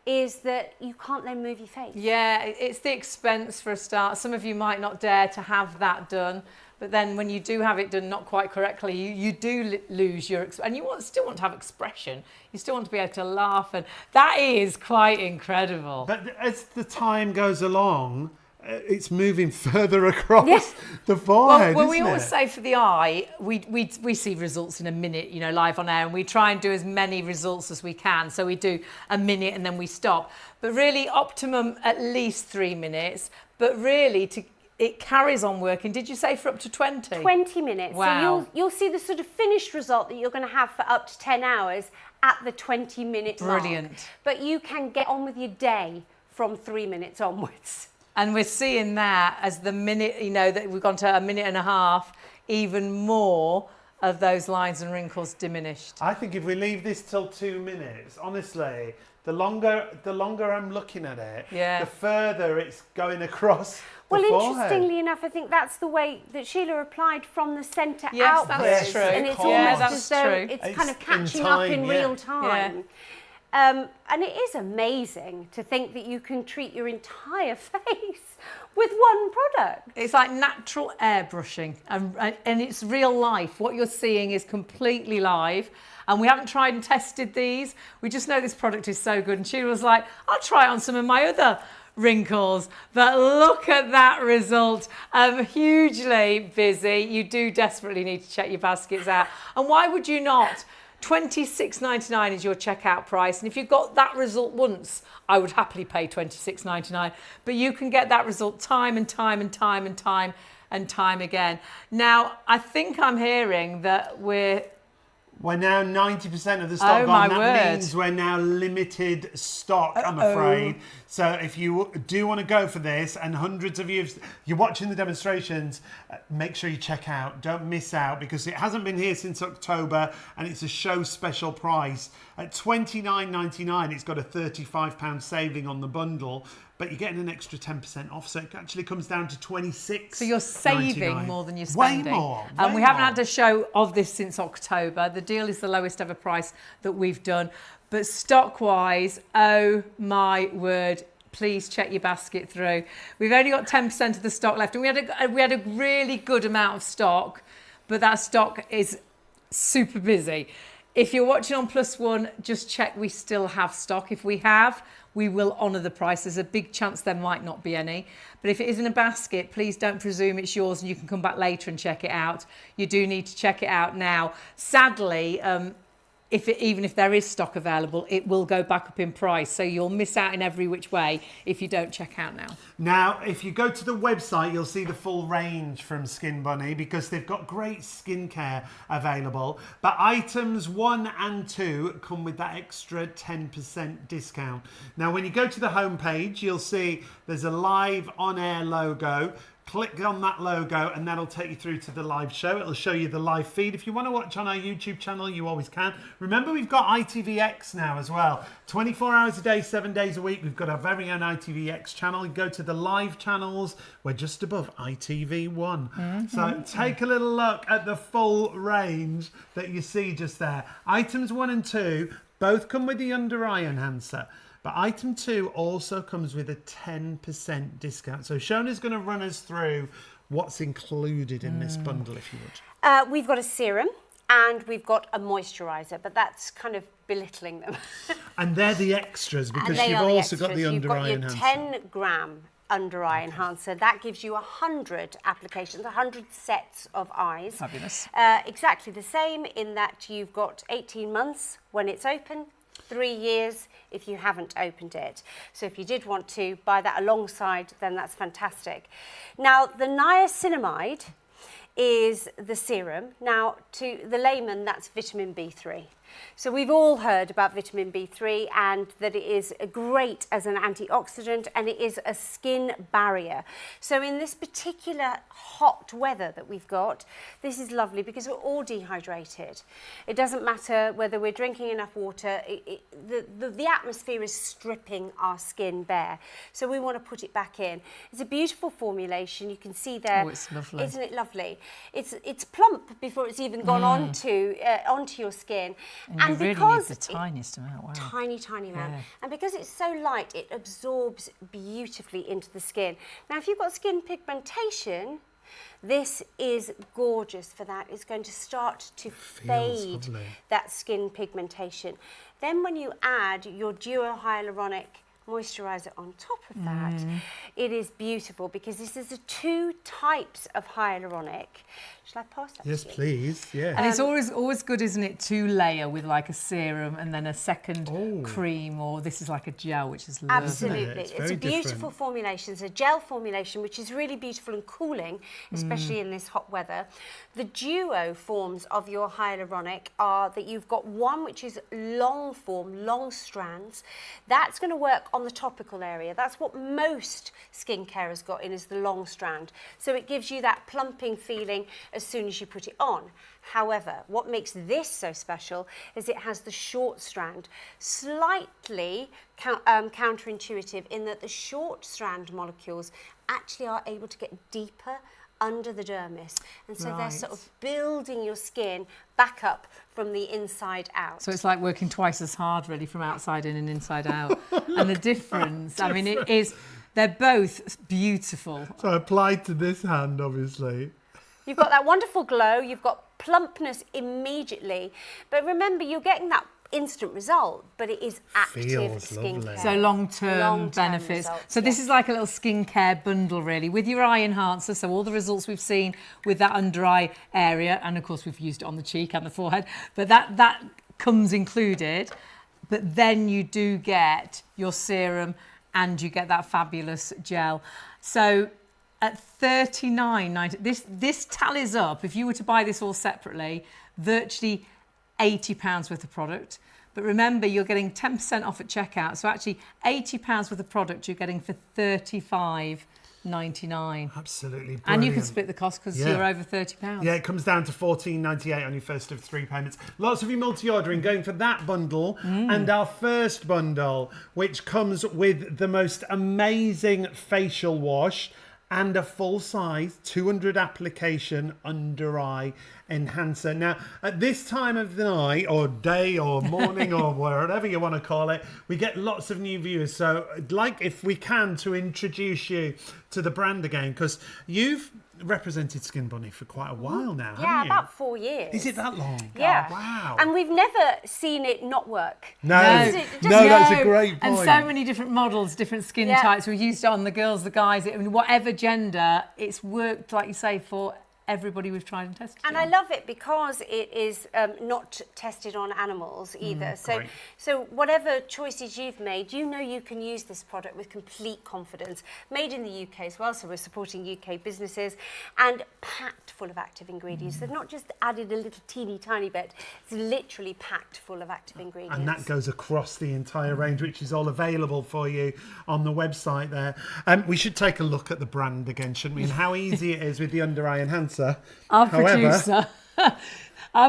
is that you can't then move your face. Yeah, it's the expense for a start. Some of you might not dare to have that done, but then when you do have it done not quite correctly, you do lose your, and you still want to have expression. You still want to be able to laugh, and that is quite incredible. But as the time goes along, it's moving further across the forehead. Well, we always say for the eye, we see results in a minute, you know, live on air, and we try and do as many results as we can. So we do a minute and then we stop. But really, optimum at least 3 minutes. But really, it carries on working. Did you say for up to 20? 20 minutes. Wow. So you'll see the sort of finished result that you're going to have for up to 10 hours at the 20-minute mark. Brilliant. But you can get on with your day from 3 minutes onwards. And we're seeing that as the minute, you know, that we've gone to a minute and a half, even more of those lines and wrinkles diminished. I think if we leave this till 2 minutes, honestly, the longer I'm looking at it, the further it's going across the forehead. Interestingly enough, I think that's the way that Sheila applied from the centre outwards. Yes, that's true. And it's almost as though it's kind of catching up in real time. Yeah. And it is amazing to think that you can treat your entire face with one product. It's like natural airbrushing, and it's real life. What you're seeing is completely live, and we haven't tried and tested these. We just know this product is so good, and she was like, I'll try it on some of my other wrinkles, but look at that result. Hugely busy. You do desperately need to check your baskets out, and why would you not? $26.99 is your checkout price, and if you got that result once, I would happily pay $26.99. But you can get that result time and time and time and time and time again. Now, I think I'm hearing that we're now 90% of the stock gone. That means we're now limited stock, I'm afraid. So if you do want to go for this, and hundreds of you're watching the demonstrations, make sure you check out. Don't miss out, because it hasn't been here since October, and it's a show special price. At $29.99, it's got a £35 saving on the bundle, but you're getting an extra 10% off, so it actually comes down to $26.99. So you're saving more than you're spending. Way more. And we haven't had a show of this since October. The deal is the lowest ever price that we've done. But stock-wise, oh my word, please check your basket through. We've only got 10% of the stock left, and we had a really good amount of stock, but that stock is super busy. If you're watching on +1, just check we still have stock. If we have, we will honour the price. There's a big chance there might not be any. But if it is in a basket, please don't presume it's yours and you can come back later and check it out. You do need to check it out now. Sadly, even if there is stock available, it will go back up in price. So you'll miss out in every which way if you don't check out now. Now, if you go to the website, you'll see the full range from Skin Bunny because they've got great skincare available. But items 1 and 2 come with that extra 10% discount. Now, when you go to the homepage, you'll see there's a live on-air logo. Click on that logo and that'll take you through to the live show. It'll show you the live feed. If you want to watch on our YouTube channel, you always can. Remember, we've got ITVX now as well. 24 hours a day, 7 days a week. We've got our very own ITVX channel. You go to the live channels. We're just above ITV1. So take a little look at the full range that you see just there. Items 1 and 2 both come with the under eye enhancer. But item 2 also comes with a 10% discount. So Shona's going to run us through what's included in this bundle, if you would. We've got a serum and we've got a moisturiser, but that's kind of belittling them. And they're the extras because you've also got the under eye enhancer. You've got your 10 gram under eye enhancer. That gives you 100 applications, 100 sets of eyes. Fabulous. Exactly the same in that you've got 18 months when it's open, 3 years if you haven't opened it. So if you did want to buy that alongside, then that's fantastic. Now, the niacinamide is the serum. Now, to the layman, that's vitamin B3. So we've all heard about vitamin B3 and that it is great as an antioxidant and it is a skin barrier. So in this particular hot weather that we've got, this is lovely because we're all dehydrated. It doesn't matter whether we're drinking enough water, the atmosphere is stripping our skin bare. So we want to put it back in. It's a beautiful formulation. You can see there. Oh, it's lovely. Isn't it lovely? It's plump before it's even gone onto your skin. And you really need the tiniest amount. Wow. Tiny amount. Yeah. And because it's so light, it absorbs beautifully into the skin. Now, if you've got skin pigmentation, this is gorgeous for that. It's going to start to fade that skin pigmentation. Then when you add your duo hyaluronic moisturiser on top of that, it is beautiful because this is the 2 types of hyaluronic. Shall I pass that Yes, to you? please. Yeah. And it's always good, isn't it, to layer with like a serum and then a second cream, or this is like a gel, which is lovely. Absolutely. It's a beautiful formulation. It's a gel formulation, which is really beautiful and cooling, especially in this hot weather. The duo forms of your hyaluronic are that you've got one which is long form, long strands. That's going to work on the topical area. That's what most skincare has got in, is the long strand. So it gives you that plumping feeling as soon as you put it on. However, what makes this so special is it has the short strand, slightly counterintuitive in that the short strand molecules actually are able to get deeper under the dermis, and so they're sort of building your skin back up from the inside out. So it's like working twice as hard really from outside in and inside out. And the difference, I mean, they're both beautiful. So applied to this hand, obviously. You've got that wonderful glow, you've got plumpness immediately, but remember, you're getting that instant result, but it is active skincare. So long-term benefits. Results, so this is like a little skincare bundle really, with your eye enhancer, so all the results we've seen with that under eye area, and of course we've used it on the cheek and the forehead, but that comes included. But then you do get your serum and you get that fabulous gel. So at $39.90, this tallies up, if you were to buy this all separately, virtually £80 worth of product. But remember, you're getting 10% off at checkout. So actually £80 worth of product you're getting for $35.99. Absolutely brilliant. And you can split the cost because you're over £30. Yeah, it comes down to $14.98 on your first of 3 payments. Lots of you multi-ordering going for that bundle and our first bundle, which comes with the most amazing facial wash and a full-size 200 application under eye enhancer. Now, at this time of the night or day or morning or whatever you want to call it, we get lots of new viewers. So I'd like, if we can, to introduce you to the brand again, because you've represented Skin Bunny for quite a while now, Yeah, haven't you? about 4 years. Is it that long? Yeah. Oh, wow. And we've never seen it not work. No, that's a great point. And so many different models, different skin types. We've used it on the girls, the guys, whatever gender, it's worked, like you say, for everybody we've tried and tested. And I love it because it is not tested on animals either. So whatever choices you've made, you know you can use this product with complete confidence. Made in the UK as well, so we're supporting UK businesses, and packed full of active ingredients. They've not just added a little teeny tiny bit, it's literally packed full of active ingredients. And that goes across the entire range, which is all available for you on the website there. We should take a look at the brand again, shouldn't we? And how easy it is with the under eye enhancer. Our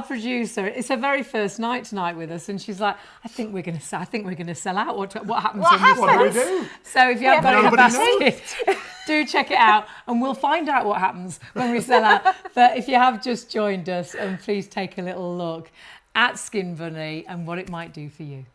producer, it's her very first night tonight with us, and she's like, I think we're going to sell out. What happens when we sell? What do we do? So if you haven't got it in a basket, do check it out, and we'll find out what happens when we sell out. But if you have just joined us, please take a little look at Skin Bunny and what it might do for you.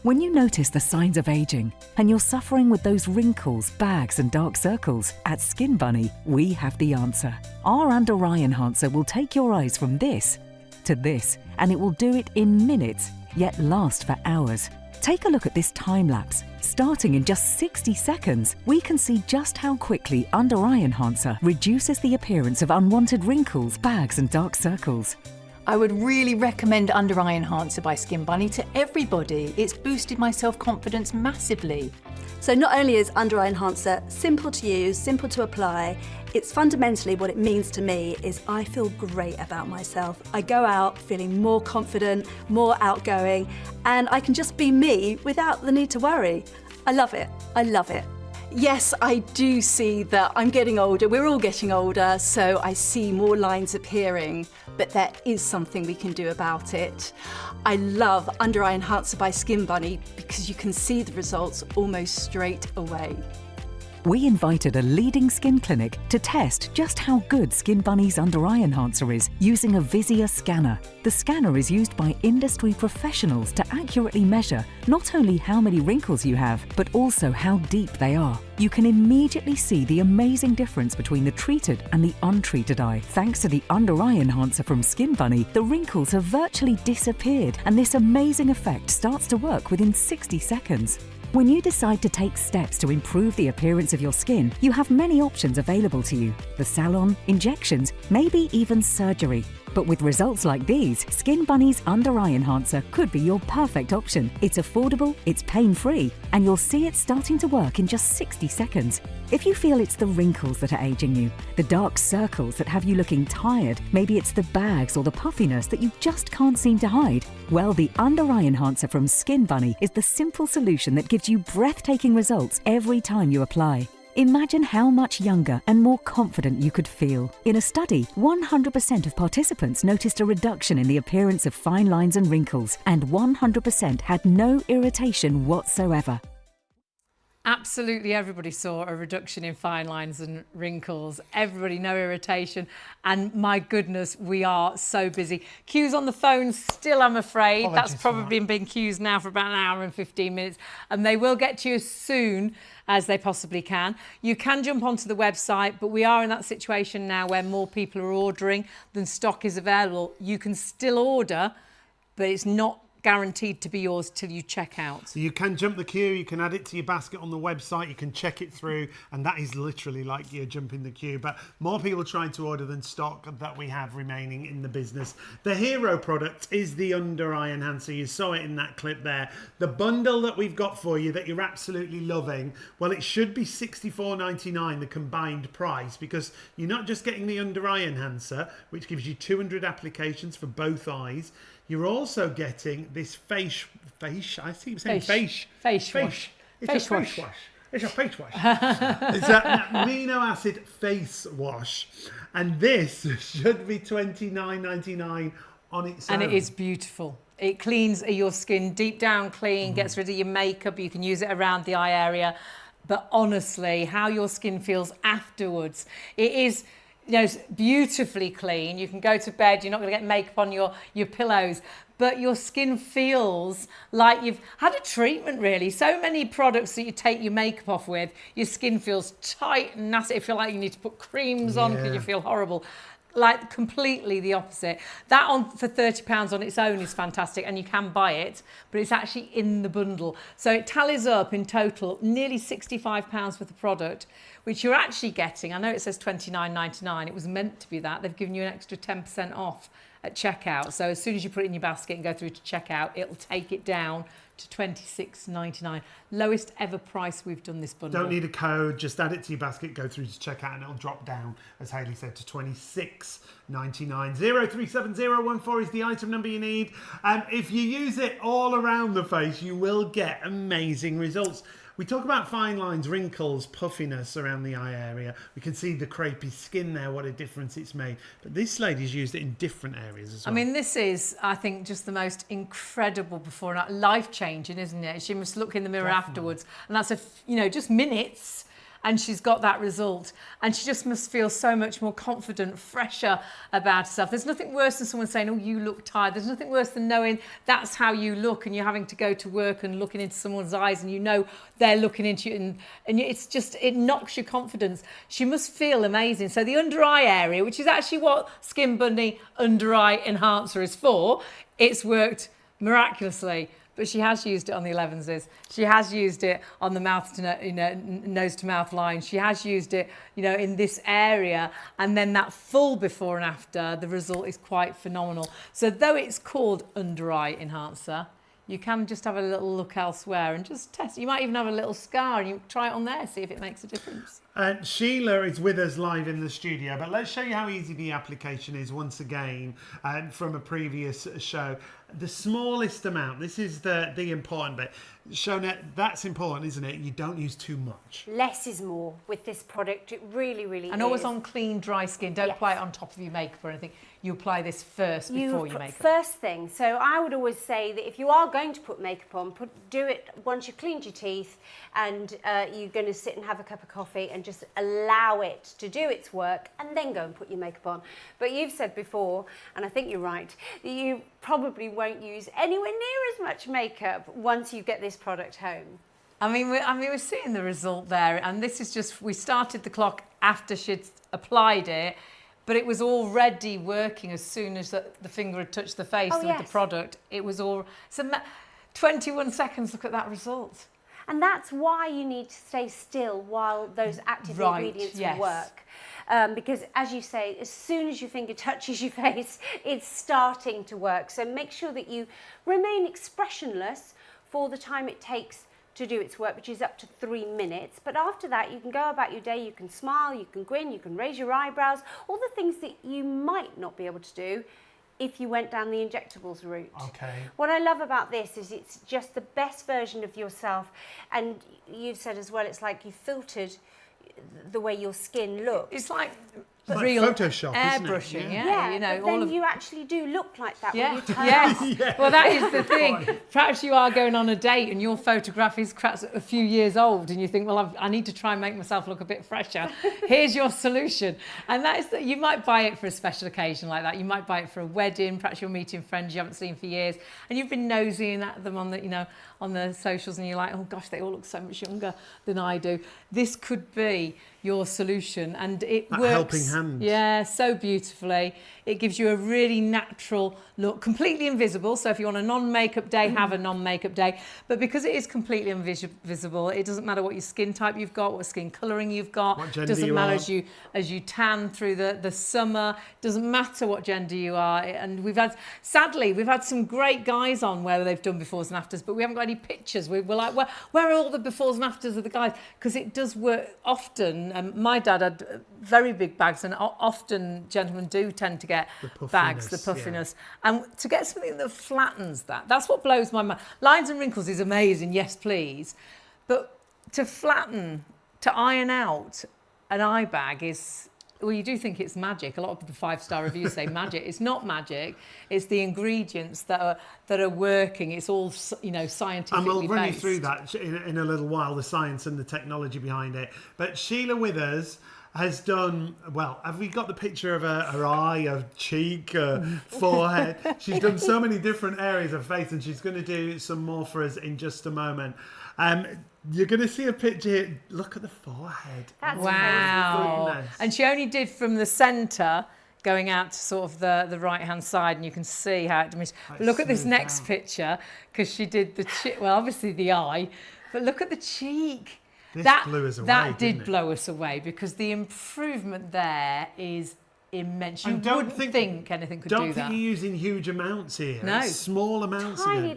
When you notice the signs of aging and you're suffering with those wrinkles, bags and dark circles, at Skin Bunny, we have the answer. Our under eye enhancer will take your eyes from this to this, and it will do it in minutes, yet last for hours. Take a look at this time lapse. Starting in just 60 seconds, we can see just how quickly under eye enhancer reduces the appearance of unwanted wrinkles, bags and dark circles. I would really recommend Under Eye Enhancer by Skin Bunny to everybody. It's boosted my self-confidence massively. So not only is Under Eye Enhancer simple to use, simple to apply, it's fundamentally what it means to me is I feel great about myself. I go out feeling more confident, more outgoing, and I can just be me without the need to worry. I love it. I love it. Yes, I do see that I'm getting older. We're all getting older, so I see more lines appearing, but there is something we can do about it. I love Under Eye Enhancer by Skin Bunny because you can see the results almost straight away. We invited a leading skin clinic to test just how good Skin Bunny's under eye enhancer is using a Visia scanner. The scanner is used by industry professionals to accurately measure not only how many wrinkles you have, but also how deep they are. You can immediately see the amazing difference between the treated and the untreated eye. Thanks to the under eye enhancer from Skin Bunny, the wrinkles have virtually disappeared, and this amazing effect starts to work within 60 seconds. When you decide to take steps to improve the appearance of your skin, you have many options available to you. The salon, injections, maybe even surgery. But with results like these, Skin Bunny's Under Eye Enhancer could be your perfect option. It's affordable, it's pain-free, and you'll see it starting to work in just 60 seconds. If you feel it's the wrinkles that are aging you, the dark circles that have you looking tired, maybe it's the bags or the puffiness that you just can't seem to hide, well, the Under Eye Enhancer from Skin Bunny is the simple solution that gives you breathtaking results every time you apply. Imagine how much younger and more confident you could feel. In a study, 100% of participants noticed a reduction in the appearance of fine lines and wrinkles, and 100% had no irritation whatsoever. Absolutely everybody saw a reduction in fine lines and wrinkles. Everybody, no irritation. And my goodness, we are so busy. Queues on the phone still, I'm afraid. That's probably been queues now for about an hour and 15 minutes. And they will get to you as soon as they possibly can. You can jump onto the website, but we are in that situation now where more people are ordering than stock is available. You can still order, but it's not guaranteed to be yours till you check out. So you can jump the queue, you can add it to your basket on the website, you can check it through, and that is literally like you're jumping the queue. But more people trying to order than stock that we have remaining in the business. The hero product is the under eye enhancer. You saw it in that clip there. The bundle that we've got for you that you're absolutely loving, well, it should be $64.99, the combined price, because you're not just getting the under eye enhancer, which gives you 200 applications for both eyes. You're also getting this face wash. It's a face wash. It's a face wash. It's an amino acid face wash. And this should be $29.99 on its own. And it is beautiful. It cleans your skin deep down clean, gets rid of your makeup. You can use it around the eye area. But honestly, how your skin feels afterwards, it is, you know, beautifully clean. You can go to bed, you're not going to get makeup on your pillows, but your skin feels like you've had a treatment, really. So many products that you take your makeup off with, your skin feels tight and nasty. You feel like you need to put creams on because you feel horrible. Like completely the opposite. That on for £30 on its own is fantastic, and you can buy it, but it's actually in the bundle. So it tallies up in total nearly £65 worth of product, which you're actually getting. I know it says £29.99. It was meant to be that. They've given you an extra 10% off at checkout. So as soon as you put it in your basket and go through to checkout, it'll take it down to £26.99. Lowest ever price we've done this bundle. Don't need a code, just add it to your basket, go through to checkout, and it'll drop down, as Hayley said, to £26.99. 037014 is the item number you need. If you use it all around the face, you will get amazing results. We talk about fine lines, wrinkles, puffiness around the eye area. We can see the crepey skin there, what a difference it's made. But this lady's used it in different areas as well. I mean, this is, I think, just the most incredible before and life-changing, isn't it? She must look in the mirror afterwards, and that's, just minutes, and she's got that result. And she just must feel so much more confident, fresher about herself. There's nothing worse than someone saying, oh, you look tired. There's nothing worse than knowing that's how you look, and you're having to go to work and looking into someone's eyes, and you know they're looking into you, and it's just, it knocks your confidence. She must feel amazing. So the under eye area, which is actually what Skin Bunny Under Eye Enhancer is for, it's worked miraculously. But she has used it on the 11s. She has used it on the mouth to nose to mouth line. She has used it, in this area. And then that full before and after, the result is quite phenomenal. So though it's called Under Eye Enhancer, you can just have a little look elsewhere and just test. You might even have a little scar and you try it on there, see if it makes a difference. Sheila is with us live in the studio, but let's show you how easy the application is once again from a previous show. The smallest amount, this is the important bit. Shona, that's important, isn't it? You don't use too much. Less is more with this product. It really, really is. And always on clean, dry skin. Don't apply it on top of your makeup or anything. You apply this first before your makeup. First thing. So I would always say that if you are going to put makeup on, do it once you've cleaned your teeth and you're going to sit and have a cup of coffee and just allow it to do its work and then go and put your makeup on. But you've said before, and I think you're right, that you probably won't use anywhere near as much makeup once you get this product home. I mean, we're seeing the result there, and this is just, we started the clock after she'd applied it, but it was already working as soon as the finger had touched the face with the product. It was all, so 21 seconds, look at that result. And that's why you need to stay still while those active ingredients work. Because as you say, as soon as your finger touches your face, it's starting to work. So make sure that you remain expressionless for the time it takes to do its work, which is up to 3 minutes. But after that, you can go about your day, you can smile, you can grin, you can raise your eyebrows, all the things that you might not be able to do if you went down the injectables route. Okay. What I love about this is it's just the best version of yourself. And you've said as well, it's like you filtered the way your skin looks. It's like real Photoshop, airbrushing, but then you actually do look like that when you turn Yes. Well, that is the thing. Perhaps you are going on a date and your photograph is perhaps a few years old and you think, well, I need to try and make myself look a bit fresher. Here's your solution. And that is that you might buy it for a special occasion like that. You might buy it for a wedding. Perhaps you're meeting friends you haven't seen for years and you've been nosying at them on the, on the socials and you're like, oh gosh, they all look so much younger than I do. This could be your solution, and it works. Helping hand. Yeah, so beautifully. It gives you a really natural look, completely invisible. So if you want a non-makeup day, have a non-makeup day. But because it is completely invisible, it doesn't matter what your skin type you've got, what skin colouring you've got. What gender it doesn't you matter are. as you tan through the summer. It doesn't matter what gender you are. And sadly, we've had some great guys on where they've done befores and afters, but we haven't got any pictures. We're like, where are all the befores and afters of the guys? Because it does work often. My dad had very big bags, and often gentlemen do tend to get bags, the puffiness. And to get something that flattens that's what blows my mind. Lines and wrinkles is amazing, yes please. But to flatten, to iron out an eye bag is, well, you do think it's magic. A lot of the 5-star reviews say magic. It's not magic. It's the ingredients that are working. It's all, scientifically based. And we'll run you through that in a little while, the science and the technology behind it. But Sheila with us, has done, well, have we got the picture of her eye, her cheek, her forehead? She's done so many different areas of face, and she's going to do some more for us in just a moment. You're going to see a picture here. Look at the forehead. That's wow. And she only did from the centre going out to sort of the right-hand side, and you can see how it diminished. But look at this next picture, because she did the cheek, well, obviously the eye, but look at the cheek. This blew us away, that did didn't it? blow us away, because the improvement there is immense. You wouldn't think anything could do that. Don't think you're using huge amounts here. No. It's small amounts. Tiny, again.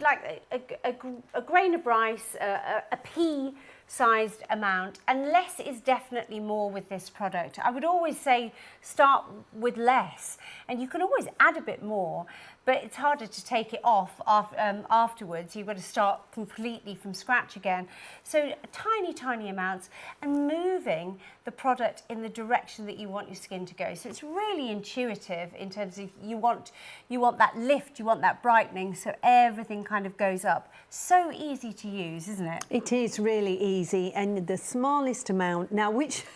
like a grain of rice, a pea-sized amount, and less is definitely more with this product. I would always say start with less, and you can always add a bit more, but it's harder to take it off afterwards. You've got to start completely from scratch again. So tiny, tiny amounts, and moving the product in the direction that you want your skin to go. So it's really intuitive in terms of you want that lift, you want that brightening, so everything kind of goes up. So easy to use, isn't it? It is really easy, and the smallest amount. Now, which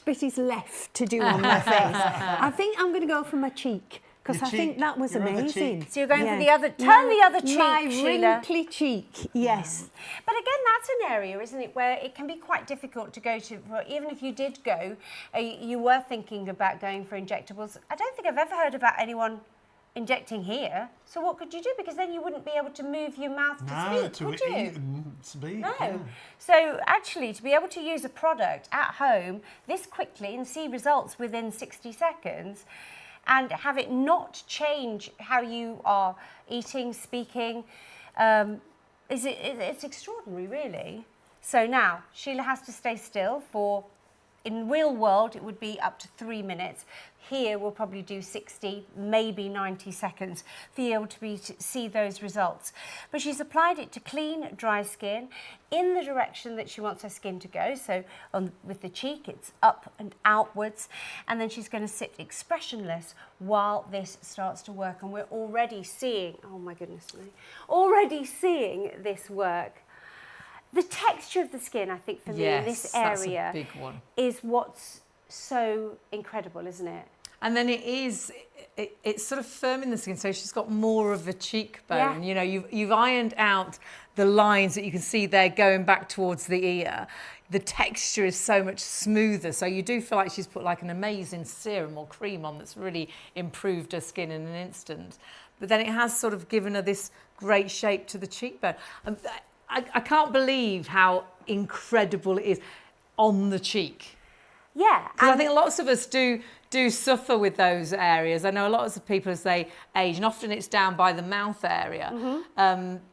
bit is left to do on my face? I think I'm going to go for my cheek, because I think that was amazing. So you're going for the other, turn the other cheek, my Sheila. wrinkly cheek, yes. But again, that's an area, isn't it, where it can be quite difficult to go to, even if you did go, you were thinking about going for injectables. I don't think I've ever heard about anyone injecting here. So what could you do? Because then you wouldn't be able to move your mouth to speak, would you? Eat and speak. No. Yeah. So actually, to be able to use a product at home this quickly and see results within 60 seconds, and have it not change how you are eating, speaking, it's extraordinary, really. So now, Sheila has to stay still for, in real world, it would be up to 3 minutes. Here, we'll probably do 60, maybe 90 seconds for you able to see those results. But she's applied it to clean, dry skin in the direction that she wants her skin to go. So with the cheek, it's up and outwards. And then she's going to sit expressionless while this starts to work. And we're already seeing, oh my goodness me, already seeing this work. The texture of the skin, I think, for me, in this area that's a big one. Is what's so incredible, isn't it? And then it's sort of firm in the skin, so she's got more of a cheekbone. You know, you've ironed out the lines that you can see there going back towards the ear. The texture is so much smoother, so you do feel like she's put like an amazing serum or cream on that's really improved her skin in an instant. But then it has sort of given her this great shape to the cheekbone. I can't believe how incredible it is on the cheek. Yeah. Because I think lots of us do suffer with those areas. I know a lot of people as they age, and often it's down by the mouth area.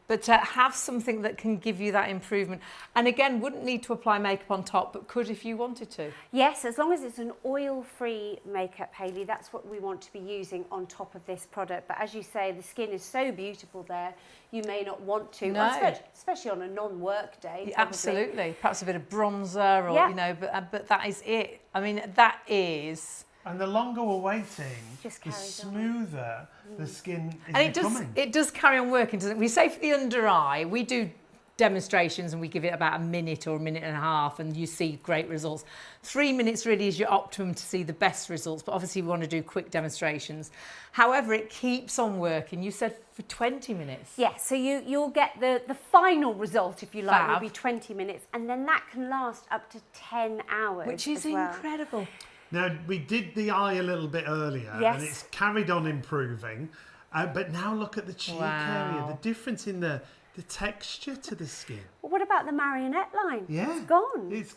But to have something that can give you that improvement, and again, wouldn't need to apply makeup on top, but could if you wanted to. Yes, as long as it's an oil-free makeup, Hayley, that's what we want to be using on top of this product. But as you say, the skin is so beautiful there, you may not want to, especially on a non-work day. Absolutely, perhaps a bit of bronzer, or you know, but that is it. I mean, that is. And the longer we're waiting, the smoother the skin is becoming. And it does carry on working, doesn't it? We say for the under eye, we do demonstrations and we give it about a minute or a minute and a half, and you see great results. 3 minutes really is your optimum to see the best results, but obviously we want to do quick demonstrations. However, it keeps on working. You said for 20 minutes. Yes, so you'll get the final result, if you like, will be 20 minutes, and then that can last up to 10 hours. Which is incredible. Now, we did the eye a little bit earlier, and it's carried on improving. But now look at the cheek area, the difference in the texture to the skin. Well, what about the marionette line? Yeah. It's gone. It's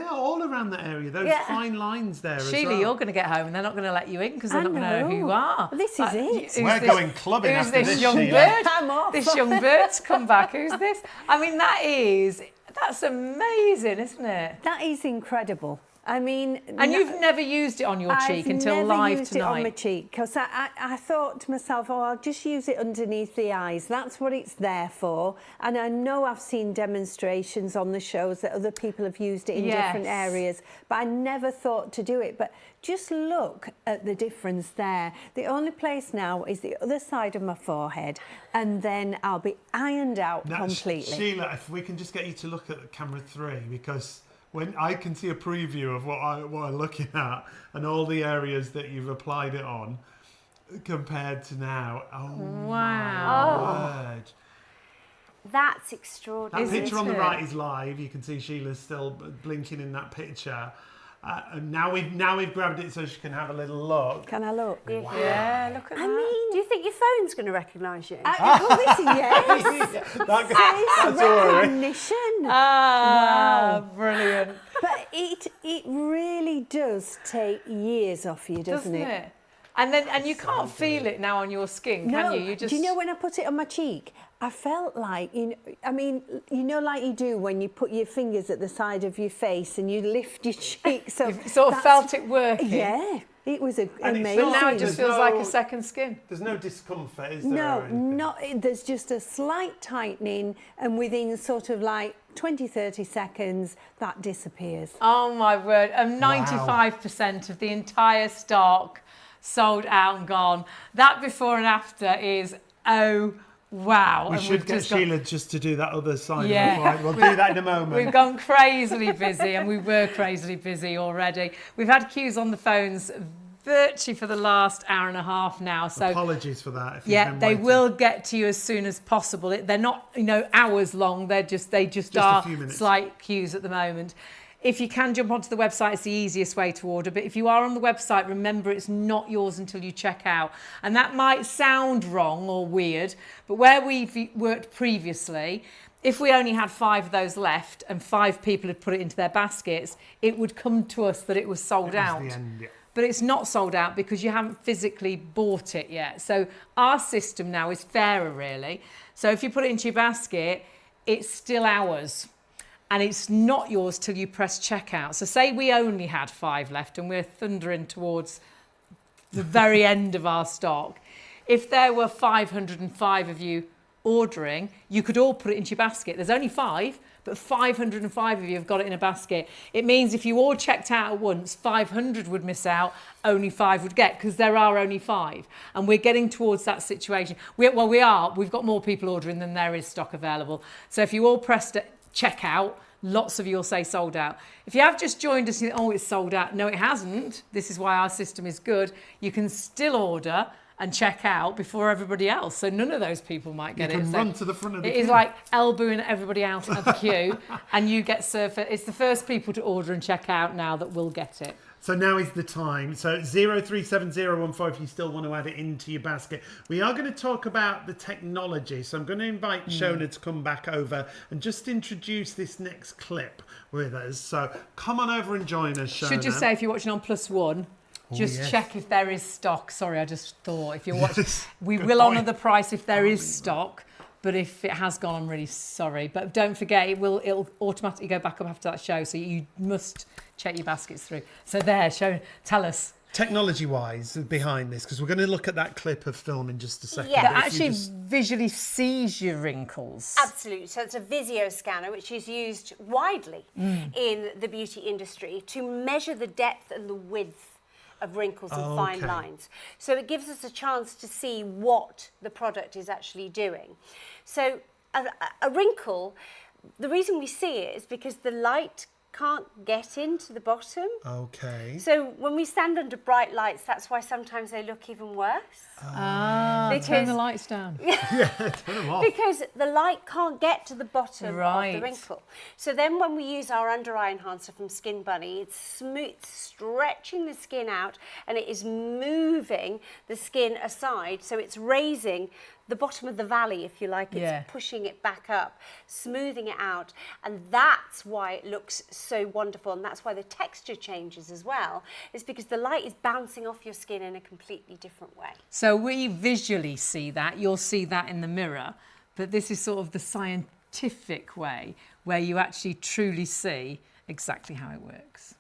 all around that area, those fine lines there as well. Sheila, you're going to get home and they're not going to let you in because they're not going to know who you are. Well, this is it. We're going clubbing after this, young Sheila? bird? I'm off. This young bird's come back. Who's this? I mean, that's amazing, isn't it? That is incredible. I mean... And you've never used it on your cheek until live tonight. I've never used it on my cheek, because I thought to myself, oh, I'll just use it underneath the eyes. That's what it's there for. And I know I've seen demonstrations on the shows that other people have used it in different areas, but I never thought to do it. But just look at the difference there. The only place now is the other side of my forehead, and then I'll be ironed out completely. Sheila, if we can just get you to look at camera 3, because when I can see a preview of what I'm looking at and all the areas that you've applied it on compared to now. Oh, my word. That's extraordinary. That picture on the right is live. You can see Sheila's still blinking in that picture. And now we've grabbed it so she can have a little look. Can I look? Wow. Yeah, look at that. I mean, do you think your phone's going to recognise you? Yes. That's all recognition. Wow, brilliant. But it really does take years off you, doesn't it? And you can't feel it now on your skin, can you? You just... Do you know when I put it on my cheek? I felt like, like you do when you put your fingers at the side of your face and you lift your cheek. So you sort of felt it working. Yeah, it was amazing. But now it just feels like a second skin. There's no discomfort, is there? No, there's just a slight tightening, and within sort of like 20, 30 seconds, that disappears. Oh my word, 95% of the entire stock sold out and gone. That before and after is, wow. We should get Sheila just to do that other side. Yeah. We'll do that in a moment. We've gone crazily busy, and we were crazily busy already. We've had queues on the phones virtually for the last hour and a half now. So apologies for that. If yeah, they will get to you as soon as possible. They're not, hours long. They just are slight queues at the moment. If you can jump onto the website, it's the easiest way to order. But if you are on the website, remember it's not yours until you check out. And that might sound wrong or weird, but where we've worked previously, if we only had 5 of those left and 5 people had put it into their baskets, it would come to us that it was sold out. But it's not sold out because you haven't physically bought it yet. So our system now is fairer, really. So if you put it into your basket, it's still ours. And it's not yours till you press checkout. So say we only had 5 left and we're thundering towards the very end of our stock. If there were 505 of you ordering, you could all put it into your basket. There's only 5, but 505 of you have got it in a basket. It means if you all checked out at once, 500 would miss out, only 5 would get, because there are only 5. And we're getting towards that situation. We've got more people ordering than there is stock available. So if you all pressed checkout, lots of you will say sold out. If you have just joined us and you think, it's sold out. No, it hasn't. This is why our system is good. You can still order and check out before everybody else. So none of those people might get it. You can run to the front of the queue. It is like elbowing everybody out of the queue and you get served. It's the first people to order and check out now that will get it. So now is the time. So 037015 if you still want to add it into your basket. We are going to talk about the technology. So I'm going to invite Shona to come back over and just introduce this next clip with us. So come on over and join us, Shona. Should just say if you're watching on +1, just check if there is stock. Sorry, I just thought if you're watching, we will honour the price if there is stock. But if it has gone, I'm really sorry. But don't forget, it'll automatically go back up after that show. So you must check your baskets through. So there, tell us. Technology-wise, behind this, because we're going to look at that clip of film in just a second. Yeah. That actually visually sees your wrinkles. Absolutely. So it's a Visio scanner, which is used widely in the beauty industry to measure the depth and the width of wrinkles and fine lines. So it gives us a chance to see what the product is actually doing. So a wrinkle, the reason we see it is because the light can't get into the bottom. Okay. So when we stand under bright lights, that's why sometimes they look even worse. Turn the lights down. Yeah, turn them off. Because the light can't get to the bottom of the wrinkle. So then when we use our under eye enhancer from Skin Bunny, it's smooth, stretching the skin out, and it is moving the skin aside. So it's raising the bottom of the valley, if you like. It's pushing it back up, smoothing it out. And that's why it looks so wonderful. And that's why the texture changes as well. It's because the light is bouncing off your skin in a completely different way. So we visually see that. You'll see that in the mirror. But this is sort of the scientific way where you actually truly see exactly how it works.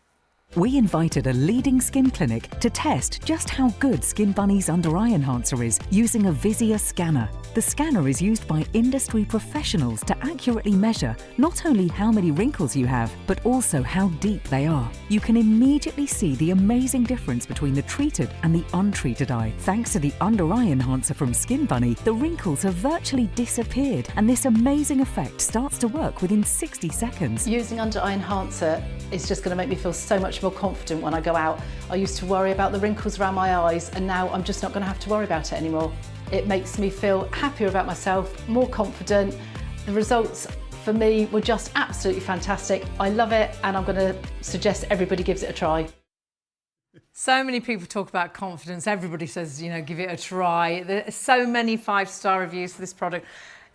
We invited a leading skin clinic to test just how good Skin Bunny's Under Eye Enhancer is using a Visier scanner. The scanner is used by industry professionals to accurately measure not only how many wrinkles you have, but also how deep they are. You can immediately see the amazing difference between the treated and the untreated eye. Thanks to the Under Eye Enhancer from Skin Bunny, the wrinkles have virtually disappeared, and this amazing effect starts to work within 60 seconds. Using Under Eye Enhancer is just going to make me feel so much more confident when I go out. I used to worry about the wrinkles around my eyes, and now I'm just not going to have to worry about it anymore. It makes me feel happier about myself, more confident. The results for me were just absolutely fantastic. I love it, and I'm going to suggest everybody gives it a try. So many people talk about confidence. Everybody says, you know, give it a try. There are so many 5-star reviews for this product.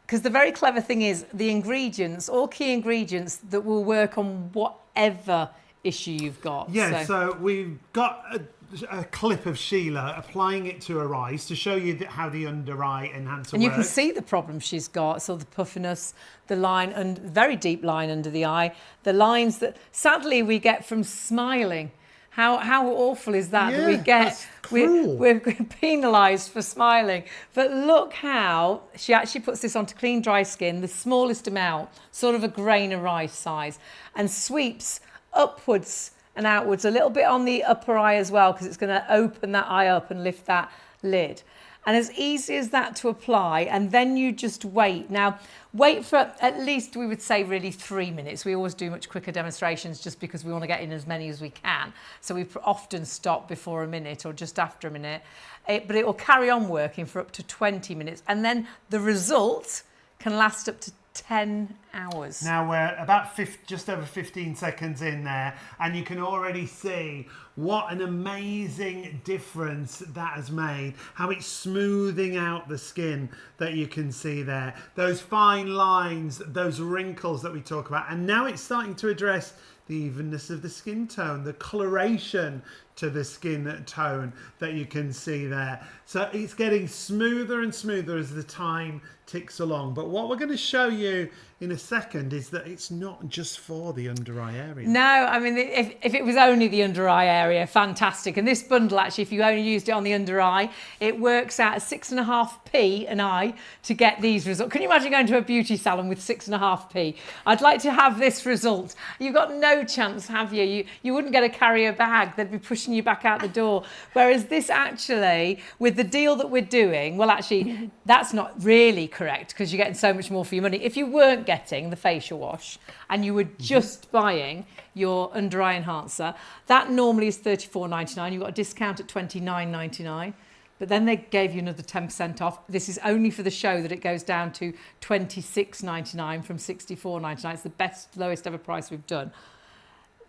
Because the very clever thing is the ingredients, all key ingredients that will work on whatever issue you've got. Yeah, so we've got a clip of Sheila applying it to her eyes to show you how the Under Eye Enhancer and you works. can see the problem she's got, so the puffiness, the line, and very deep line under the eye, the lines that sadly we get from smiling. How awful is that that we get? We're penalised for smiling. But look how she actually puts this onto clean, dry skin, the smallest amount, sort of a grain of rice size, and sweeps upwards and outwards, a little bit on the upper eye as well, because it's going to open that eye up and lift that lid. And as easy as that to apply, and then you just wait. Now, wait for at least, we would say, really 3 minutes. We always do much quicker demonstrations just because we want to get in as many as we can. So we often stop before a minute or just after a minute. But it will carry on working for up to 20 minutes. And then the result can last up to 10 hours. Now we're about just over 15 seconds in there, and you can already see what an amazing difference that has made, how it's smoothing out the skin that you can see there, those fine lines, those wrinkles that we talk about, and now it's starting to address the evenness of the skin tone, the coloration to the skin tone that you can see there. So it's getting smoother and smoother as the time ticks along. But what we're going to show you in a second is that it's not just for the under eye area. No, I mean, if it was only the under eye area, fantastic. And this bundle, actually, if you only used it on the under eye, it works out at 6.5p an eye to get these results. Can you imagine going to a beauty salon with 6.5p? I'd like to have this result. You've got no chance, have you? You wouldn't get a carrier bag. They'd be pushing you back out the door. Whereas this actually, with the deal that we're doing, well, actually, that's not really correct because you're getting so much more for your money. If you weren't getting the facial wash and you were just buying your under eye enhancer, that normally is $34.99. You've got a discount at $29.99. But then they gave you another 10% off. This is only for the show that it goes down to $26.99 from $64.99. It's the best, lowest ever price we've done.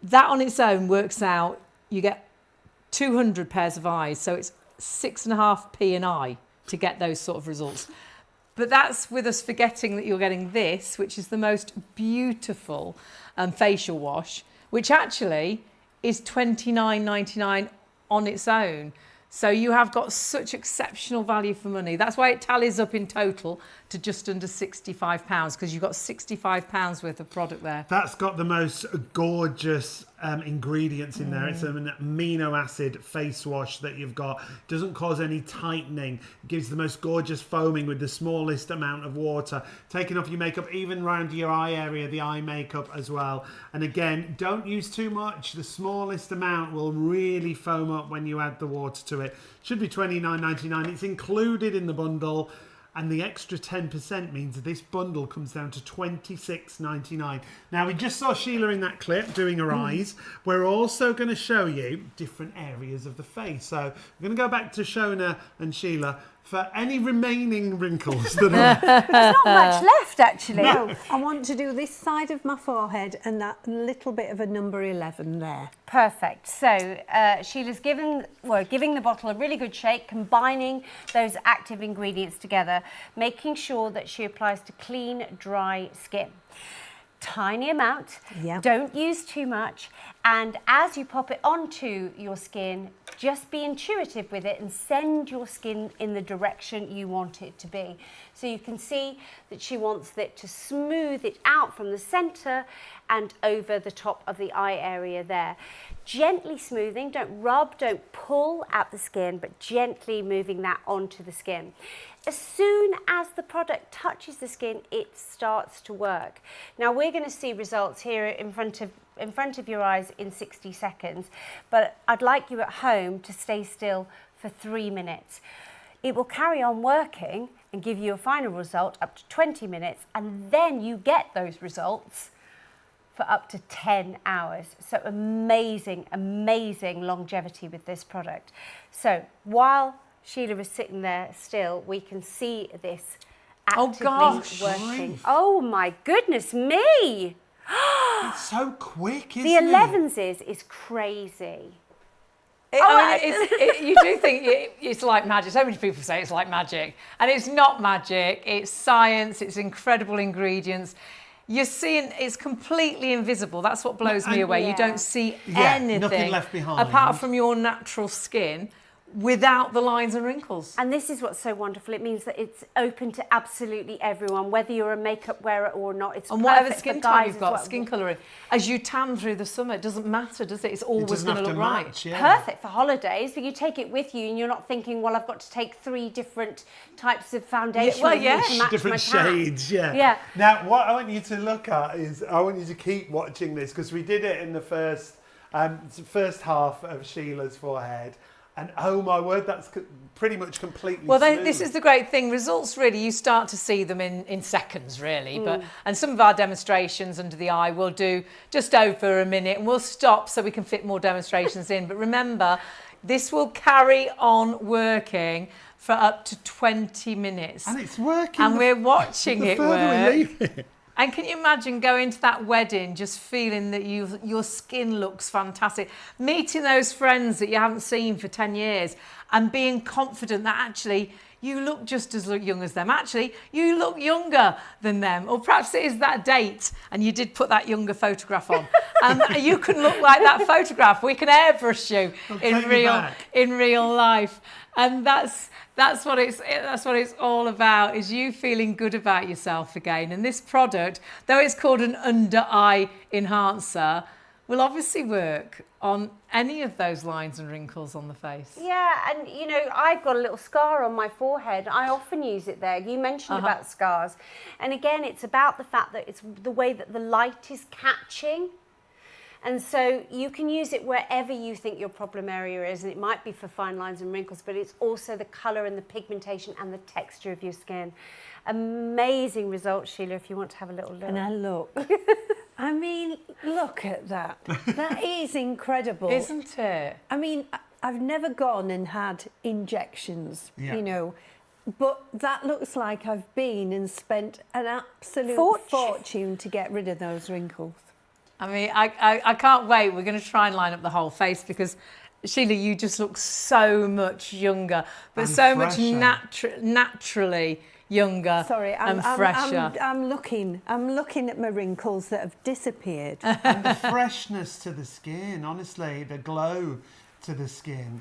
That on its own works out, you get 200 pairs of eyes, so it's 6.5p an eye to get those sort of results. But that's with us forgetting that you're getting this, which is the most beautiful facial wash, which actually is $29.99 on its own. So you have got such exceptional value for money. That's why it tallies up in total to just under £65, because you've got £65 worth of product there. That's got the most gorgeous ingredients in there. It's an amino acid face wash that you've got. Doesn't cause any tightening. Gives the most gorgeous foaming with the smallest amount of water. Taking off your makeup, even around your eye area, the eye makeup as well. And again, don't use too much. The smallest amount will really foam up when you add the water to it. Should be $29.99. It's included in the bundle. And the extra 10% means this bundle comes down to $26.99. Now, we just saw Sheila in that clip doing her eyes. We're also going to show you different areas of the face. So we're going to go back to Shona and Sheila for any remaining wrinkles that are... There's not much left, actually. No. I want to do this side of my forehead and that little bit of a number 11 there. Perfect. So Sheila's giving the bottle a really good shake, combining those active ingredients together, making sure that she applies to clean, dry skin. Tiny amount, don't use too much, And as you pop it onto your skin, just be intuitive with it and send your skin in the direction you want it to be. So you can see that she wants it to smooth it out from the centre and over the top of the eye area there. Gently smoothing, don't rub, don't pull at the skin, but gently moving that onto the skin. As soon as the product touches the skin, it starts to work. Now we're going to see results here in front of your eyes in 60 seconds, but I'd like you at home to stay still for 3 minutes. It will carry on working and give you a final result up to 20 minutes, and then you get those results for up to 10 hours. So amazing, amazing longevity with this product. So while Sheila is sitting there still, we can see this actively working. Oh my goodness me! It's so quick, isn't the 11s is crazy. You do think it's like magic. So many people say it's like magic, and it's not magic. It's science. It's incredible ingredients. You're seeing it's completely invisible. That's what blows me away. You don't see anything nothing left behind apart from your natural skin, without the lines and wrinkles. And this is what's so wonderful. It means that it's open to absolutely everyone, whether you're a makeup wearer or not. It's and whatever skin type you've got, skin colouring. As you tan through the summer, it doesn't matter, does it? It's always going to look right. Perfect for holidays, but you take it with you and you're not thinking, well, I've got to take 3 different types of foundation. To match different my tan. shades, yeah. Now, what I want you to look at is, I want you to keep watching this, because we did it in the first half of Sheila's forehead. And oh my word, that's pretty much completely smooth. This is the great thing. Results, really, you start to see them in seconds, really. And some of our demonstrations under the eye we'll do just over a minute, and we'll stop so we can fit more demonstrations in. But remember, this will carry on working for up to 20 minutes. And it's working. And we're watching it work. We leave it. And can you imagine going to that wedding just feeling that your skin looks fantastic, meeting those friends that you haven't seen for 10 years and being confident that actually you look just as young as them. Actually, you look younger than them. Or perhaps it is that date and you did put that younger photograph on. And you can look like that photograph. We can airbrush you in real life. And that's what it's all about, is you feeling good about yourself again. And this product, though it's called an under eye enhancer, will obviously work on any of those lines and wrinkles on the face. Yeah, and you know, I've got a little scar on my forehead. I often use it there. You mentioned about scars. And again, it's about the fact that it's the way that the light is catching. And so you can use it wherever you think your problem area is, and it might be for fine lines and wrinkles, but it's also the colour and the pigmentation and the texture of your skin. Amazing results, Sheila, if you want to have a little look. And I look. I mean, look at that. That is incredible. Isn't it? I mean, I've never gone and had injections, you know, but that looks like I've been and spent an absolute fortune to get rid of those wrinkles. I mean, I can't wait. We're going to try and line up the whole face because, Sheila, you just look so much younger, but and so fresher. Much naturally younger and fresher. I'm looking at my wrinkles that have disappeared. And the freshness to the skin, honestly, the glow to the skin.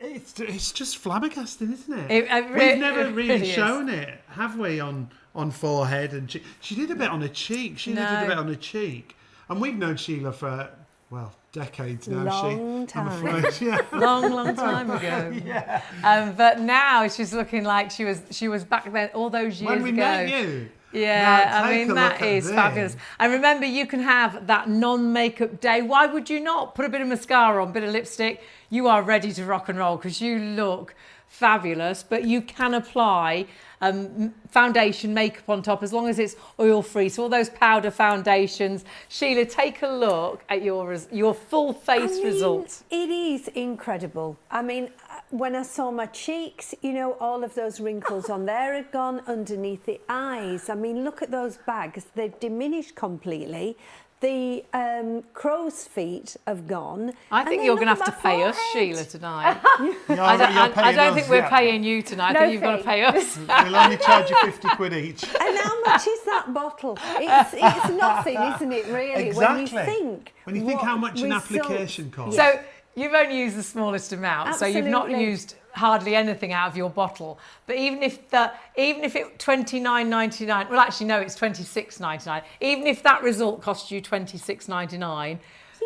It's just flabbergasting, isn't it? We've never really shown it, have we, on forehead and cheek. She did a bit on her cheek. Sheila did a bit on her cheek. And we've known Sheila for, well, decades now. Long time. I'm afraid, yeah. long time ago. Yeah. But now she's looking like she was back then all those years ago. When we met you. Yeah, I mean, that is fabulous. And remember, you can have that non-makeup day. Why would you not? Put a bit of mascara on, bit of lipstick. You are ready to rock and roll because you look fabulous. But you can apply foundation, makeup on top, as long as it's oil-free. So all those powder foundations. Sheila, take a look at your full face results. It is incredible. I mean, when I saw my cheeks, you know, all of those wrinkles on there had gone underneath the eyes. I mean, look at those bags. They've diminished completely. The crow's feet have gone. I think you're going to have to pay us, Sheila, tonight. I don't think we're paying you tonight. I think you've got to pay us. We'll only charge you 50 quid each. And how much is that bottle? It's nothing, isn't it, really? Exactly. When you think how much an application costs. So you've only used the smallest amount, so you've not used hardly anything out of your bottle. But even if it $29.99, well, actually no, it's $26.99. Even if that result cost you $26.99,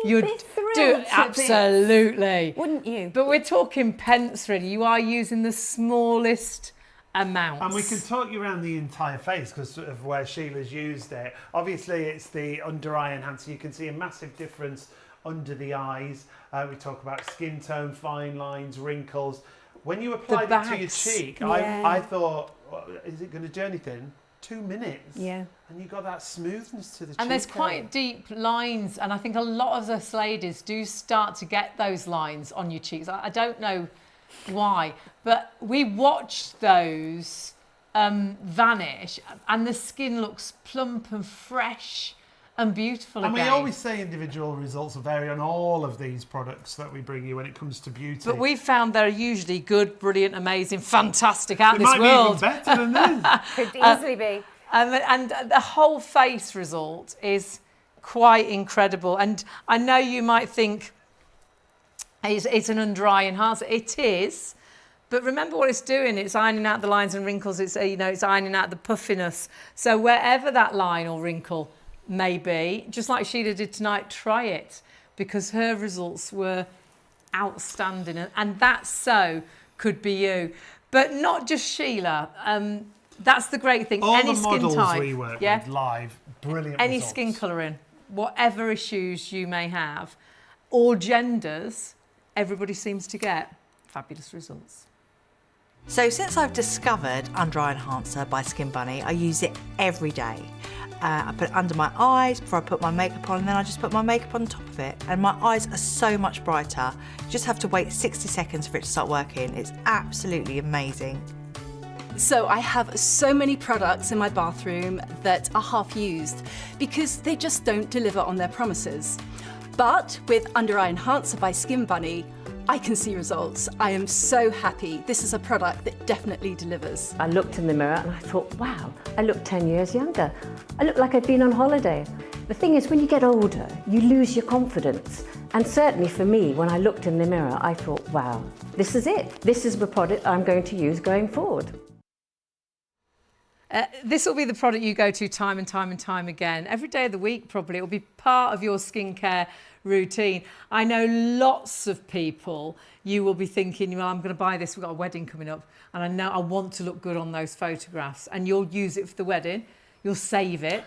you'd do it absolutely, wouldn't you? But we're talking pence, really. You are using the smallest amount. And we can talk you around the entire face because of where Sheila's used it. Obviously, it's the under eye enhancer. You can see a massive difference under the eyes. We talk about skin tone, fine lines, wrinkles. When you applied it to your cheek, I thought, well, is it going to do anything? 2 minutes. Yeah. And you got that smoothness to the cheek. And there's quite deep lines, and I think a lot of us ladies do start to get those lines on your cheeks. I don't know why, but we watch those vanish, and the skin looks plump and fresh and beautiful and again. we always say individual results vary on all of these products that we bring you when it comes to beauty. But we've found they're usually good, brilliant, amazing, fantastic out It this might world. be even better than this. Could easily be. And the whole face result is quite incredible. And I know you might think it's an under eye enhancer. It is. But remember what it's doing. It's ironing out the lines and wrinkles. It's ironing out the puffiness. So wherever that line or wrinkle may be, just like Sheila did tonight, try it, because her results were outstanding, and that so could be you. But not just Sheila. That's the great thing. All any the skin models type, we work with live, brilliant any results. skin colouring, whatever issues you may have, all genders, everybody seems to get fabulous results. So since I've discovered Under Eye Enhancer by Skin Bunny, I use it every day. I put it under my eyes before I put my makeup on, and then I just put my makeup on top of it. And my eyes are so much brighter. You just have to wait 60 seconds for it to start working. It's absolutely amazing. So I have so many products in my bathroom that are half used because they just don't deliver on their promises. But with Under Eye Enhancer by Skin Bunny, I can see results. I am so happy. This is a product that definitely delivers. I looked in the mirror and I thought, wow, I look 10 years younger. I look like I've been on holiday. The thing is, when you get older, you lose your confidence. And certainly for me, when I looked in the mirror, I thought, wow, this is it. This is the product I'm going to use going forward. This will be the product you go to time and time and time again. Every day of the week, probably. It will be part of your skincare routine. I know lots of people, you will be thinking, well, I'm going to buy this. We've got a wedding coming up, and I know I want to look good on those photographs. And you'll use it for the wedding. You'll save it.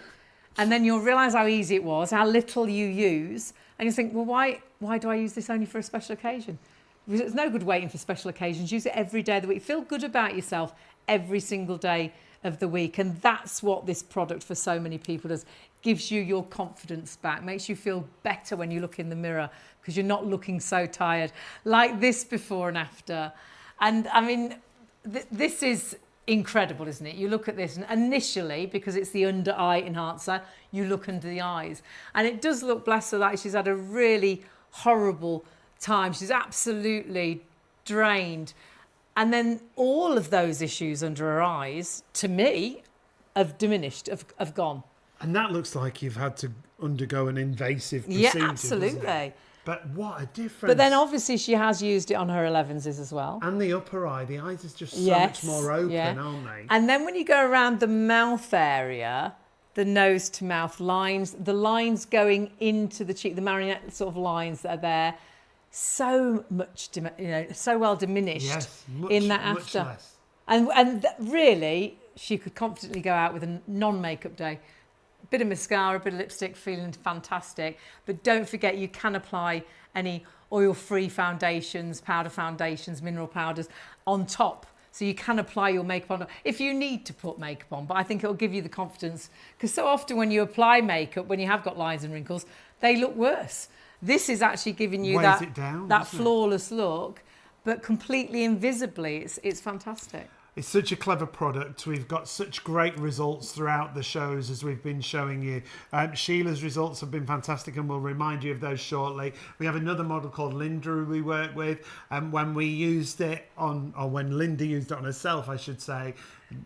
And then you'll realise how easy it was, how little you use. And you think, well, why do I use this only for a special occasion? Because it's no good waiting for special occasions. Use it every day of the week. Feel good about yourself every single day of the week, and that's what this product for so many people does. Gives you your confidence back, makes you feel better when you look in the mirror because you're not looking so tired. Like this before and after. And I mean, this is incredible, isn't it? You look at this, and initially, because it's the under eye enhancer, you look under the eyes, and it does look, bless her, like she's had a really horrible time. She's absolutely drained. And then all of those issues under her eyes, to me, have diminished, have gone. And that looks like you've had to undergo an invasive procedure. Yeah, absolutely. But what a difference. But then obviously she has used it on her 11s as well. And the upper eye, the eyes is just so much more open, aren't they? And then when you go around the mouth area, the nose to mouth lines, the lines going into the cheek, the marionette sort of lines that are there, so much, so well diminished in that after. Less. And really, she could confidently go out with a non-makeup day. A bit of mascara, a bit of lipstick, feeling fantastic. But don't forget, you can apply any oil-free foundations, powder foundations, mineral powders on top. So you can apply your makeup on if you need to put makeup on. But I think it'll give you the confidence. Because so often when you apply makeup, when you have got lines and wrinkles, they look worse. This is actually giving you that flawless look, but completely invisibly. It's fantastic. It's such a clever product. We've got such great results throughout the shows as we've been showing you. Sheila's results have been fantastic, and we'll remind you of those shortly. We have another model called Linda who we work with, and when we used it on, or when Linda used it on herself, I should say,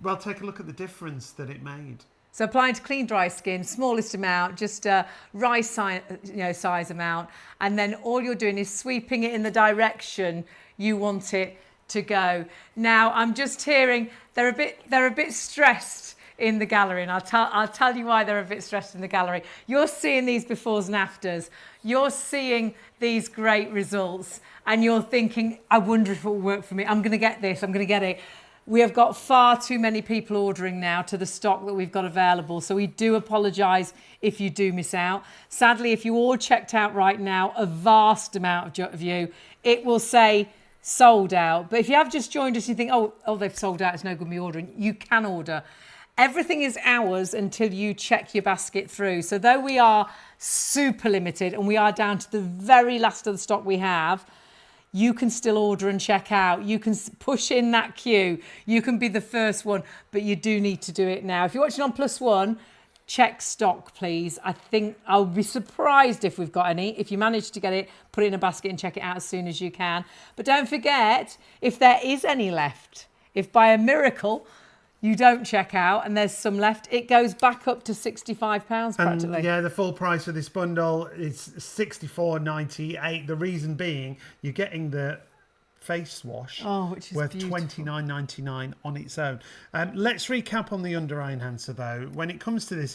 well, take a look at the difference that it made. So applying to clean, dry skin, smallest amount, just a rice size amount, and then all you're doing is sweeping it in the direction you want it to go. Now I'm just hearing they're a bit stressed in the gallery, and I'll tell you why they're a bit stressed in the gallery. You're seeing these befores and afters. You're seeing these great results, and you're thinking, I wonder if it will work for me. I'm going to get this. I'm going to get it. We have got far too many people ordering now to the stock that we've got available. So we do apologise if you do miss out. Sadly, if you all checked out right now, a vast amount of you, it will say sold out. But if you have just joined us, you think, oh, they've sold out, it's no good me ordering. You can order. Everything is ours until you check your basket through. So though we are super limited and we are down to the very last of the stock we have, you can still order and check out. You can push in that queue. You can be the first one, but you do need to do it now. If you're watching on +1, check stock, please. I think I'll be surprised if we've got any. If you manage to get it, put it in a basket and check it out as soon as you can. But don't forget, if there is any left, if by a miracle you don't check out and there's some left, it goes back up to £65 practically. And yeah, the full price of this bundle is $64.98. The reason being, you're getting the face wash, which is worth beautiful. $29.99 on its own. Let's recap on the under eye enhancer though. When it comes to this,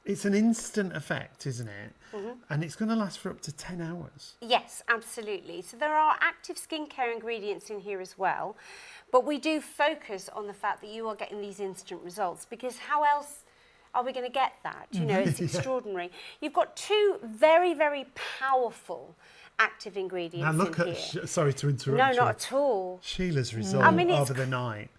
it's an instant effect, isn't it? Mm-hmm. And it's going to last for up to 10 hours. Yes, absolutely. So there are active skincare ingredients in here as well, but we do focus on the fact that you are getting these instant results, because how else are we going to get that? You know, it's extraordinary. You've got two very, very powerful active ingredients Now look in at, here. sorry to interrupt No, you. not at all. Sheila's result I mean, over the night.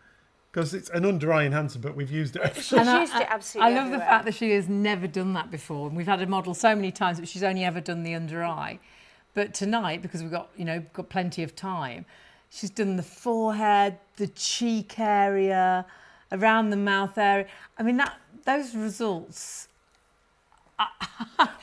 Because it's an under eye enhancer, but we've used it. She's used it absolutely I love the everywhere. fact that she has never done that before. And we've had a model so many times, but she's only ever done the under eye. But tonight, because we've got, got plenty of time, she's done the forehead, the cheek area, around the mouth area. I mean, those results,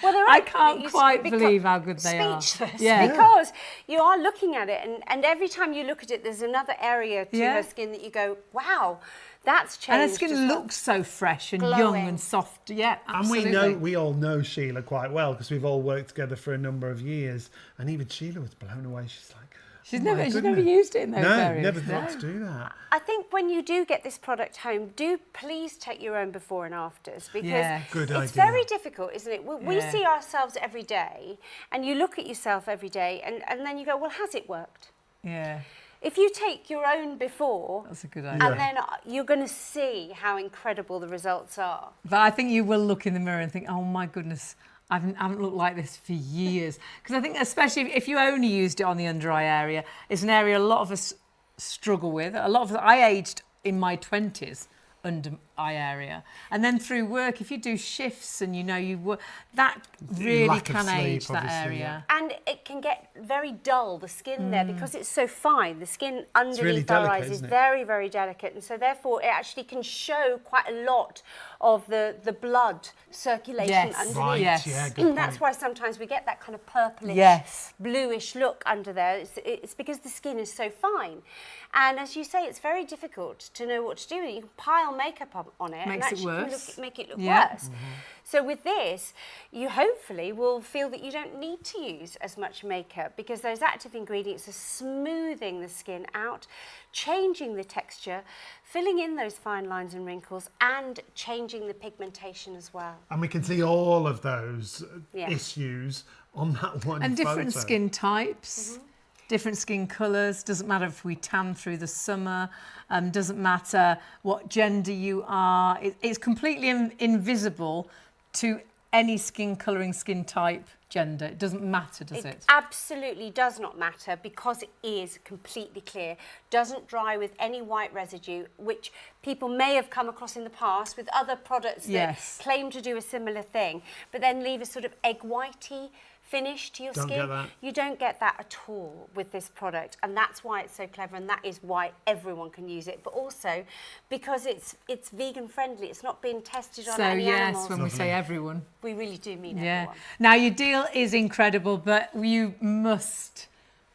Well, I can't quite believe how good they are. Speechless, Yeah. because you are looking at it, and every time you look at it, there's another area to her skin that you go, wow, that's changed. And her skin looks so fresh and young and soft. Yeah, absolutely. And we all know Sheila quite well because we've all worked together for a number of years. And even Sheila was blown away. She's like, she's never used it in those areas. Never thought to do that. I think when you do get this product home, do please take your own before and afters, because it's very difficult, isn't it? We see ourselves every day, and you look at yourself every day, and then you go, well, has it worked? Yeah. If you take your own before, that's a good idea. And then you're going to see how incredible the results are. But I think you will look in the mirror and think, oh my goodness, I haven't looked like this for years. Because I think especially if you only used it on the under eye area, it's an area a lot of us struggle with. I aged in my 20s under eye area, and then through work, if you do shifts and you work, that really can age that area. And it can get very dull, the skin there, because it's so fine. The skin underneath our eyes is very, very delicate, and so therefore it actually can show quite a lot of the blood circulation underneath. Right. Yes. Yeah, good point. That's why sometimes we get that kind of purplish, bluish look under there. It's because the skin is so fine. And as you say, it's very difficult to know what to do with it. You can pile makeup on it and actually make it look worse. So with this, you hopefully will feel that you don't need to use as much makeup, because those active ingredients are smoothing the skin out, changing the texture, filling in those fine lines and wrinkles, and changing the pigmentation as well. And we can see all of those issues on that one and different photo. Skin types. Different skin colours, doesn't matter if we tan through the summer, doesn't matter what gender you are. It's completely invisible to any skin colouring, skin type, gender. It doesn't matter, does it? It absolutely does not matter, because it is completely clear. Doesn't dry with any white residue, which people may have come across in the past with other products that claim to do a similar thing, but then leave a sort of egg whitey finish to your Don't skin. get that. You don't get that at all with this product, and that's why it's so clever, and that is why everyone can use it. But also because it's vegan friendly, it's not been tested on any animals. So yes, when we say everyone, we really do mean everyone. Now your deal is incredible, but you must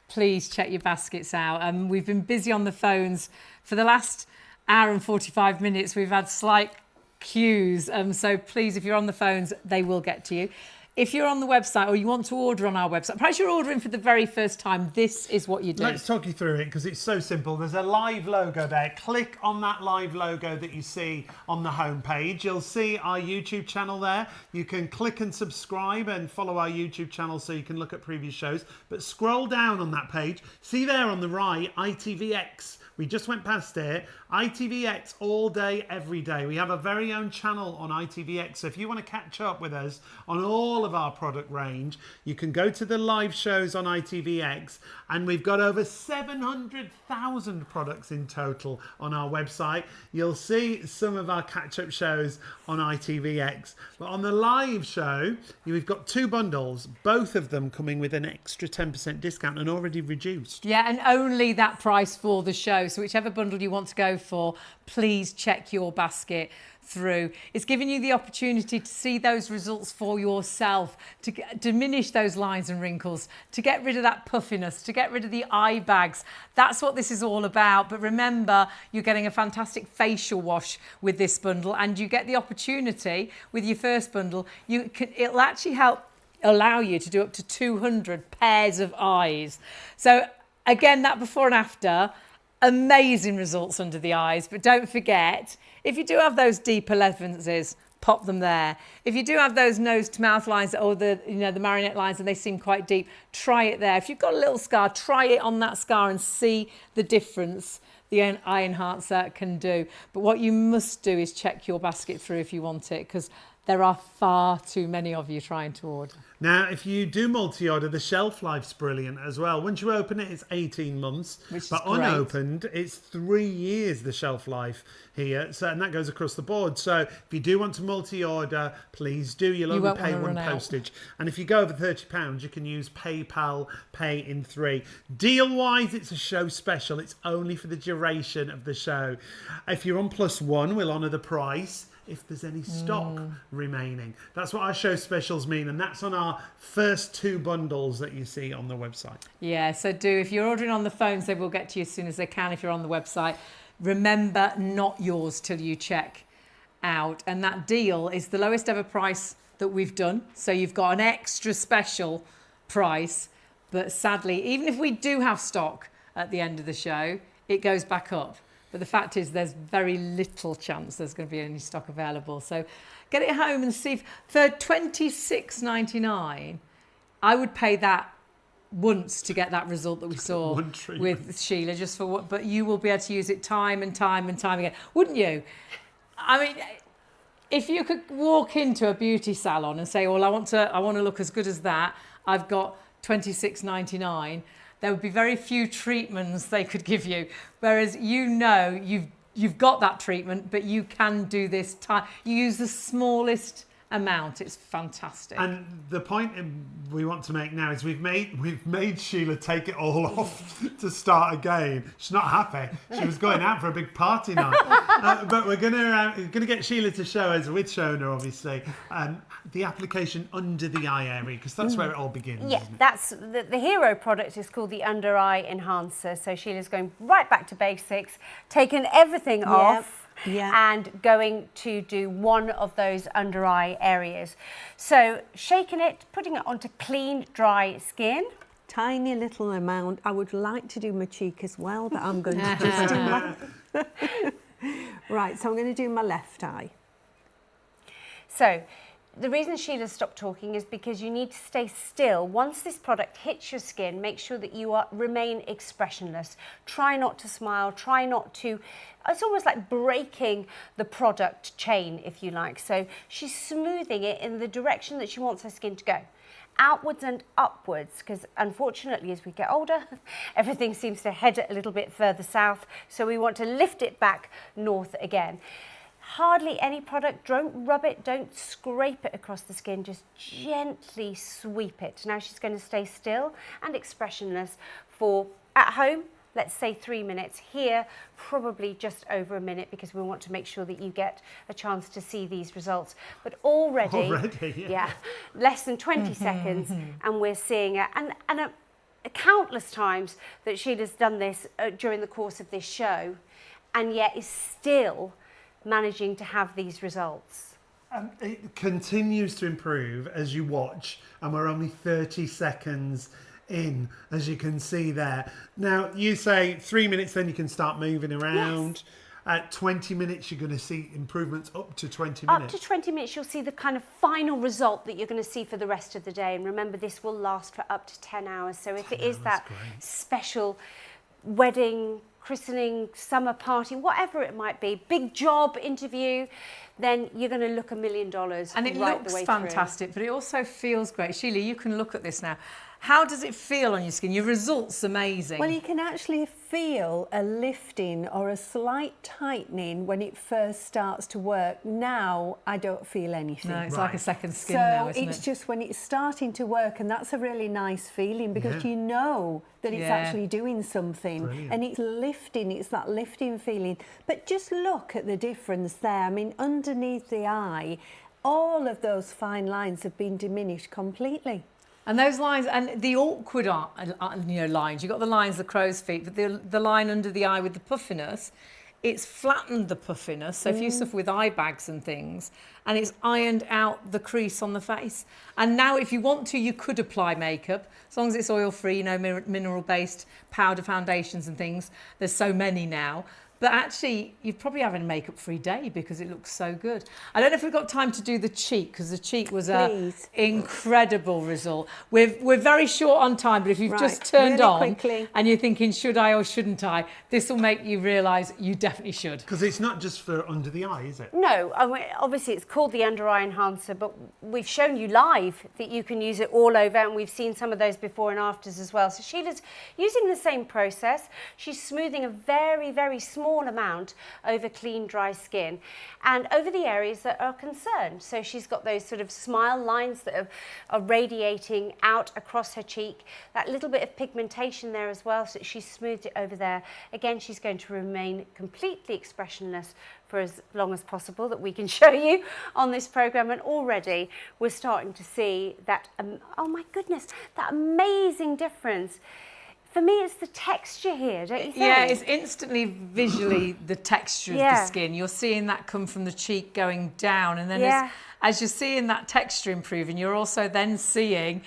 please check your baskets out. We've been busy on the phones for the last hour and 45 minutes. We've had slight queues, so please, if you're on the phones, they will get to you. If you're on the website or you want to order on our website, perhaps you're ordering for the very first time, this is what you do. Let's talk you through it because it's so simple. There's a live logo there. Click on that live logo that you see on the homepage. You'll see our YouTube channel there. You can click and subscribe and follow our YouTube channel so you can look at previous shows. But scroll down on that page. See there on the right, ITVX. We just went past it. ITVX all day, every day. We have a very own channel on ITVX. So if you want to catch up with us on all of our product range, you can go to the live shows on ITVX, and we've got over 700,000 products in total on our website. You'll see some of our catch-up shows on ITVX. But on the live show, we've got 2 bundles, both of them coming with an extra 10% discount and already reduced. Yeah, and only that price for the show. So whichever bundle you want to go for, please check your basket through. It's giving you the opportunity to see those results for yourself, to diminish those lines and wrinkles, to get rid of that puffiness, to get rid of the eye bags. That's what this is all about. But remember, you're getting a fantastic facial wash with this bundle, and you get the opportunity with your first bundle. It'll actually allow you to do up to 200 pairs of eyes. So again, that before and after, amazing results under the eyes. But don't forget, if you do have those deeper lenses, pop them there. If you do have those nose to mouth lines or the marionette lines and they seem quite deep, try it there. If you've got a little scar, try it on that scar and see the difference the eye enhancer can do. But what you must do is check your basket through if you want it, because there are far too many of you trying to order. Now, if you do multi-order, the shelf life's brilliant as well. Once you open it, it's 18 months. But unopened, it's 3 years, the shelf life here. So, and that goes across the board. So if you do want to multi-order, please do. You'll only pay one postage. And if you go over £30, you can use PayPal Pay in 3. Deal-wise, it's a show special. It's only for the duration of the show. If you're on +1, we'll honour the price if there's any stock remaining. That's what our show specials mean, and that's on our first 2 bundles that you see on the website. Yeah, so if you're ordering on the phones, they will get to you as soon as they can if you're on the website. Remember, not yours till you check out. And that deal is the lowest ever price that we've done. So you've got an extra special price, but sadly, even if we do have stock at the end of the show, it goes back up. But the fact is there's very little chance there's going to be any stock available. So get it home and see. For $26.99, I would pay that once to get that result that we saw with Sheila, just for what, but you will be able to use it time and time and time again, wouldn't you? I mean, if you could walk into a beauty salon and say, well, I want to look as good as that, I've got $26.99. There would be very few treatments they could give you. Whereas you've got that treatment, but you can do this time. You use the smallest amount. It's fantastic. And the point we want to make now is we've made Sheila take it all off to start again. She's not happy. She was going out for a big party night. But we're gonna get Sheila to show us, with Shona obviously, the application under the eye area, because that's where it all begins. Yeah, that's the hero product is called the Under Eye Enhancer. So Sheila's going right back to basics, taking everything off. Yeah. And going to do one of those under eye areas. So shaking it, putting it onto clean, dry skin. Tiny little amount. I would like to do my cheek as well, but I'm going to just do my... Right, so I'm going to do my left eye. So the reason Sheila stopped talking is because you need to stay still. Once this product hits your skin, make sure that you remain expressionless. Try not to smile, try not to... It's almost like breaking the product chain, if you like. So she's smoothing it in the direction that she wants her skin to go. Outwards and upwards, because unfortunately as we get older, everything seems to head a little bit further south. So we want to lift it back north again. Hardly any product, don't rub it, don't scrape it across the skin, just gently sweep it. Now she's going to stay still and expressionless for, at home, let's say 3 minutes. Here, probably just over a minute, because we want to make sure that you get a chance to see these results. But already yeah, less than 20 seconds, and we're seeing it. And countless times that Sheila's done this during the course of this show, and yet is still managing to have these results. It continues to improve as you watch, and we're only 30 seconds in, as you can see there. Now, you say 3 minutes, then you can start moving around. Yes. At 20 minutes, you're going to see improvements up to 20 minutes. Up to 20 minutes, you'll see the kind of final result that you're going to see for the rest of the day. And remember, this will last for up to 10 hours. So if it is that special wedding, christening, summer party, whatever it might be, big job interview, then you're going to look $1 million. And it right looks the way fantastic, but it also feels great. Sheila, you can look at this now. How does it feel on your skin? Your results amazing. Well, you can actually feel a lifting or a slight tightening when it first starts to work. Now, I don't feel anything. No, it's like a second skin now, isn't it? So it's just when it's starting to work, and that's a really nice feeling, because you know that it's actually doing something. Brilliant. And it's lifting, it's that lifting feeling. But just look at the difference there. I mean, underneath the eye, all of those fine lines have been diminished completely. And those lines, and the awkward lines, you've got the lines, the crow's feet, but the line under the eye with the puffiness, it's flattened the puffiness. So if you suffer with eye bags and things, and it's ironed out the crease on the face. And now if you want to, you could apply makeup, as long as it's oil-free, you know, mineral-based powder foundations and things. There's so many now. But actually, you'd probably have a makeup-free day because it looks so good. I don't know if we've got time to do the cheek, because the cheek was an incredible result. We're very short on time, but if you've just turned on and you're thinking, should I or shouldn't I, this will make you realise you definitely should. Because it's not just for under the eye, is it? No, obviously it's called the Under Eye Enhancer, but we've shown you live that you can use it all over, and we've seen some of those before and afters as well. So Sheila's using the same process. She's smoothing a very, very small amount over clean, dry skin and over the areas that are concerned. So she's got those sort of smile lines that are radiating out across her cheek, that little bit of pigmentation there as well, so she's smoothed it over there. Again, she's going to remain completely expressionless for as long as possible that we can show you on this programme, and already we're starting to see that, oh my goodness, that amazing difference. For me, it's the texture here, don't you think? Yeah, it's instantly visually the texture of the skin. You're seeing that come from the cheek going down, and then as you're seeing that texture improving, you're also then seeing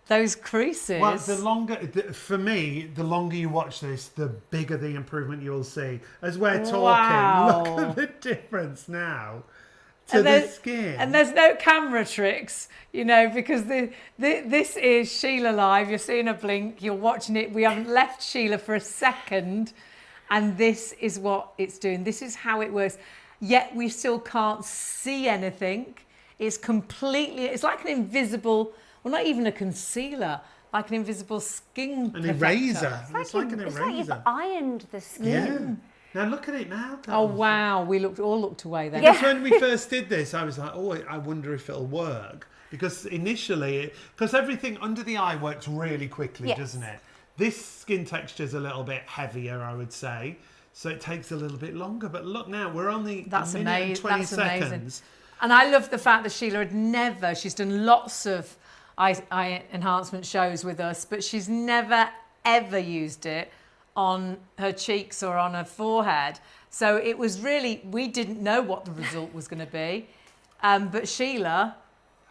those creases. Well, the longer, for me, the longer you watch this, the bigger the improvement you'll see. As we're talking, look at the difference now. To the skin. And there's no camera tricks, you know, because this is Sheila live. You're seeing her blink, you're watching it. We haven't left Sheila for a second, and this is what it's doing. This is how it works. Yet we still can't see anything. It's completely, it's like an invisible, well, not even a concealer, like an invisible skin An eraser. It's like an eraser. It's like you've ironed the skin. Yeah. Now look at it now. Oh wow, we all looked away then. Because when we first did this, I was like, oh, I wonder if it'll work. Because initially, because everything under the eye works really quickly, doesn't it? This skin texture is a little bit heavier, I would say. So it takes a little bit longer. But look now, we're only a minute and 20 seconds. And I love the fact that Sheila she's done lots of eye enhancement shows with us, but she's never, ever used it on her cheeks or on her forehead. So it was really, we didn't know what the result was going to be. But Sheila,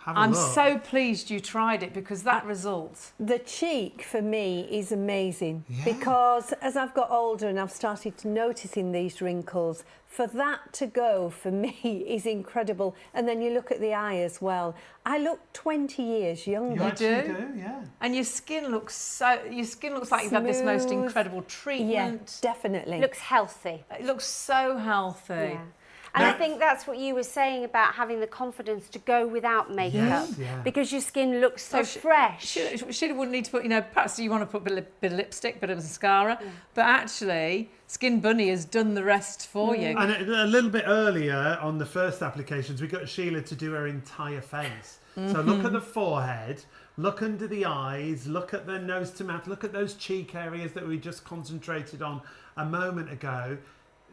I'm so pleased you tried it, because that result. The cheek for me is amazing, because as I've got older and I've started to noticing these wrinkles, for that to go for me is incredible. And then you look at the eye as well. I look 20 years younger. You do, yeah. And your skin looks like you've had this most incredible treatment. Yeah, definitely. It looks healthy. It looks so healthy. Yeah. And I think that's what you were saying about having the confidence to go without makeup, because your skin looks so fresh. She wouldn't need to put, perhaps you want to put a bit of lipstick, bit of mascara, but actually Skin Bunny has done the rest for you. And a little bit earlier on the first applications, we got Sheila to do her entire face. So look at the forehead, look under the eyes, look at the nose to mouth, look at those cheek areas that we just concentrated on a moment ago.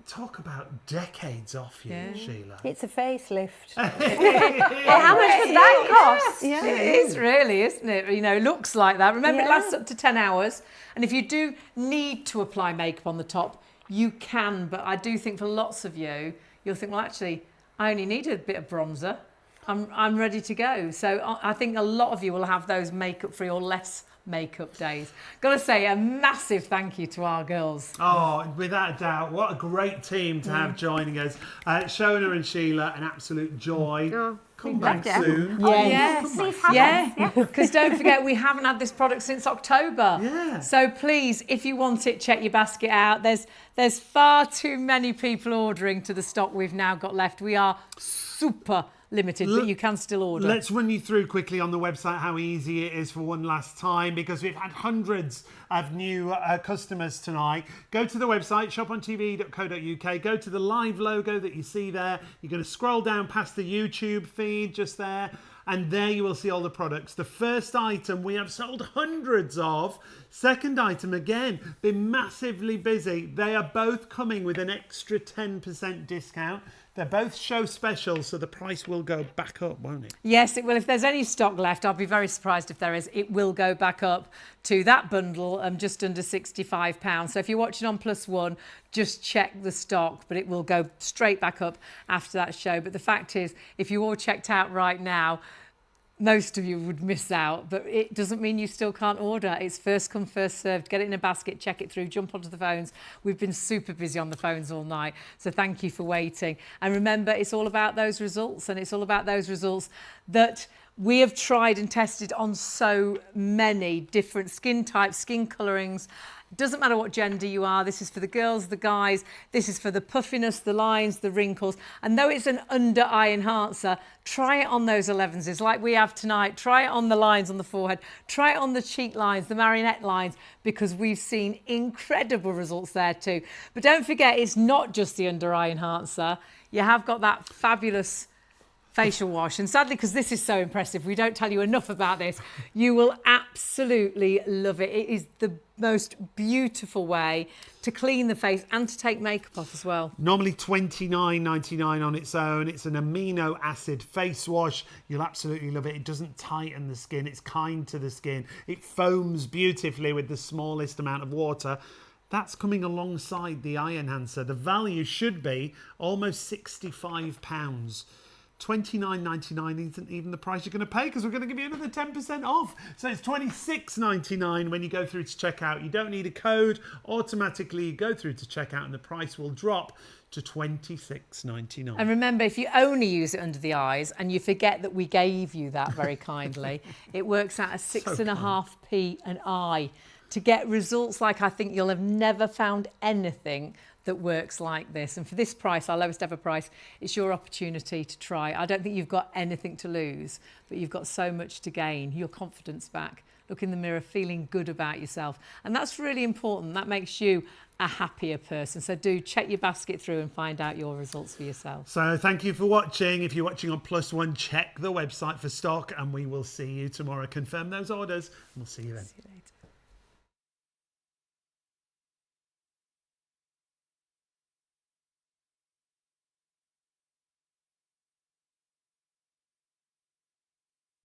Talk about decades off you, Sheila. It's a facelift. Well, how much would that cost? Yeah. It is really, isn't it? It looks like that. Remember, it lasts up to 10 hours. And if you do need to apply makeup on the top, you can. But I do think for lots of you, you'll think, well, actually, I only need a bit of bronzer. I'm ready to go. So I think a lot of you will have those makeup-free or less makeup days. Got to say a massive thank you to our girls. Oh, without a doubt, what a great team to have joining us. Shona and Sheila, an absolute joy. Come back soon. Because don't forget, we haven't had this product since October. So please, if you want it, check your basket out. There's far too many people ordering to the stock we've now got left. We are super limited, but you can still order. Let's run you through quickly on the website how easy it is for one last time, because we've had hundreds of new customers tonight. Go to the website, shopontv.co.uk, go to the live logo that you see there. You're going to scroll down past the YouTube feed just there, and there you will see all the products. The first item we have sold hundreds of. Second item, again, been massively busy. They are both coming with an extra 10% discount. They're both show specials, so the price will go back up, won't it? Yes, it will. If there's any stock left, I'll be very surprised if there is. It will go back up to that bundle, just under £65. So if you're watching on Plus One, just check the stock, but it will go straight back up after that show. But the fact is, if you all checked out right now, most of you would miss out, but it doesn't mean you still can't order. It's first come, first served. Get it in a basket, check it through, jump onto the phones. We've been super busy on the phones all night, so thank you for waiting. And remember, it's all about those results, and it's all about those results that we have tried and tested on so many different skin types, skin colourings. Doesn't matter what gender you are. This is for the girls, the guys. This is for the puffiness, the lines, the wrinkles. And though it's an under-eye enhancer, try it on those 11s like we have tonight. Try it on the lines on the forehead. Try it on the cheek lines, the marionette lines, because we've seen incredible results there too. But don't forget, it's not just the under-eye enhancer. You have got that fabulous facial wash, and sadly, because this is so impressive, we don't tell you enough about this. You will absolutely love it. It is the most beautiful way to clean the face and to take makeup off as well. Normally $29.99 on its own. It's an amino acid face wash. You'll absolutely love it. It doesn't tighten the skin. It's kind to the skin. It foams beautifully with the smallest amount of water. That's coming alongside the eye enhancer. The value should be almost £65. $29.99 isn't even the price you're going to pay, because we're going to give you another 10% off. So it's $26.99 when you go through to checkout. You don't need a code. Automatically you go through to checkout and the price will drop to $26.99. And remember, if you only use it under the eyes and you forget that we gave you that very kindly, it works out at 6.5p an eye to get results like I think you'll have never found anything that works like this. And for this price, our lowest ever price, it's your opportunity to try. I don't think you've got anything to lose, but you've got so much to gain. Your confidence back. Look in the mirror, feeling good about yourself. And that's really important. That makes you a happier person. So do check your basket through and find out your results for yourself. So thank you for watching. If you're watching on Plus One, check the website for stock, and we will see you tomorrow. Confirm those orders, and we'll see you then. See you later.